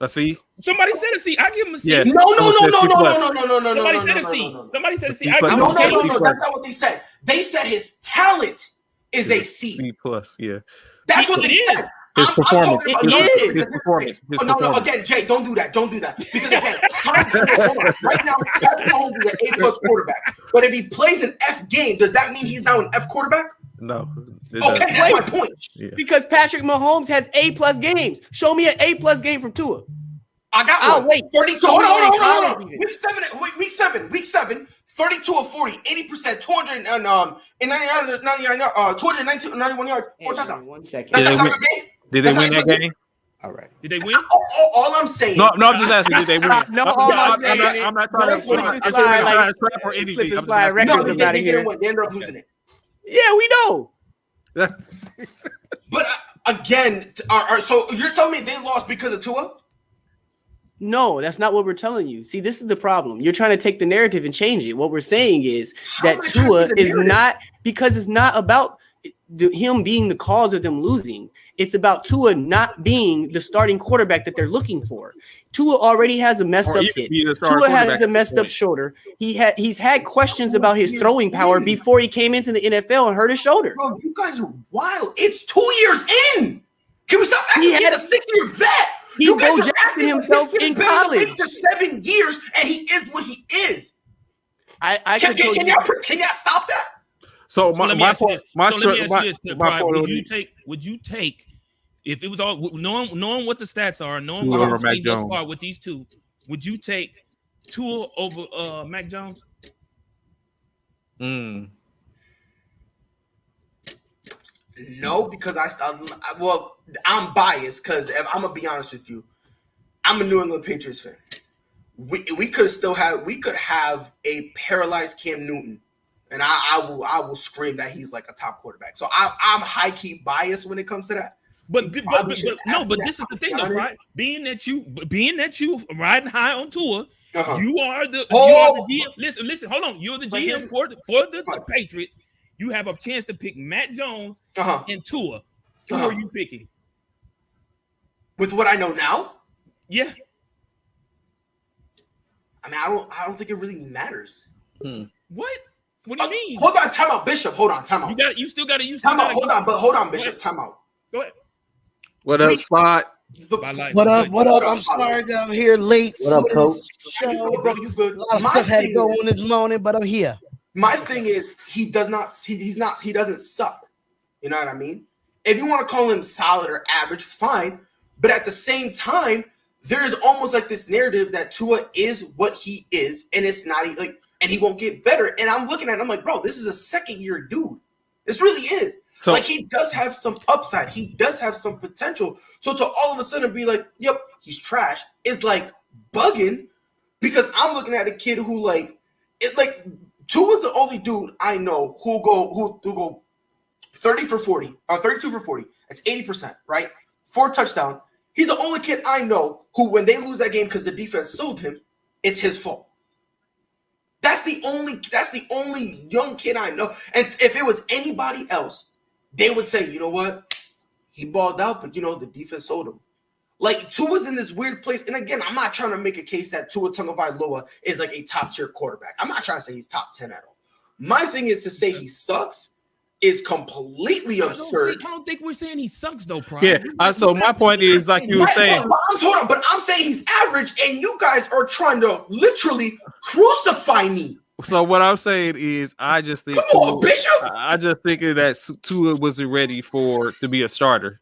Speaker 2: A C.
Speaker 1: Somebody said a C. I give him a C.
Speaker 7: Yeah. No.
Speaker 1: Somebody said a C. Somebody said a C. I give him
Speaker 7: no. That's not what they said. They said his talent is a C.
Speaker 2: C plus. Yeah.
Speaker 7: That's what they said.
Speaker 2: His performance.
Speaker 7: His performance. No. Again, Jay, don't do that. Don't do that. Because again, right now, Patrick Mahomes is an A+ quarterback. But if he plays an F game, does that mean he's now an F quarterback?
Speaker 2: No.
Speaker 7: Okay, that's my point.
Speaker 2: Yeah.
Speaker 3: Because Patrick Mahomes has A+ games. Show me an A+ game from Tua.
Speaker 7: I got
Speaker 3: one.
Speaker 7: I'll wait. 32. Hold on. Week 7, 32 of 40, 80%, 291 yards, 4 touchdowns.
Speaker 3: 1 second.
Speaker 2: Did they win that game?
Speaker 3: All right.
Speaker 1: Did they win?
Speaker 7: All I'm saying.
Speaker 2: No, I'm just asking. Did they win?
Speaker 3: I'm not trying to
Speaker 2: trap or anything.
Speaker 7: No, they didn't win. They ended up losing it.
Speaker 3: Yeah, we know.
Speaker 7: But again, so you're telling me they lost because of Tua?
Speaker 3: No, that's not what we're telling you. See, this is the problem. You're trying to take the narrative and change it. What we're saying is that Tua is not, because it's not about him being the cause of them losing. It's about Tua not being the starting quarterback that they're looking for. Tua already has a messed up hip. Tua has a messed up shoulder. He's had questions about his throwing power before he came into the NFL and hurt his shoulder.
Speaker 7: Bro, you guys are wild. It's 2 years in. Can we stop acting like he's a 6-year vet?
Speaker 3: He Jackson himself in college
Speaker 7: for 7 years, and he is what he is. Can y'all stop that?
Speaker 2: So my point.
Speaker 1: Would you take if it was all knowing what the stats are, knowing
Speaker 2: what
Speaker 1: what
Speaker 2: Mac
Speaker 1: thus
Speaker 2: Jones
Speaker 1: far with these two? Would you take Tua over Mac Jones?
Speaker 7: No, because I'm biased because I'm gonna be honest with you. I'm a New England Patriots fan. We could have a paralyzed Cam Newton, and I will scream that he's like a top quarterback. So I'm high key biased when it comes to that.
Speaker 1: But this is the thing, though, right? Being that you riding high on Tua, you are the GM. Listen, hold on. You're the GM for the Patriots. You have a chance to pick Matt Jones and Tua. Who are you picking?
Speaker 7: With what I know now?
Speaker 1: Yeah.
Speaker 7: I mean, I don't think it really matters.
Speaker 1: What? What do you mean?
Speaker 7: Hold on, time out, Bishop. Hold on, time out.
Speaker 1: You still got to use
Speaker 7: time out. Hold on, Bishop. Time out.
Speaker 1: Go ahead.
Speaker 2: What up, Spot?
Speaker 8: What up? I'm sorry that I'm here late.
Speaker 6: What up, Coach?
Speaker 7: Bro, you good?
Speaker 8: A lot of stuff had to go on this morning, but I'm here.
Speaker 7: My thing is, he doesn't suck. You know what I mean? If you want to call him solid or average, fine. But at the same time, there is almost like this narrative that Tua is what he is, and it's not like, and he won't get better. And I'm looking at it, I'm like, bro, this is a second-year dude. This really is. So, like, he does have some upside. He does have some potential. So to all of a sudden be like, yep, he's trash, is like bugging, because I'm looking at a kid who Tua's the only dude I know who go 30 for 40 or 32 for 40. That's 80%, right? 4 touchdowns. He's the only kid I know who, when they lose that game because the defense sold him, it's his fault. That's the only young kid I know. And if it was anybody else, they would say, you know what? He balled out, but the defense sold him. Like, Tua's in this weird place. And again, I'm not trying to make a case that Tua Tagovailoa is like a top-tier quarterback. I'm not trying to say he's top 10 at all. My thing is to say he sucks is completely absurd.
Speaker 1: I don't think we're saying he sucks, though, Prime.
Speaker 2: Yeah, so my point is, like you were saying.
Speaker 7: Hold on, but I'm saying he's average, and you guys are trying to literally crucify me
Speaker 2: So what I'm saying is, I just think I just think that Tua wasn't ready to be a starter,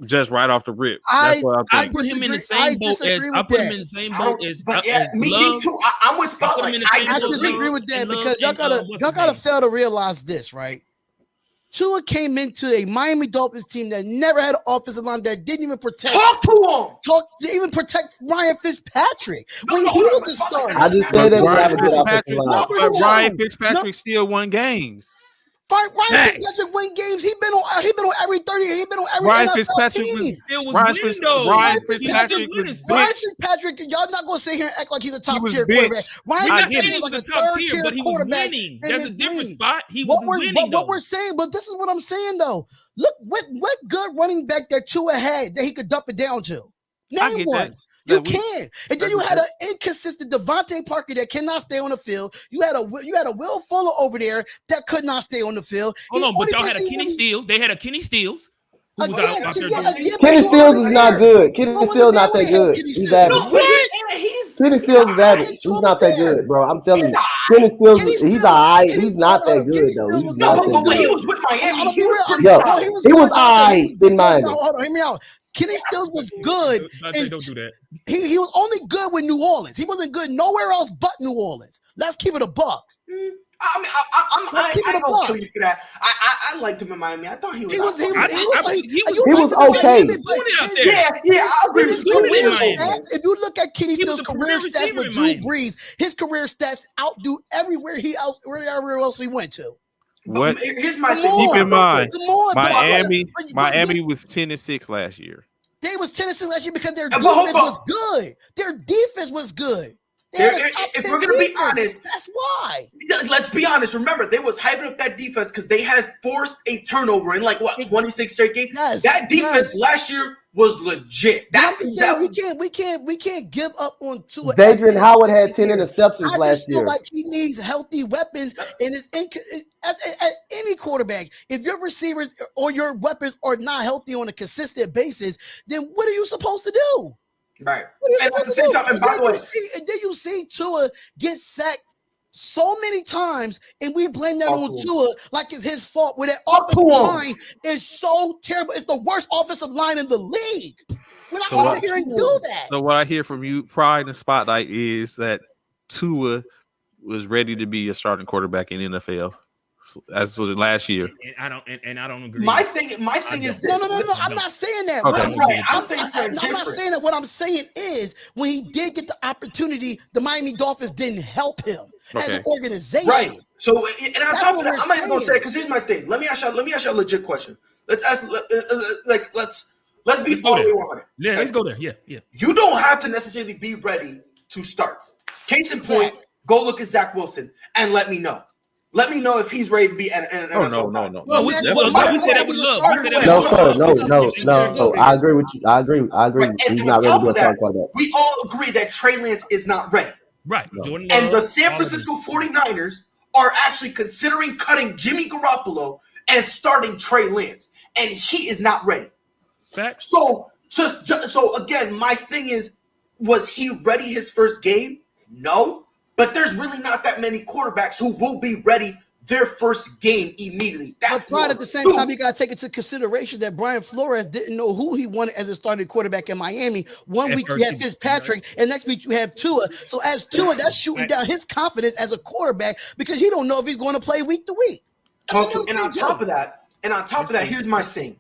Speaker 2: just right off the rip. That's what I'm thinking.
Speaker 1: I put him in the same boat as
Speaker 7: me too. I'm with Spotlight.
Speaker 8: I disagree with that because y'all gotta fail to realize this, right? Tua came into a Miami Dolphins team that never had an offensive line, that didn't even protect. Even protect Ryan Fitzpatrick when he was a starter.
Speaker 6: I just said that
Speaker 2: Ryan Fitzpatrick still won games.
Speaker 8: Ryan Fitzpatrick win games. He been on every 30. He been on every
Speaker 2: Ryan
Speaker 8: NFL
Speaker 2: Fitzpatrick
Speaker 8: team.
Speaker 2: Ryan Fitzpatrick was
Speaker 8: Ryan Fitzpatrick. Y'all not gonna sit here and act like he's a top tier quarterback. Ryan Fitzpatrick is like a third tier quarterback.
Speaker 1: There's a different spot. He was winning.
Speaker 8: What we're saying, but this is what I'm saying though. Look, what good running back that Tua had that he could dump it down to. Name one. You can, and then you had an inconsistent Devontae Parker that cannot stay on the field. You had a Will Fuller over there that could not stay on the field.
Speaker 1: Hold on, but y'all had a Kenny Stills. They had a Kenny Stills. Who was out there
Speaker 6: Kenny Stills is not good. Kenny Stills not that good. He's average. Kenny Stills is average. He's not that good, bro. I'm telling you. Kenny Stills, he's alright. He's not that good though. He's not that good.
Speaker 7: He was with Miami.
Speaker 6: He was alright in Miami.
Speaker 8: Hold on, hear me out. Kenny Stills was good.
Speaker 1: Don't do that.
Speaker 8: He was only good with New Orleans. He wasn't good nowhere else but New Orleans. Let's keep it a buck.
Speaker 7: I don't kill you for that. I liked him in Miami. I thought he was. He was
Speaker 6: okay.
Speaker 7: Yeah, I agree with you.
Speaker 8: If you look at Kenny Stills' career stats with Drew Brees, his career stats outdo everywhere else he went to.
Speaker 2: What?
Speaker 7: Here's my thing.
Speaker 2: Keep in mind, Miami was 10-6 last year.
Speaker 8: They was 10-6 last year because their defense was good. Their defense was good.
Speaker 7: If we're gonna be honest,
Speaker 8: that's why.
Speaker 7: Let's be honest. Remember, they was hyping up that defense because they had forced a turnover in 26 straight games.
Speaker 8: Yes,
Speaker 7: that defense last year was legit.
Speaker 8: We can't give up on Tua.
Speaker 6: Adrian Howard had 10 interceptions last year.
Speaker 8: Like he needs healthy weapons, and as any quarterback, if your receivers or your weapons are not healthy on a consistent basis, then what are you supposed to do?
Speaker 7: Right. And at the same time, and by the way,
Speaker 8: then you see Tua get sacked so many times, and we blame that on Tua like it's his fault. Where that offensive line is so terrible. It's the worst offensive line in the league. We're not going to sit here and do that.
Speaker 2: So what I hear from you, Pride and Spotlight, is that Tua was ready to be a starting quarterback in the NFL. As last year,
Speaker 1: and I don't agree.
Speaker 7: My thing is this.
Speaker 8: No. I'm not saying that.
Speaker 2: Okay.
Speaker 8: I'm not saying that. What I'm saying is, when he did get the opportunity, the Miami Dolphins didn't help him as an organization.
Speaker 7: Right. So, and on top of that, I'm not even gonna say it because here's my thing. Let me ask you a legit question. Let's ask. Let's be all the way 100.
Speaker 1: Yeah, let's go there. Yeah.
Speaker 7: You don't have to necessarily be ready to start. Case in point, go look at Zach Wilson and let me know. Let me know if he's ready to be an NFL.
Speaker 2: No.
Speaker 1: We said that with love.
Speaker 6: No. I agree with you. I agree. He's not ready to be a starting quarterback.
Speaker 7: We all agree that Trey Lance is not ready.
Speaker 1: Right.
Speaker 7: No. And the San Francisco 49ers are actually considering cutting Jimmy Garoppolo and starting Trey Lance, and he is not ready.
Speaker 1: Facts.
Speaker 7: So again, my thing is, was he ready his first game? No. But there's really not that many quarterbacks who will be ready their first game immediately.
Speaker 8: That's right. At the same time, you got to take into consideration that Brian Flores didn't know who he wanted as a starting quarterback in Miami. One week you had Fitzpatrick, and next week you have Tua. So as Tua, that's shooting down his confidence as a quarterback because he don't know if he's going to play week to week.
Speaker 7: And on top of that, here's my thing.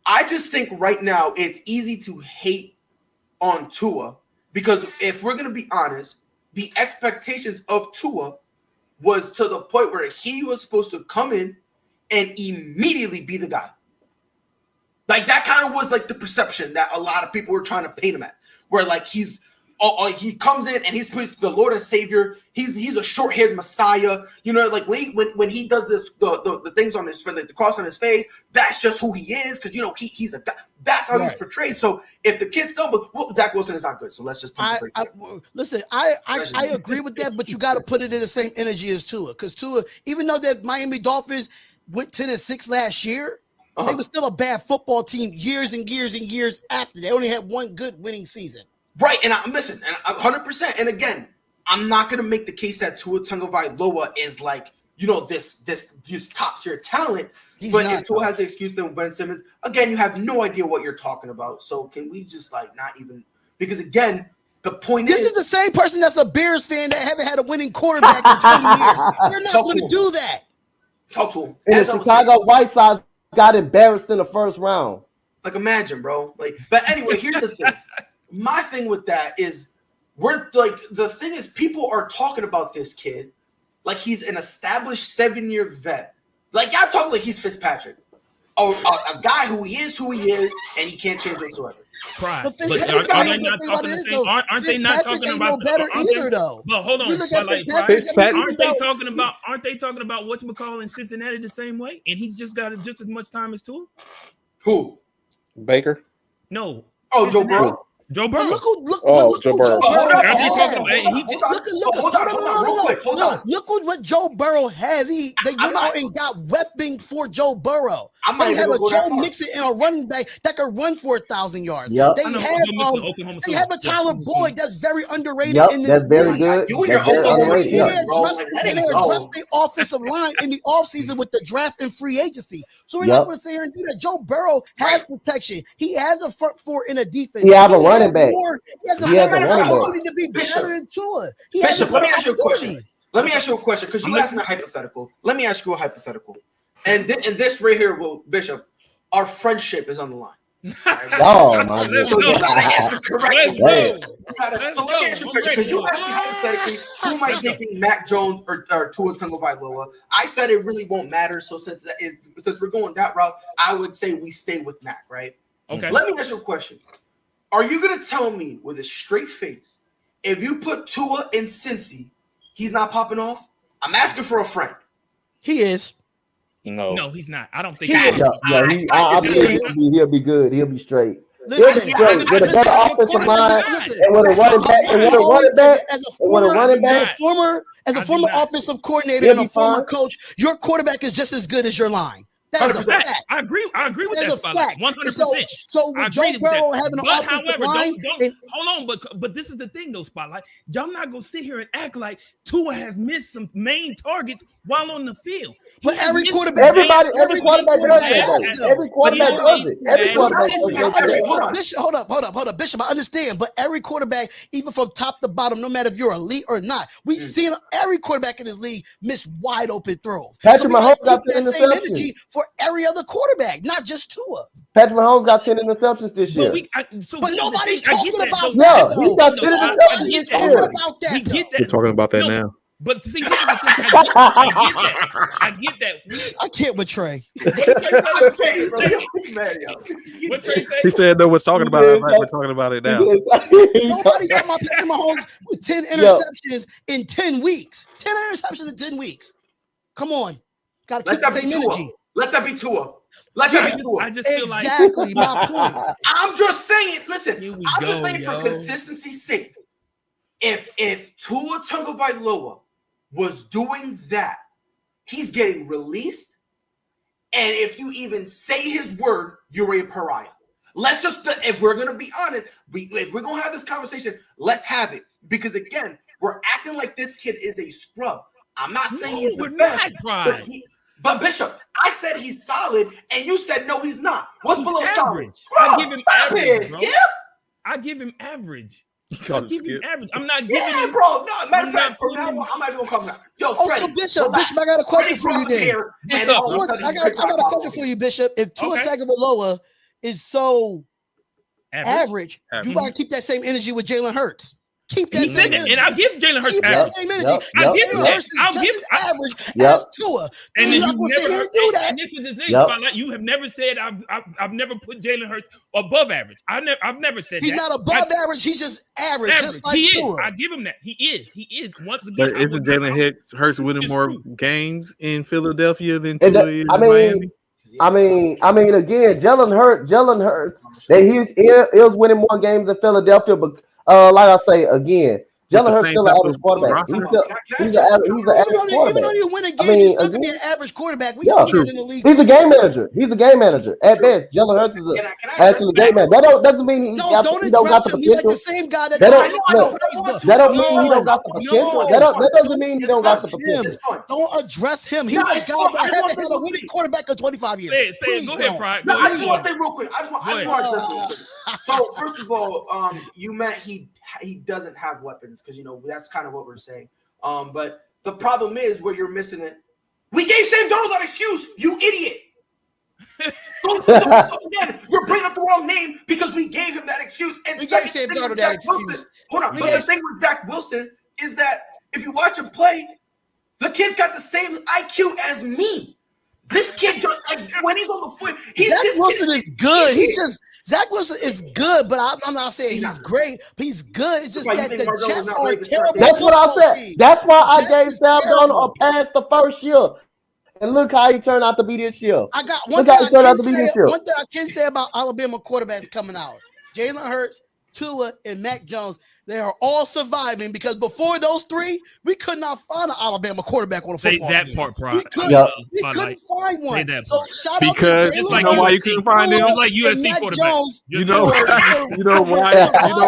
Speaker 7: I just think right now it's easy to hate on Tua because if we're going to be honest, the expectations of Tua was to the point where he was supposed to come in and immediately be the guy. Like that kind of was like the perception that a lot of people were trying to paint him as, where like he comes in and he's the Lord and Savior. He's a short-haired Messiah. You know, like when he does this the things on his the cross on his face, that's just who he is because he's a guy. That's how he's portrayed. So if the kids don't, but Zach Wilson is not good. So let's just
Speaker 8: listen. I agree with that, but you got to put it in the same energy as Tua because Tua, even though that Miami Dolphins went 10-6 last year, they were still a bad football team years and years and years after. They only had one good winning season.
Speaker 7: Right, and I'm 100%. And again, I'm not gonna make the case that Tua Tagovailoa is like, you know, this top tier talent. But if Tua has an excuse, then Ben Simmons, again, you have no idea what you're talking about. So can we just like not even, because again, the point
Speaker 8: is the same person that's a Bears fan that haven't had a winning quarterback in 20 years. They're not going to do that.
Speaker 7: Talk to him.
Speaker 6: And the Chicago White Sox got embarrassed in the first round.
Speaker 7: Like, imagine, bro. Like, but anyway, here's the thing. My thing with that is, we're like, the thing is, people are talking about this kid like he's an established 7-year vet. Like, y'all talking like he's Fitzpatrick. Oh, a guy who he is, and he can't change whatsoever.
Speaker 1: Pride. But are they not talking the same? Aren't they not talking about
Speaker 8: better either, though?
Speaker 1: But hold on, aren't they talking about whatchamacallit in Cincinnati the same way? And he's just got just as much time as Tua?
Speaker 7: Who?
Speaker 2: Baker?
Speaker 1: No.
Speaker 7: Oh, Joe Burrow.
Speaker 1: Joe Burrow.
Speaker 8: Look
Speaker 2: Joe Burrow.
Speaker 7: Hold on.
Speaker 8: Look what Joe Burrow has. They went out and got weapons for Joe Burrow. They have a Joe Mixon and a running back that could run for 1,000 yards.
Speaker 6: Yep.
Speaker 8: They have a Tyler Boyd that's very underrated in this
Speaker 6: that's very good.
Speaker 8: They addressed the offensive line in the offseason with the draft and free agency. So we're not going to sit here and do that. Joe Burrow has protection. He has a front four in a defense.
Speaker 6: He has a running back.
Speaker 8: He has a opportunity to be better than Tua.
Speaker 7: Bishop, let me ask you a question. Because you asked me a hypothetical. Let me ask you a hypothetical. And this right here, Bishop, our friendship is on the line.
Speaker 6: Oh my God!
Speaker 7: So you gotta answer correctly. So let me ask you a question, because you asked me hypothetically, who am I taking, Mac Jones or Tua Tagovailoa? I said it really won't matter. So since we're going that route, I would say we stay with Mac, right?
Speaker 1: Okay.
Speaker 7: Let me ask you a question. Are you gonna tell me with a straight face, if you put Tua in Cincy, he's not popping off? I'm asking for a friend.
Speaker 8: He is.
Speaker 1: No, he's not. I don't think
Speaker 6: he'll be good. He'll be straight. He'll be straight with a better offensive line and with a running back.
Speaker 8: As a former offensive coordinator and a former coach, your quarterback is just as good as your line. That is a fact.
Speaker 1: I agree with that, Spotlight. 100%.
Speaker 8: So with Joe Burrow having an offensive line,
Speaker 1: hold on, but this is the thing, though, Spotlight. Y'all not gonna sit here and act like Tua has missed some main targets while on the field.
Speaker 8: But every quarterback,
Speaker 6: every quarterback does it. Every quarterback does it. Every quarterback does it.
Speaker 8: Hold up, Bishop. I understand, but every quarterback, even from top to bottom, no matter if you're elite or not, we've seen every quarterback in this league miss wide open throws.
Speaker 6: Patrick Mahomes got 10 interceptions
Speaker 8: for every other quarterback, not just Tua.
Speaker 6: Patrick Mahomes got 10 interceptions this year.
Speaker 8: But nobody's talking about that.
Speaker 6: Yeah, he got 10 interceptions this year.
Speaker 2: We're talking about that now.
Speaker 1: But see, this is the thing. I get that.
Speaker 8: I can't with Trey.
Speaker 1: What Trey say?
Speaker 2: He said no one's talking about it. Like we're talking about it now.
Speaker 8: Nobody's talking about Patrick Mahomes with 10 interceptions in 10 weeks. 10 interceptions in 10 weeks. Come on. Got to keep the same energy.
Speaker 7: Let that be Tua. Let that be Tua.
Speaker 1: I just feel
Speaker 8: exactly my point.
Speaker 7: I'm just saying, listen, just saying for consistency's sake, if Tua Tagovailoa was doing that, he's getting released. And if you even say his word, you're a pariah. Let's just, if we're going to be honest, if we're going to have this conversation, let's have it. Because again, we're acting like this kid is a scrub. I'm not saying he's the best. But Bishop, I said he's solid, and you said no, he's not. What's below solid?
Speaker 1: I give him average, bro. I give him average. Average. I'm not giving him.
Speaker 7: Bro. No, matter of fact, from now on, I'm not even coming out. Yo, Freddie.
Speaker 8: Bishop, I got a question for you then. I got a question for you, Bishop. If Tua Tagovailoa is so average, you got to keep that same energy with Jalen Hurts. Keep that same energy.
Speaker 1: And I'll give Jalen Hurts average.
Speaker 8: I'll give him that. I'll give average as Tua.
Speaker 1: And then you never do that. And this is the thing, Spotlight. You have never said I've never put Jalen Hurts above average. I've never said
Speaker 8: he's not above average. He's just average. Just like
Speaker 1: he
Speaker 8: Tua.
Speaker 1: is. I give him that. He is. Once again,
Speaker 2: but isn't Jalen Hurts winning more games in Philadelphia than Tua is in Miami?
Speaker 6: I mean, again, Jalen Hurts. That he is winning more games in Philadelphia, but like I say again, Jalen Hurts still an average quarterback. He's an average quarterback.
Speaker 8: Even though you win a game, you still can be an average quarterback. We see that in the league.
Speaker 6: He's a game manager. He's a game manager at best. Jalen Hurts is actually a game manager. That doesn't mean he don't got the potential. He's like the
Speaker 8: same guy that
Speaker 6: don't mean he don't got the potential. That doesn't mean he don't got the potential.
Speaker 8: Don't address him. He's a guy that hasn't had a winning quarterback in 25 years.
Speaker 1: Say it. Go ahead, Pride.
Speaker 7: I just want to say real quick. I just want to So first of all, you meant he doesn't have weapons because that's kind of what we're saying. But the problem is where you're missing it. We gave Sam Darnold that excuse, you idiot. So again, you're bringing up the wrong name because we gave him that excuse. And
Speaker 8: we gave Sam Darnold that excuse.
Speaker 7: Hold on, but the thing with Zach Wilson is that if you watch him play, the kid's got the same IQ as me. This kid, when he's on the foot,
Speaker 8: Zach Wilson is good. Zach Wilson is good, but I'm not saying he's great. He's good. It's just that the Jets are terrible.
Speaker 6: That's what I said. That's why I gave Sam Darnold a pass the first year. And look how he turned out to be this year.
Speaker 8: I got one thing I can say about Alabama quarterbacks coming out. Jalen Hurts, Tua, and Mac Jones, they are all surviving because before those three, we could not find an Alabama quarterback on a football team.
Speaker 1: That part, Pride.
Speaker 8: We couldn't find one. So shout out
Speaker 2: to
Speaker 8: Jalen
Speaker 2: you know why you couldn't find him?
Speaker 1: Like USC quarterback.
Speaker 2: You know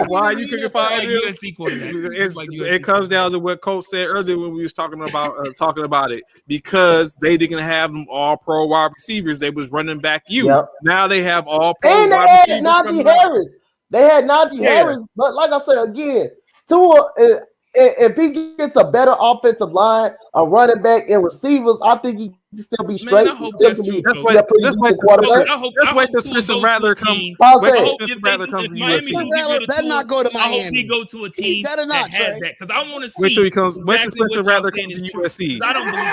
Speaker 2: why you couldn't find him?
Speaker 1: USC quarterback.
Speaker 2: It comes down to what Coach said earlier when we was talking about it because they didn't have them all pro wide receivers. They was running back you. Yep. Now they have all pro
Speaker 6: wide receivers. And they had Najee Harris. They had Najee Harris, but like I said again, Tua, if he gets a better offensive line, a running back, and receivers, I think he can still be straight.
Speaker 1: Man, I hope that's true.
Speaker 2: Just wait till Spencer Rattler comes.
Speaker 8: Miami better not go to Miami.
Speaker 1: I hope he go to a team
Speaker 8: better not,
Speaker 1: that has that because I want to see.
Speaker 2: Wait till he comes. Wait till Spencer Rattler comes to USC.
Speaker 1: I don't believe.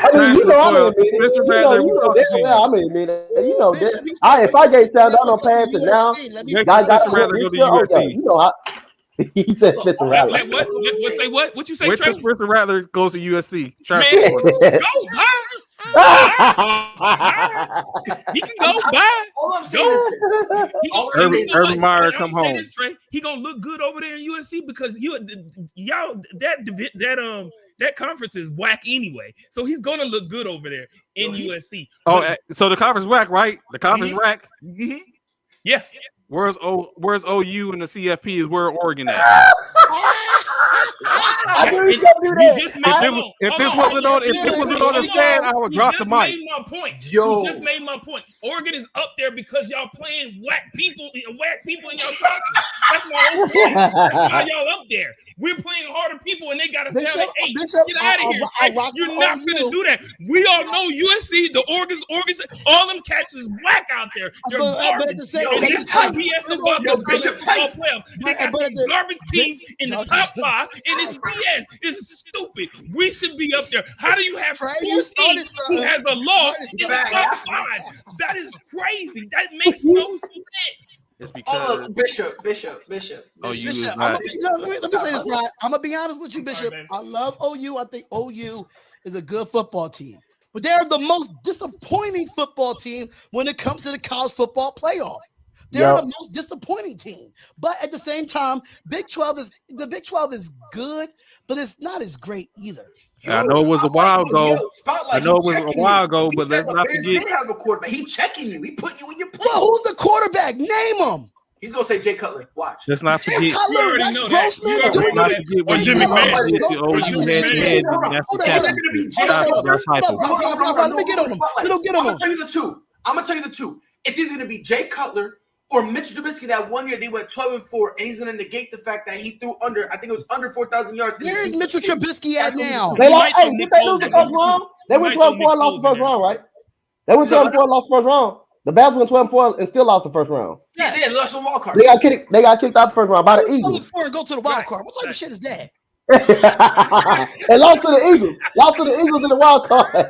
Speaker 2: Spencer Rattler.
Speaker 6: If I gave Sam Darnold pass and now,
Speaker 2: Spencer Rattler go to USC.
Speaker 6: He said Spencer Rattler.
Speaker 1: What? What you say?
Speaker 2: Wait till Spencer Rattler goes to USC.
Speaker 1: Man, go. He can go by.
Speaker 7: All I'm saying is
Speaker 2: this. Urban Meyer come home.
Speaker 1: He gonna look good over there in USC because y'all that conference is whack anyway. So he's gonna look good over there in USC.
Speaker 2: Oh, so the conference whack, right? The conference whack.
Speaker 1: Mm-hmm. Yeah.
Speaker 2: Where's OU and the CFP is where Oregon at? If this wasn't on the stand, I would drop the mic.
Speaker 1: You just made my point. Oregon is up there because y'all playing whack people in y'all conference. That's my whole point. That's why y'all up there. We're playing harder people and they got us down at 8. Get out of here. You're not gonna do that. We all know USC, the Oregon, all them cats is whack out there. They're garbage. BS about the playoffs. They got these garbage teams in the top 5, and it's BS. It's stupid. We should be up there. How do you have 4 teams who has a loss in the top 5? That is crazy. That makes no sense.
Speaker 2: It's because
Speaker 7: Bishop.
Speaker 8: Let me say this, right? I'm gonna be honest with you, Bishop. I love OU. I think OU is a good football team, but they're the most disappointing football team when it comes to the college football playoff. They're the most disappointing team. But at the same time, Big 12 is good, but it's not as great either.
Speaker 2: I know it was a while ago. But let's not forget.
Speaker 7: Have a quarterback. He's checking you. He put you in your place.
Speaker 8: Well, who's the quarterback? Name him.
Speaker 7: He's gonna say Jay Cutler. Watch.
Speaker 2: Let's not forget.
Speaker 8: Jay Cutler, Rex Grossman.
Speaker 1: Let's not forget when Jimmy McMahon
Speaker 8: Let me get on him.
Speaker 7: I'm gonna tell you the two. It's either gonna be Jay Cutler or Mitch Trubisky. That one year they went 12-4, and he's gonna negate the fact that he threw under. I think it was under 4,000 yards.
Speaker 8: Where is Mitchell Trubisky at now?
Speaker 6: Did they lose the first round? They went 12-4 and lost the first round, right? They went 12-4 and lost the first round. The Bears went 12-4 and still lost the first round.
Speaker 7: Yeah, they lost the wild card.
Speaker 6: They got kicked out the first round by the Eagles.
Speaker 8: 12-4 and go to the wild card. What type of shit is that?
Speaker 6: And lost to the Eagles. Lost to the Eagles in the wild card.
Speaker 8: How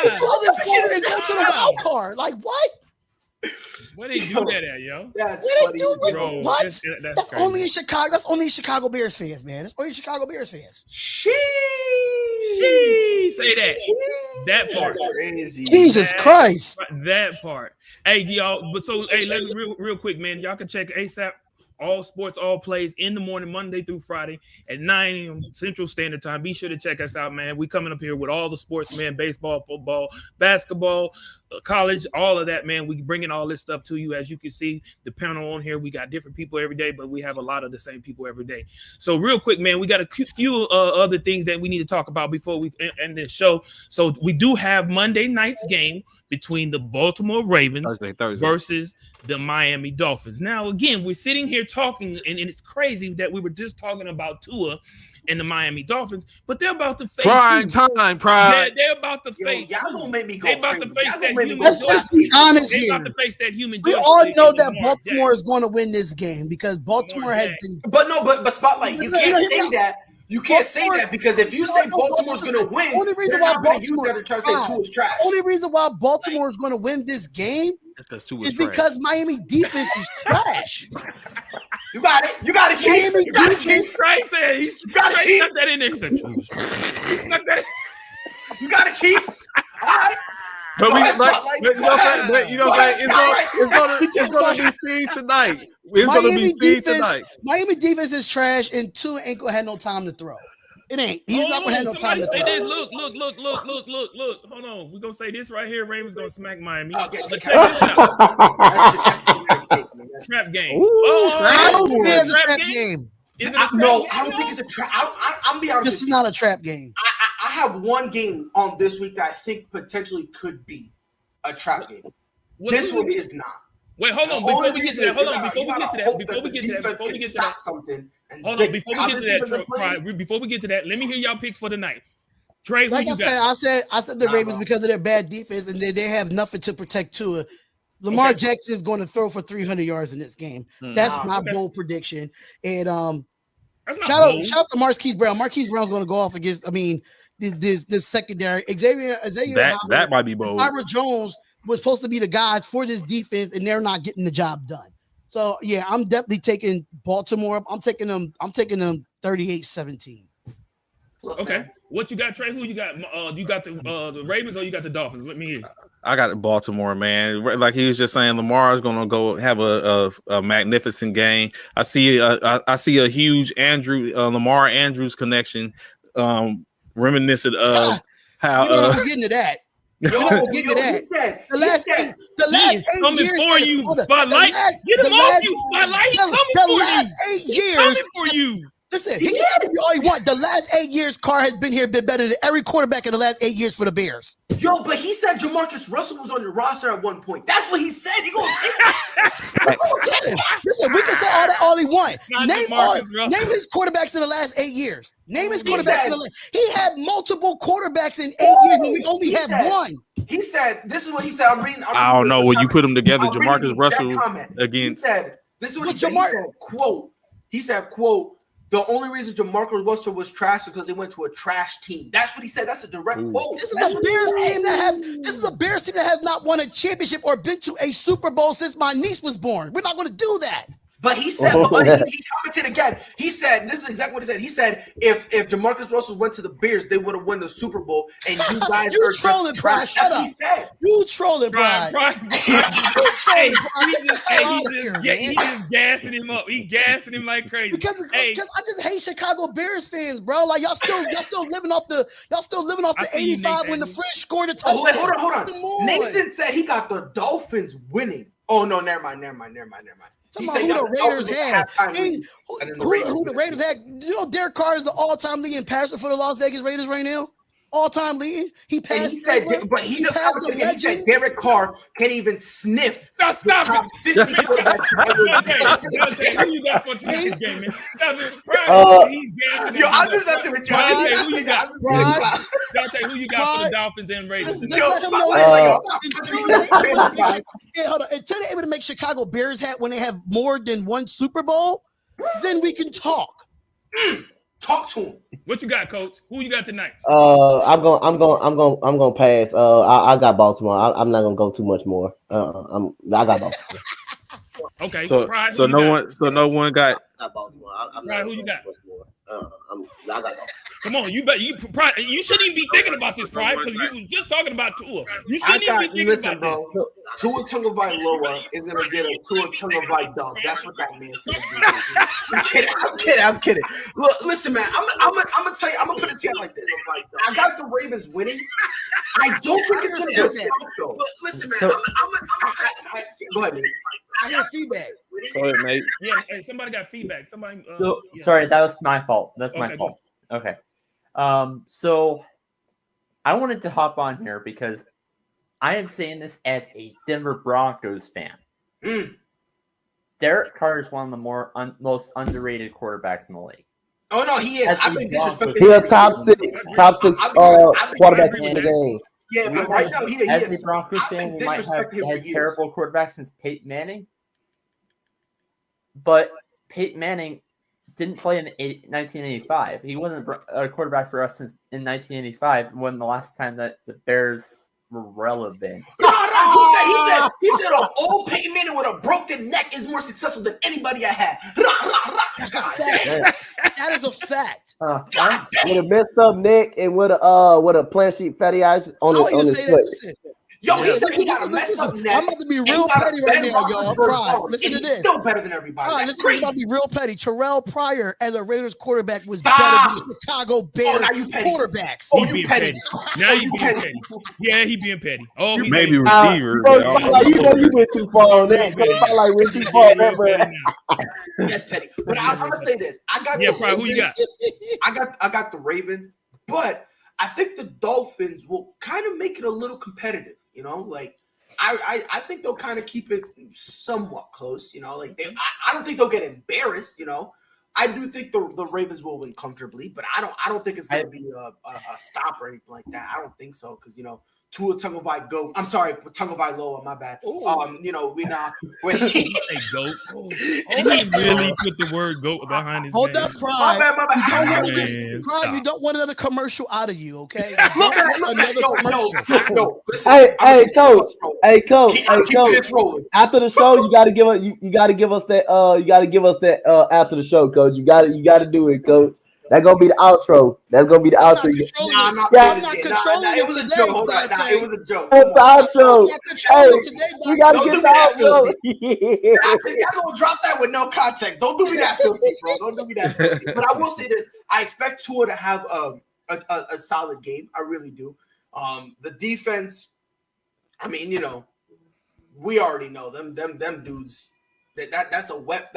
Speaker 8: you 12-4 and go to the wild card? Like what?
Speaker 1: Where they do that at, yo?
Speaker 7: That's
Speaker 8: funny, bro. What? That's only in Chicago. That's only in Chicago Bears fans, man. That's only Chicago Bears fans.
Speaker 1: She say that. That part.
Speaker 7: Crazy.
Speaker 8: Jesus Christ.
Speaker 1: That part. Hey, y'all. But so, hey, let's real quick, man. Y'all can check ASAP all sports, all plays in the morning, Monday through Friday at 9 a.m. Central Standard Time. Be sure to check us out, man. We coming up here with all the sports, man. Baseball, football, basketball, college, all of that, man. We bringing all this stuff to you. As you can see, the panel on here, we got different people every day, but we have a lot of the same people every day. So real quick, man, we got a few other things that we need to talk about before we end this show. So we do have Monday night's game between the Baltimore Ravens
Speaker 2: Thursday.
Speaker 1: versus the Miami Dolphins. Now, again, we're sitting here talking, and it's crazy that we were just talking about Tua and the Miami Dolphins, but they're about to face
Speaker 2: prime time.
Speaker 1: They're about to face.
Speaker 7: Y'all gonna make me go.
Speaker 1: They're about to face that human.
Speaker 8: Let's be honest
Speaker 1: here.
Speaker 8: here.
Speaker 1: About to face that human.
Speaker 8: We all know that Baltimore is going to win this game because Baltimore has been.
Speaker 7: But Spotlight, you can't say that. You can't say that because if you say Baltimore's going to win,
Speaker 8: only reason why Baltimore
Speaker 7: to try to say Tua's trash.
Speaker 8: Only reason why Baltimore is going to win this game is because Miami defense is trash.
Speaker 7: You got it. You got it, Chief. You got it, Chief.
Speaker 1: Right? He
Speaker 7: got it, Chief.
Speaker 1: Stuck that in there. He said, he stuck that in.
Speaker 7: You got it, Chief. All right.
Speaker 2: But it's gonna be seen tonight. It's gonna be seen tonight.
Speaker 8: Miami defense is trash, and Tua ain't gonna have no time to throw. It ain't. He's not gonna have no time to throw.
Speaker 1: This. Look. Hold on. We're gonna say this right here. Ravens gonna smack Miami.
Speaker 7: Okay.
Speaker 1: Trap game.
Speaker 8: I don't think it's a trap game.
Speaker 7: No, I don't think it's a trap. I'm be honest.
Speaker 8: This is not a trap game.
Speaker 7: I have one game on this week that I think potentially could be a trap game. This one is not.
Speaker 1: Wait, hold on. Before we get to that, before we get to that, let me hear y'all picks for the night. Trey,
Speaker 8: like I said the Ravens because of their bad defense, and they have nothing to protect Tua. Lamar Jackson is going to throw for 300 yards in this game. That's my bold prediction. And shout out to Marquise Brown. Marquise Brown's going to go off against. This secondary. Xavier
Speaker 2: that might be bold.
Speaker 8: Ira Jones was supposed to be the guys for this defense, and they're not getting the job done. So yeah, I'm definitely taking Baltimore. I'm taking them 38-17.
Speaker 1: Okay. What you got, Trey? Who you got? You got the Ravens or you got the Dolphins? Let me hear.
Speaker 2: I got Baltimore, man. Like he was just saying, Lamar is going to go have a magnificent game. I see a huge Lamar Andrews connection, reminiscent of how.
Speaker 8: We're getting to that.
Speaker 7: He said the last 8
Speaker 1: coming
Speaker 7: years,
Speaker 1: for you, Spotlight. Get him off you, Spotlight. He's coming for you.
Speaker 8: The last 8 years.
Speaker 1: He's coming for you.
Speaker 8: Listen, he can give you all he wants. The last 8 years, Carr has been here, been better than every quarterback in the last 8 years for the Bears.
Speaker 7: Yo, but he said Jamarcus Russell was on your roster at one point. That's what he said. He gonna take
Speaker 8: listen, we can say all that all he want. Name his quarterbacks in the last 8 years. Name his quarterbacks He had multiple quarterbacks in 8 years, and we only had one.
Speaker 7: He said, this is what he said. I'm reading.
Speaker 2: I don't know. When you put them together, Jamarcus Russell against.
Speaker 7: He said, this is what he said. He said, quote, the only reason Jamarcus Russell was trash is because they went to a trash team. That's what he said. That's a direct quote.
Speaker 8: This is a Bears team that has not won a championship or been to a Super Bowl since my niece was born. We're not going to do that.
Speaker 7: But he said, he commented again. He said, this is exactly what he said. He said, if Jamarcus Russell went to the Bears, they would have won the Super Bowl. And you guys
Speaker 8: are trolling, Pride. Shut up. He said. You trolling, Pride.
Speaker 1: He just gassing him up. He gassing him like crazy.
Speaker 8: Because I just hate Chicago Bears fans, bro. Like y'all still living off the 85 when the French scored a touchdown.
Speaker 7: Hold on. Nathan said he got the Dolphins winning. Oh no, never mind. He said
Speaker 8: who the Raiders had. Who the Raiders had. You know, Derek Carr is the all-time leading passer for the Las Vegas Raiders right now. All-time leading. He passed.
Speaker 7: And he said, but he just he said Derek Carr can't even sniff.
Speaker 1: Stop it.
Speaker 7: 50
Speaker 1: who you got for today's game, man? Stop it.
Speaker 7: I'm just messing with you.
Speaker 1: Who you got? Who you got for the Dolphins and Raiders?
Speaker 8: Hold on. Until they're able to make Chicago Bears hat when they have more than one Super Bowl, then we can talk.
Speaker 7: Talk to him.
Speaker 1: What you got, Coach? Who you got tonight?
Speaker 6: I'm gonna pass. I got Baltimore. I'm not gonna go too much more. I got Baltimore.
Speaker 1: Okay.
Speaker 2: So no one got.
Speaker 6: Baltimore.
Speaker 1: Right, who you got? Come on, you shouldn't even be thinking about this, Pride, because you was just talking about Tua. You shouldn't even be thinking about this.
Speaker 7: Tua Tagovailoa is gonna get a Tua Tagovailoa dub. That's what that means. I'm kidding. Look, listen, man. I'm gonna tell you. I'm gonna put it to you like this. I got the Ravens winning. I don't think it's gonna be a though. But listen, man. Go ahead, man.
Speaker 8: I hear feedback.
Speaker 2: Go ahead, mate.
Speaker 1: Yeah, hey, somebody got feedback. Somebody.
Speaker 9: Sorry, that was my fault. That's my fault. Okay. So I wanted to hop on here because I am saying this as a Denver Broncos fan. Derek Carr is one of the most underrated quarterbacks in the league.
Speaker 7: Oh no, he is. I've been disrespecting.
Speaker 6: He is top six quarterback in the game.
Speaker 7: Yeah, but right now he
Speaker 9: as a Broncos fan, we might have had terrible quarterbacks since Peyton Manning. But Peyton Manning didn't play in 1985. He wasn't a quarterback for us since in 1985, when the last time that the Bears were relevant.
Speaker 7: He said an old Peyton Manning with a broken neck is more successful than anybody I had.
Speaker 8: That's a fact. That is a fact.
Speaker 6: With a messed up neck and with a plant sheet fatty eyes on his foot.
Speaker 7: Yo, he said he got a messed up neck.
Speaker 8: I'm about to be real petty right now, y'all. Pride. Listen to this.
Speaker 7: He's still better than everybody.
Speaker 8: Right,
Speaker 7: That's crazy.
Speaker 8: I'm about to be real petty. Terrell Pryor as a Raiders quarterback was better than the Chicago Bears quarterbacks.
Speaker 1: Oh, you petty. Now you being petty. Yeah, he being petty. Oh,
Speaker 2: he maybe receiver.
Speaker 6: You know you went too far on that. Like went too far on that,
Speaker 7: That's petty. But I'm gonna say this. I got
Speaker 1: Pride, who you got?
Speaker 7: I got the Ravens, but I think the Dolphins will kind of make it a little competitive. You know, like I think they'll kind of keep it somewhat close. You know, like I don't think they'll get embarrassed. You know, I do think the Ravens will win comfortably, but I don't think it's going to be a stop or anything like that. I don't think so because Tua Tagovailoa. I'm sorry, Tagovailoa. My bad. When he
Speaker 1: goat. He really put the word goat behind his name.
Speaker 8: Hold up, Pride.
Speaker 7: My bad.
Speaker 8: Pride, you don't want another commercial out of you, okay?
Speaker 7: No. Listen,
Speaker 6: hey, coach. After the show, you got to give us. You got to give us that. You got to give us that after the show, coach. You got to do it, coach. That's gonna be the outro. That's gonna be the outro.
Speaker 7: I'm not controlling it. It was a joke. Hold on. It was a joke.
Speaker 6: It's the outro. Hey, we gotta get the outro.
Speaker 7: Y'all gonna drop that with no context. Don't do me that filthy, bro. Don't do me that filthy. But I will say this: I expect Tua to have a solid game. I really do. The defense. I mean, we already know them dudes. That's a wet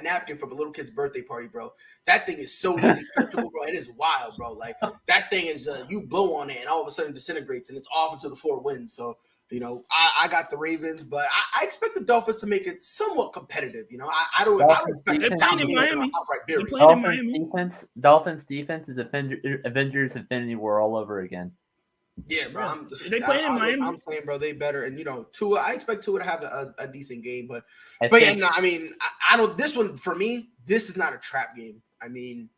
Speaker 7: napkin from a little kid's birthday party, bro. That thing is so easy, comfortable, bro. It is wild, bro. Like that thing is you blow on it and all of a sudden disintegrates and it's off into the 4 winds. So I got the Ravens, but I expect the Dolphins to make it somewhat competitive. I don't expect
Speaker 1: they're playing in Miami.
Speaker 9: They're playing in Miami. Dolphins defense is Avengers Infinity War all over again.
Speaker 7: Yeah, bro.
Speaker 1: They playing in Miami.
Speaker 7: I'm saying, bro, they better. And Tua, I expect Tua to have a decent game, but I don't. This one for me, this is not a trap game. I mean,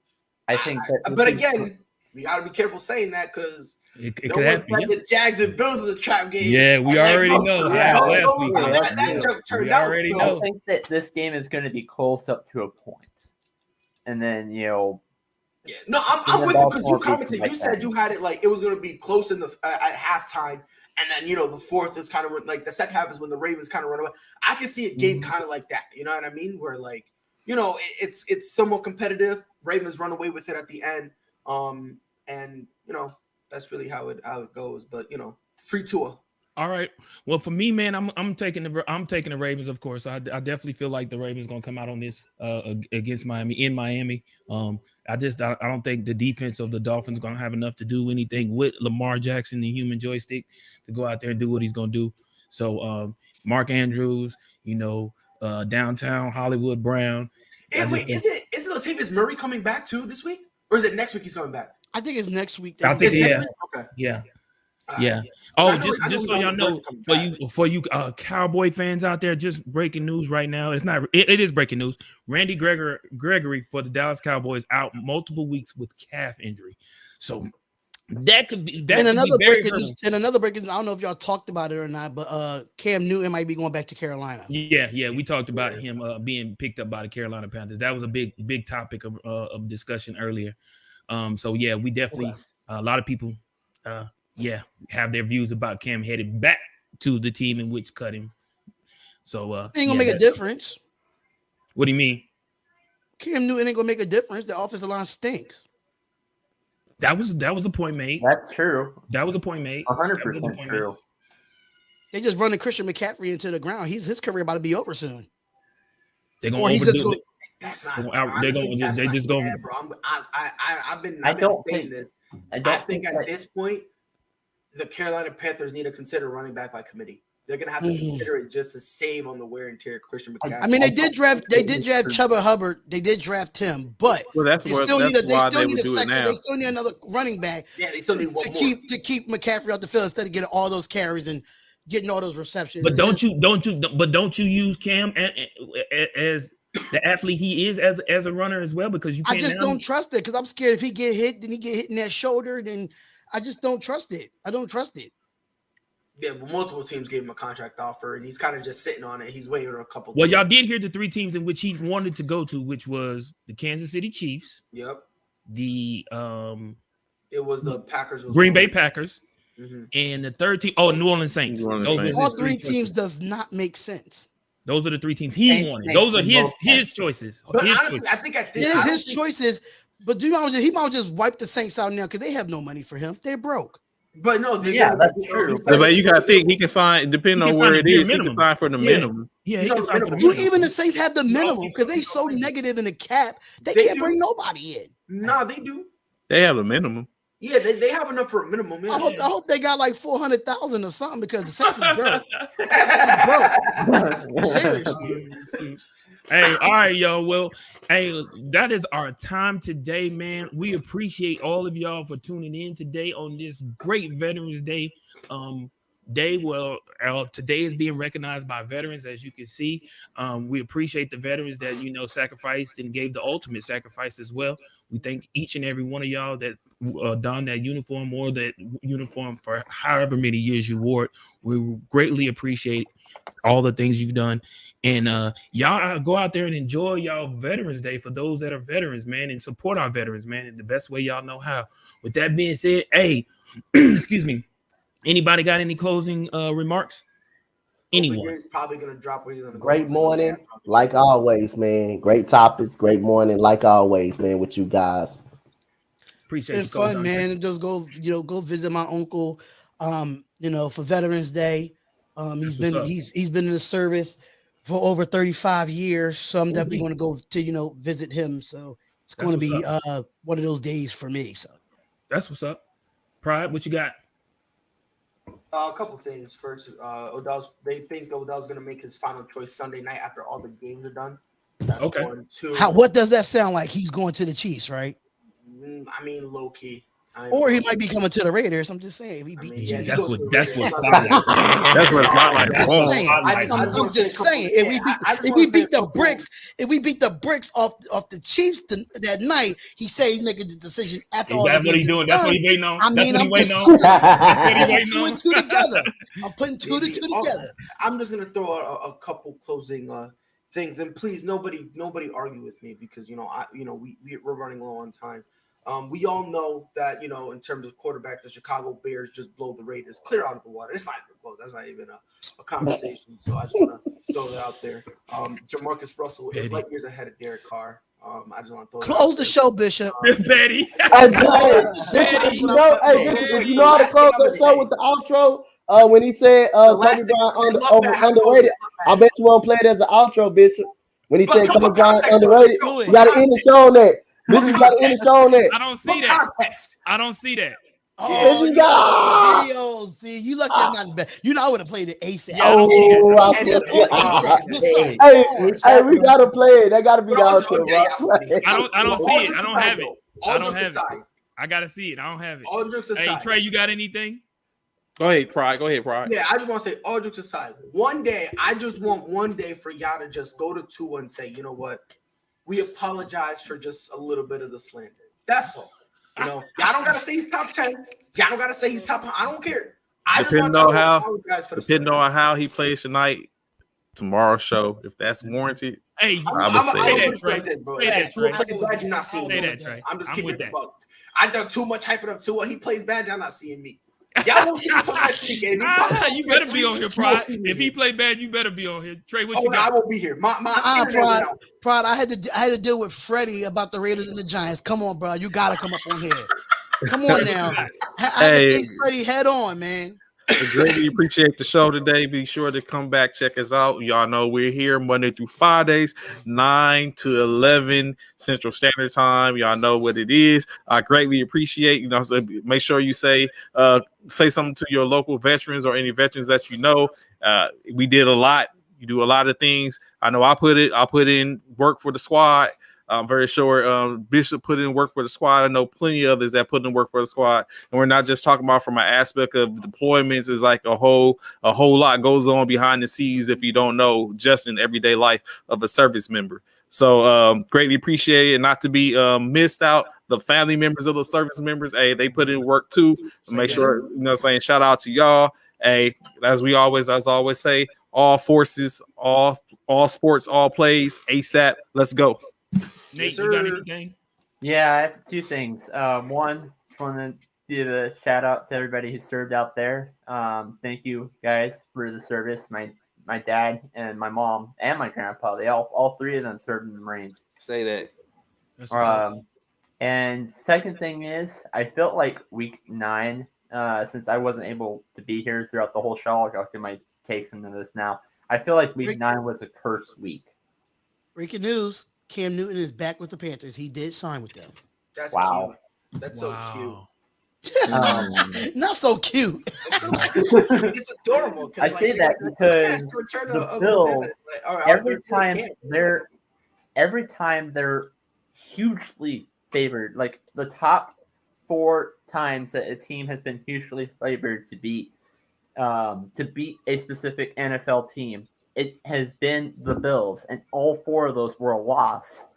Speaker 9: I think,
Speaker 7: but again, we got to be careful saying that because
Speaker 1: it could happen.
Speaker 7: Like the Jags and Bills is a trap game.
Speaker 1: Yeah, we already know.
Speaker 7: That joke turned out.
Speaker 9: I think that this game is going to be close up to a point, and then
Speaker 7: Yeah, no, I'm with you because you commented. You said you had it like it was going to be close in at halftime, and then the fourth is kind of like the second half is when the Ravens kind of run away. I can see a game kind of like that. You know what I mean? Where like it's somewhat competitive. Ravens run away with it at the end, and that's really how it goes. But free Tua.
Speaker 1: All right. Well, for me, man, I'm taking the Ravens. Of course, I definitely feel like the Ravens gonna come out on this against Miami in Miami. I don't think the defense of the Dolphins gonna have enough to do anything with Lamar Jackson, the human joystick, to go out there and do what he's gonna do. So Mark Andrews, downtown Hollywood Brown.
Speaker 7: And wait, isn't Latavius Murray coming back too this week, or is it next week he's coming back?
Speaker 8: I think it's next week.
Speaker 1: I think
Speaker 7: next week? Okay.
Speaker 1: Yeah. Yeah. Oh, just so y'all know, for you Cowboy fans out there, just breaking news right now. It is breaking news. Randy Gregory for the Dallas Cowboys out multiple weeks with calf injury. So that could be
Speaker 8: another breaking news. And another breaking news. I don't know if y'all talked about it or not, but Cam Newton might be going back to Carolina.
Speaker 1: Yeah, we talked about him being picked up by the Carolina Panthers. That was a big topic of discussion earlier. So yeah, we definitely a lot of people have their views about Cam headed back to the team in which cut him. So
Speaker 8: ain't gonna make a difference.
Speaker 1: What do you mean?
Speaker 8: Cam Newton ain't gonna make a difference. The offensive line stinks.
Speaker 1: That was a point made.
Speaker 9: That's true.
Speaker 1: That was a point made.
Speaker 9: 100% true.
Speaker 8: They just running Christian McCaffrey into the ground. His career about to be over soon.
Speaker 1: They're gonna overdo it.
Speaker 7: That's not.
Speaker 1: They're just going.
Speaker 7: I've been saying this. I think at this point, the Carolina Panthers need to consider running back by committee. They're gonna have to consider it just to save on the wear and tear Christian McCaffrey.
Speaker 8: I mean, they did draft Chuba Hubbard. They did draft him, but they still need another running back.
Speaker 7: Yeah, they still need one
Speaker 8: to keep McCaffrey out the field instead of getting all those carries and getting all those receptions.
Speaker 1: But don't you use Cam as the athlete he is as a runner as well? Because
Speaker 8: I just don't trust it, because I'm scared if he get hit, then he get hit in that shoulder, then I just don't trust it. I don't trust it.
Speaker 7: Yeah, but multiple teams gave him a contract offer, and he's kind of just sitting on it. He's waiting a couple.
Speaker 1: Well, y'all did hear the 3 teams in which he wanted to go to, which was the Kansas City Chiefs.
Speaker 7: Yep.
Speaker 1: The
Speaker 7: it was the Packers.
Speaker 1: Green Bay Packers. And the third team, New Orleans Saints.
Speaker 8: All 3 teams does not make sense.
Speaker 1: Those are the 3 teams he wanted. Those are his choices.
Speaker 7: But honestly, I think it
Speaker 8: is his choices. But he might just wipe the Saints out now because they have no money for him. They're broke.
Speaker 7: But no,
Speaker 9: that's true.
Speaker 2: But you gotta think he can sign, depending on where it is. He can sign for the minimum.
Speaker 1: Yeah, he can sign for the minimum.
Speaker 8: Even the Saints have the minimum because they so negative in the cap. They can't bring nobody in.
Speaker 7: Nah, they do.
Speaker 2: They have a minimum.
Speaker 7: Yeah, they have enough for a minimum.
Speaker 8: I hope they got like 400,000 or something, because the Saints is broke.
Speaker 1: Seriously. Hey, all right, y'all. Well, hey, that is our time today, man. We appreciate all of y'all for tuning in today on this great Veterans Day. Well, today is being recognized by veterans, as you can see. We appreciate the veterans that sacrificed and gave the ultimate sacrifice as well. We thank each and every one of y'all that donned that uniform or that uniform for however many years you wore it. We greatly appreciate all the things you've done. And y'all go out there and enjoy y'all Veterans Day for those that are veterans, man, and support our veterans, man, in the best way y'all know how. With that being said, hey, excuse me, anybody got any closing remarks? Anyone?
Speaker 7: He's probably gonna drop where he's gonna go.
Speaker 6: Great morning, like always, man. Great topics, great morning, like always, man. With you guys,
Speaker 1: appreciate
Speaker 8: it's fun, man. Just go visit my uncle. For Veterans Day. He's been in the service for over 35 years, so I'm definitely going to go to visit him. So it's going to be one of those days for me. So
Speaker 1: that's what's up. Pride, what you got?
Speaker 7: A couple things. First, they think Odell's going to make his final choice Sunday night after all the games are done. That's
Speaker 1: okay.
Speaker 7: 1. 2.
Speaker 8: What does that sound like? He's going to the Chiefs, right?
Speaker 7: I mean, low key.
Speaker 8: Or he might be coming to the Raiders. I'm just saying, if he beat the Chiefs.
Speaker 1: That's what it's not like.
Speaker 8: I'm just saying, if we beat the bricks off the Chiefs that night, he said he's making the decision after all.
Speaker 1: That's what he's doing. That's what he's waiting on.
Speaker 8: I mean, I'm putting 2 and 2 together. I'm putting 2 and 2 together.
Speaker 7: I'm just gonna throw out a couple closing things, and please, nobody argue with me, because we're running low on time. We all know that, in terms of quarterbacks, the Chicago Bears just blow the Raiders clear out of the water. It's not even close. That's not even a conversation. So I just want to throw that out there. Jamarcus Russell is light years ahead of Derek Carr. I just want to
Speaker 8: close the show, Bishop.
Speaker 1: Betty.
Speaker 6: You know how to close the show with the outro? When he said Kobe Bryant underrated, I bet you won't play it as an outro, Bishop. When he said Kobe Bryant underrated, you got to end the show on that.
Speaker 1: I don't see that. I don't see that.
Speaker 8: Oh, videos. See, you lucky I'm not bad. I would have played it ASAP.
Speaker 6: Hey, we gotta play it. That gotta be the outro, bro.
Speaker 1: I don't see it. I don't have it. I don't have it. I gotta see it. I don't have it.
Speaker 7: All jokes aside.
Speaker 1: Hey, Trey, you got anything?
Speaker 2: Go ahead, Pride.
Speaker 7: Yeah, I just want to say, all jokes aside, I just want one day for y'all to just go to Tua and say, you know what? We apologize for just a little bit of the slander. That's all. Y'all don't gotta say he's top 10. Y'all don't gotta say he's top. I don't care.
Speaker 2: Depending on how he plays tonight, tomorrow's show, if that's warranted,
Speaker 1: Hey,
Speaker 7: I'm just like this, bro. Tua plays bad, you're not seeing me. I'm just keeping it bugged. I done too much hyping up Tua. He plays bad, y'all not seeing me. Y'all won't see me until next week. You
Speaker 1: better be on here, Pride. If he play bad, you better be on here. Trey, what you got?
Speaker 7: I won't be here. My
Speaker 8: Pride. I had to deal with Freddie about the Raiders and the Giants. Come on, bro. You gotta come up on here. Come on now. I had to face Freddie head on, man.
Speaker 2: Greatly appreciate the show today. Be sure to come back, check us out. Y'all know we're here Monday through Fridays, 9 to 11 Central Standard Time. Y'all know what it is. I greatly appreciate, so make sure you say something to your local veterans or any veterans that you know. We did a lot. You do a lot of things. I know I put in work for the squad. I'm very sure Bishop put in work for the squad. I know plenty of others that put in work for the squad. And we're not just talking about from an aspect of deployments. It's like a whole lot goes on behind the scenes if you don't know just in everyday life of a service member. So greatly appreciate it. And not to be missed out, the family members of the service members, hey, they put in work too. Make sure, shout out to y'all. Hey, as always say, all forces, all sports, all plays, ASAP. Let's go.
Speaker 1: Nate, you got anything?
Speaker 9: Yeah, I have two things. One, just want to give a shout out to everybody who served out there. Thank you guys for the service. My dad and my mom and my grandpa, they all three of them served in the Marines.
Speaker 3: Say that.
Speaker 9: And second thing is, I felt like week 9, since I wasn't able to be here throughout the whole show, I'll get my takes into this now. I feel like week 9 was a cursed week.
Speaker 8: Breaking news. Cam Newton is back with the Panthers. He did sign with them.
Speaker 7: That's cute. That's so
Speaker 8: cute. Not so cute.
Speaker 7: It's adorable.
Speaker 9: I say that because the Bills, every time they're hugely favored, like the top 4 times that a team has been hugely favored to beat a specific NFL team, it has been the Bills, and all 4 of those were a loss.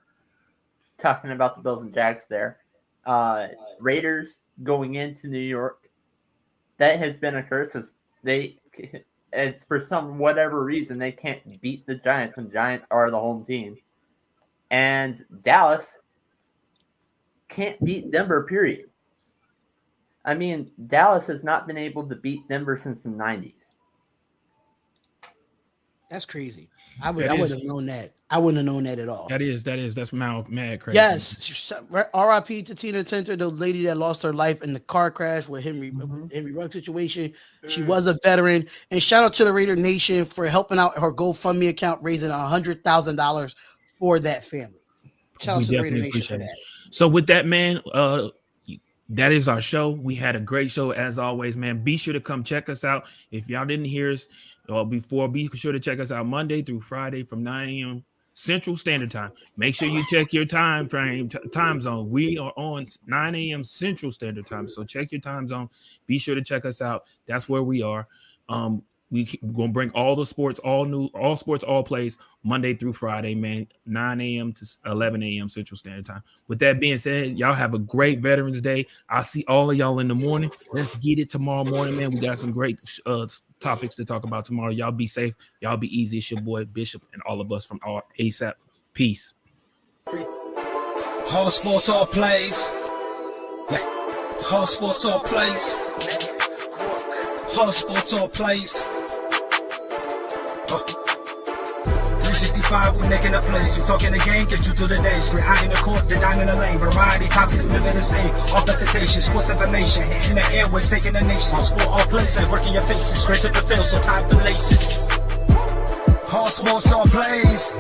Speaker 9: Talking about the Bills and Jags there. Raiders going into New York, that has been a curse. It's for whatever reason, they can't beat the Giants when the Giants are the home team. And Dallas can't beat Denver, period. I mean, Dallas has not been able to beat Denver since the 90s.
Speaker 8: That's crazy. I wouldn't have known that. I wouldn't have known that at all.
Speaker 1: That's mad crazy.
Speaker 8: Yes. R.I.P. to Tina Tinter, the lady that lost her life in the car crash with Henry Rugg situation. She was a veteran. And shout out to the Raider Nation for helping out her GoFundMe account, raising $100,000 for that family. Shout out to the Raider Nation for that.
Speaker 1: So with that, man, that is our show. We had a great show as always, man. Be sure to come check us out. If y'all didn't hear us before, be sure to check us out Monday through Friday from 9 a.m. Central Standard Time. Make sure you check your time zone. We are on 9 a.m. Central Standard Time, so check your time zone. Be sure to check us out. That's where we are. We're gonna bring all the sports, all sports, all plays Monday through Friday, man, 9 a.m. to 11 a.m. Central Standard Time. With that being said, y'all have a great Veterans Day. I'll see all of y'all in the morning. Let's get it tomorrow morning, man. We got some great topics to talk about tomorrow. Y'all be safe. Y'all be easy. It's your boy Bishop and all of us from our ASAP. Peace.
Speaker 10: All sports, all plays. All sports, all plays. All sports, all plays. 365, we making a plays. You talking the game, get you to the days. We're out in the court, the dime in the lane. Variety, topics, living the same. All presentation, sports information. In the airways, taking the nation. All sport, all plays, they working your faces. Grace at the field, so tie the laces. All sports, all plays.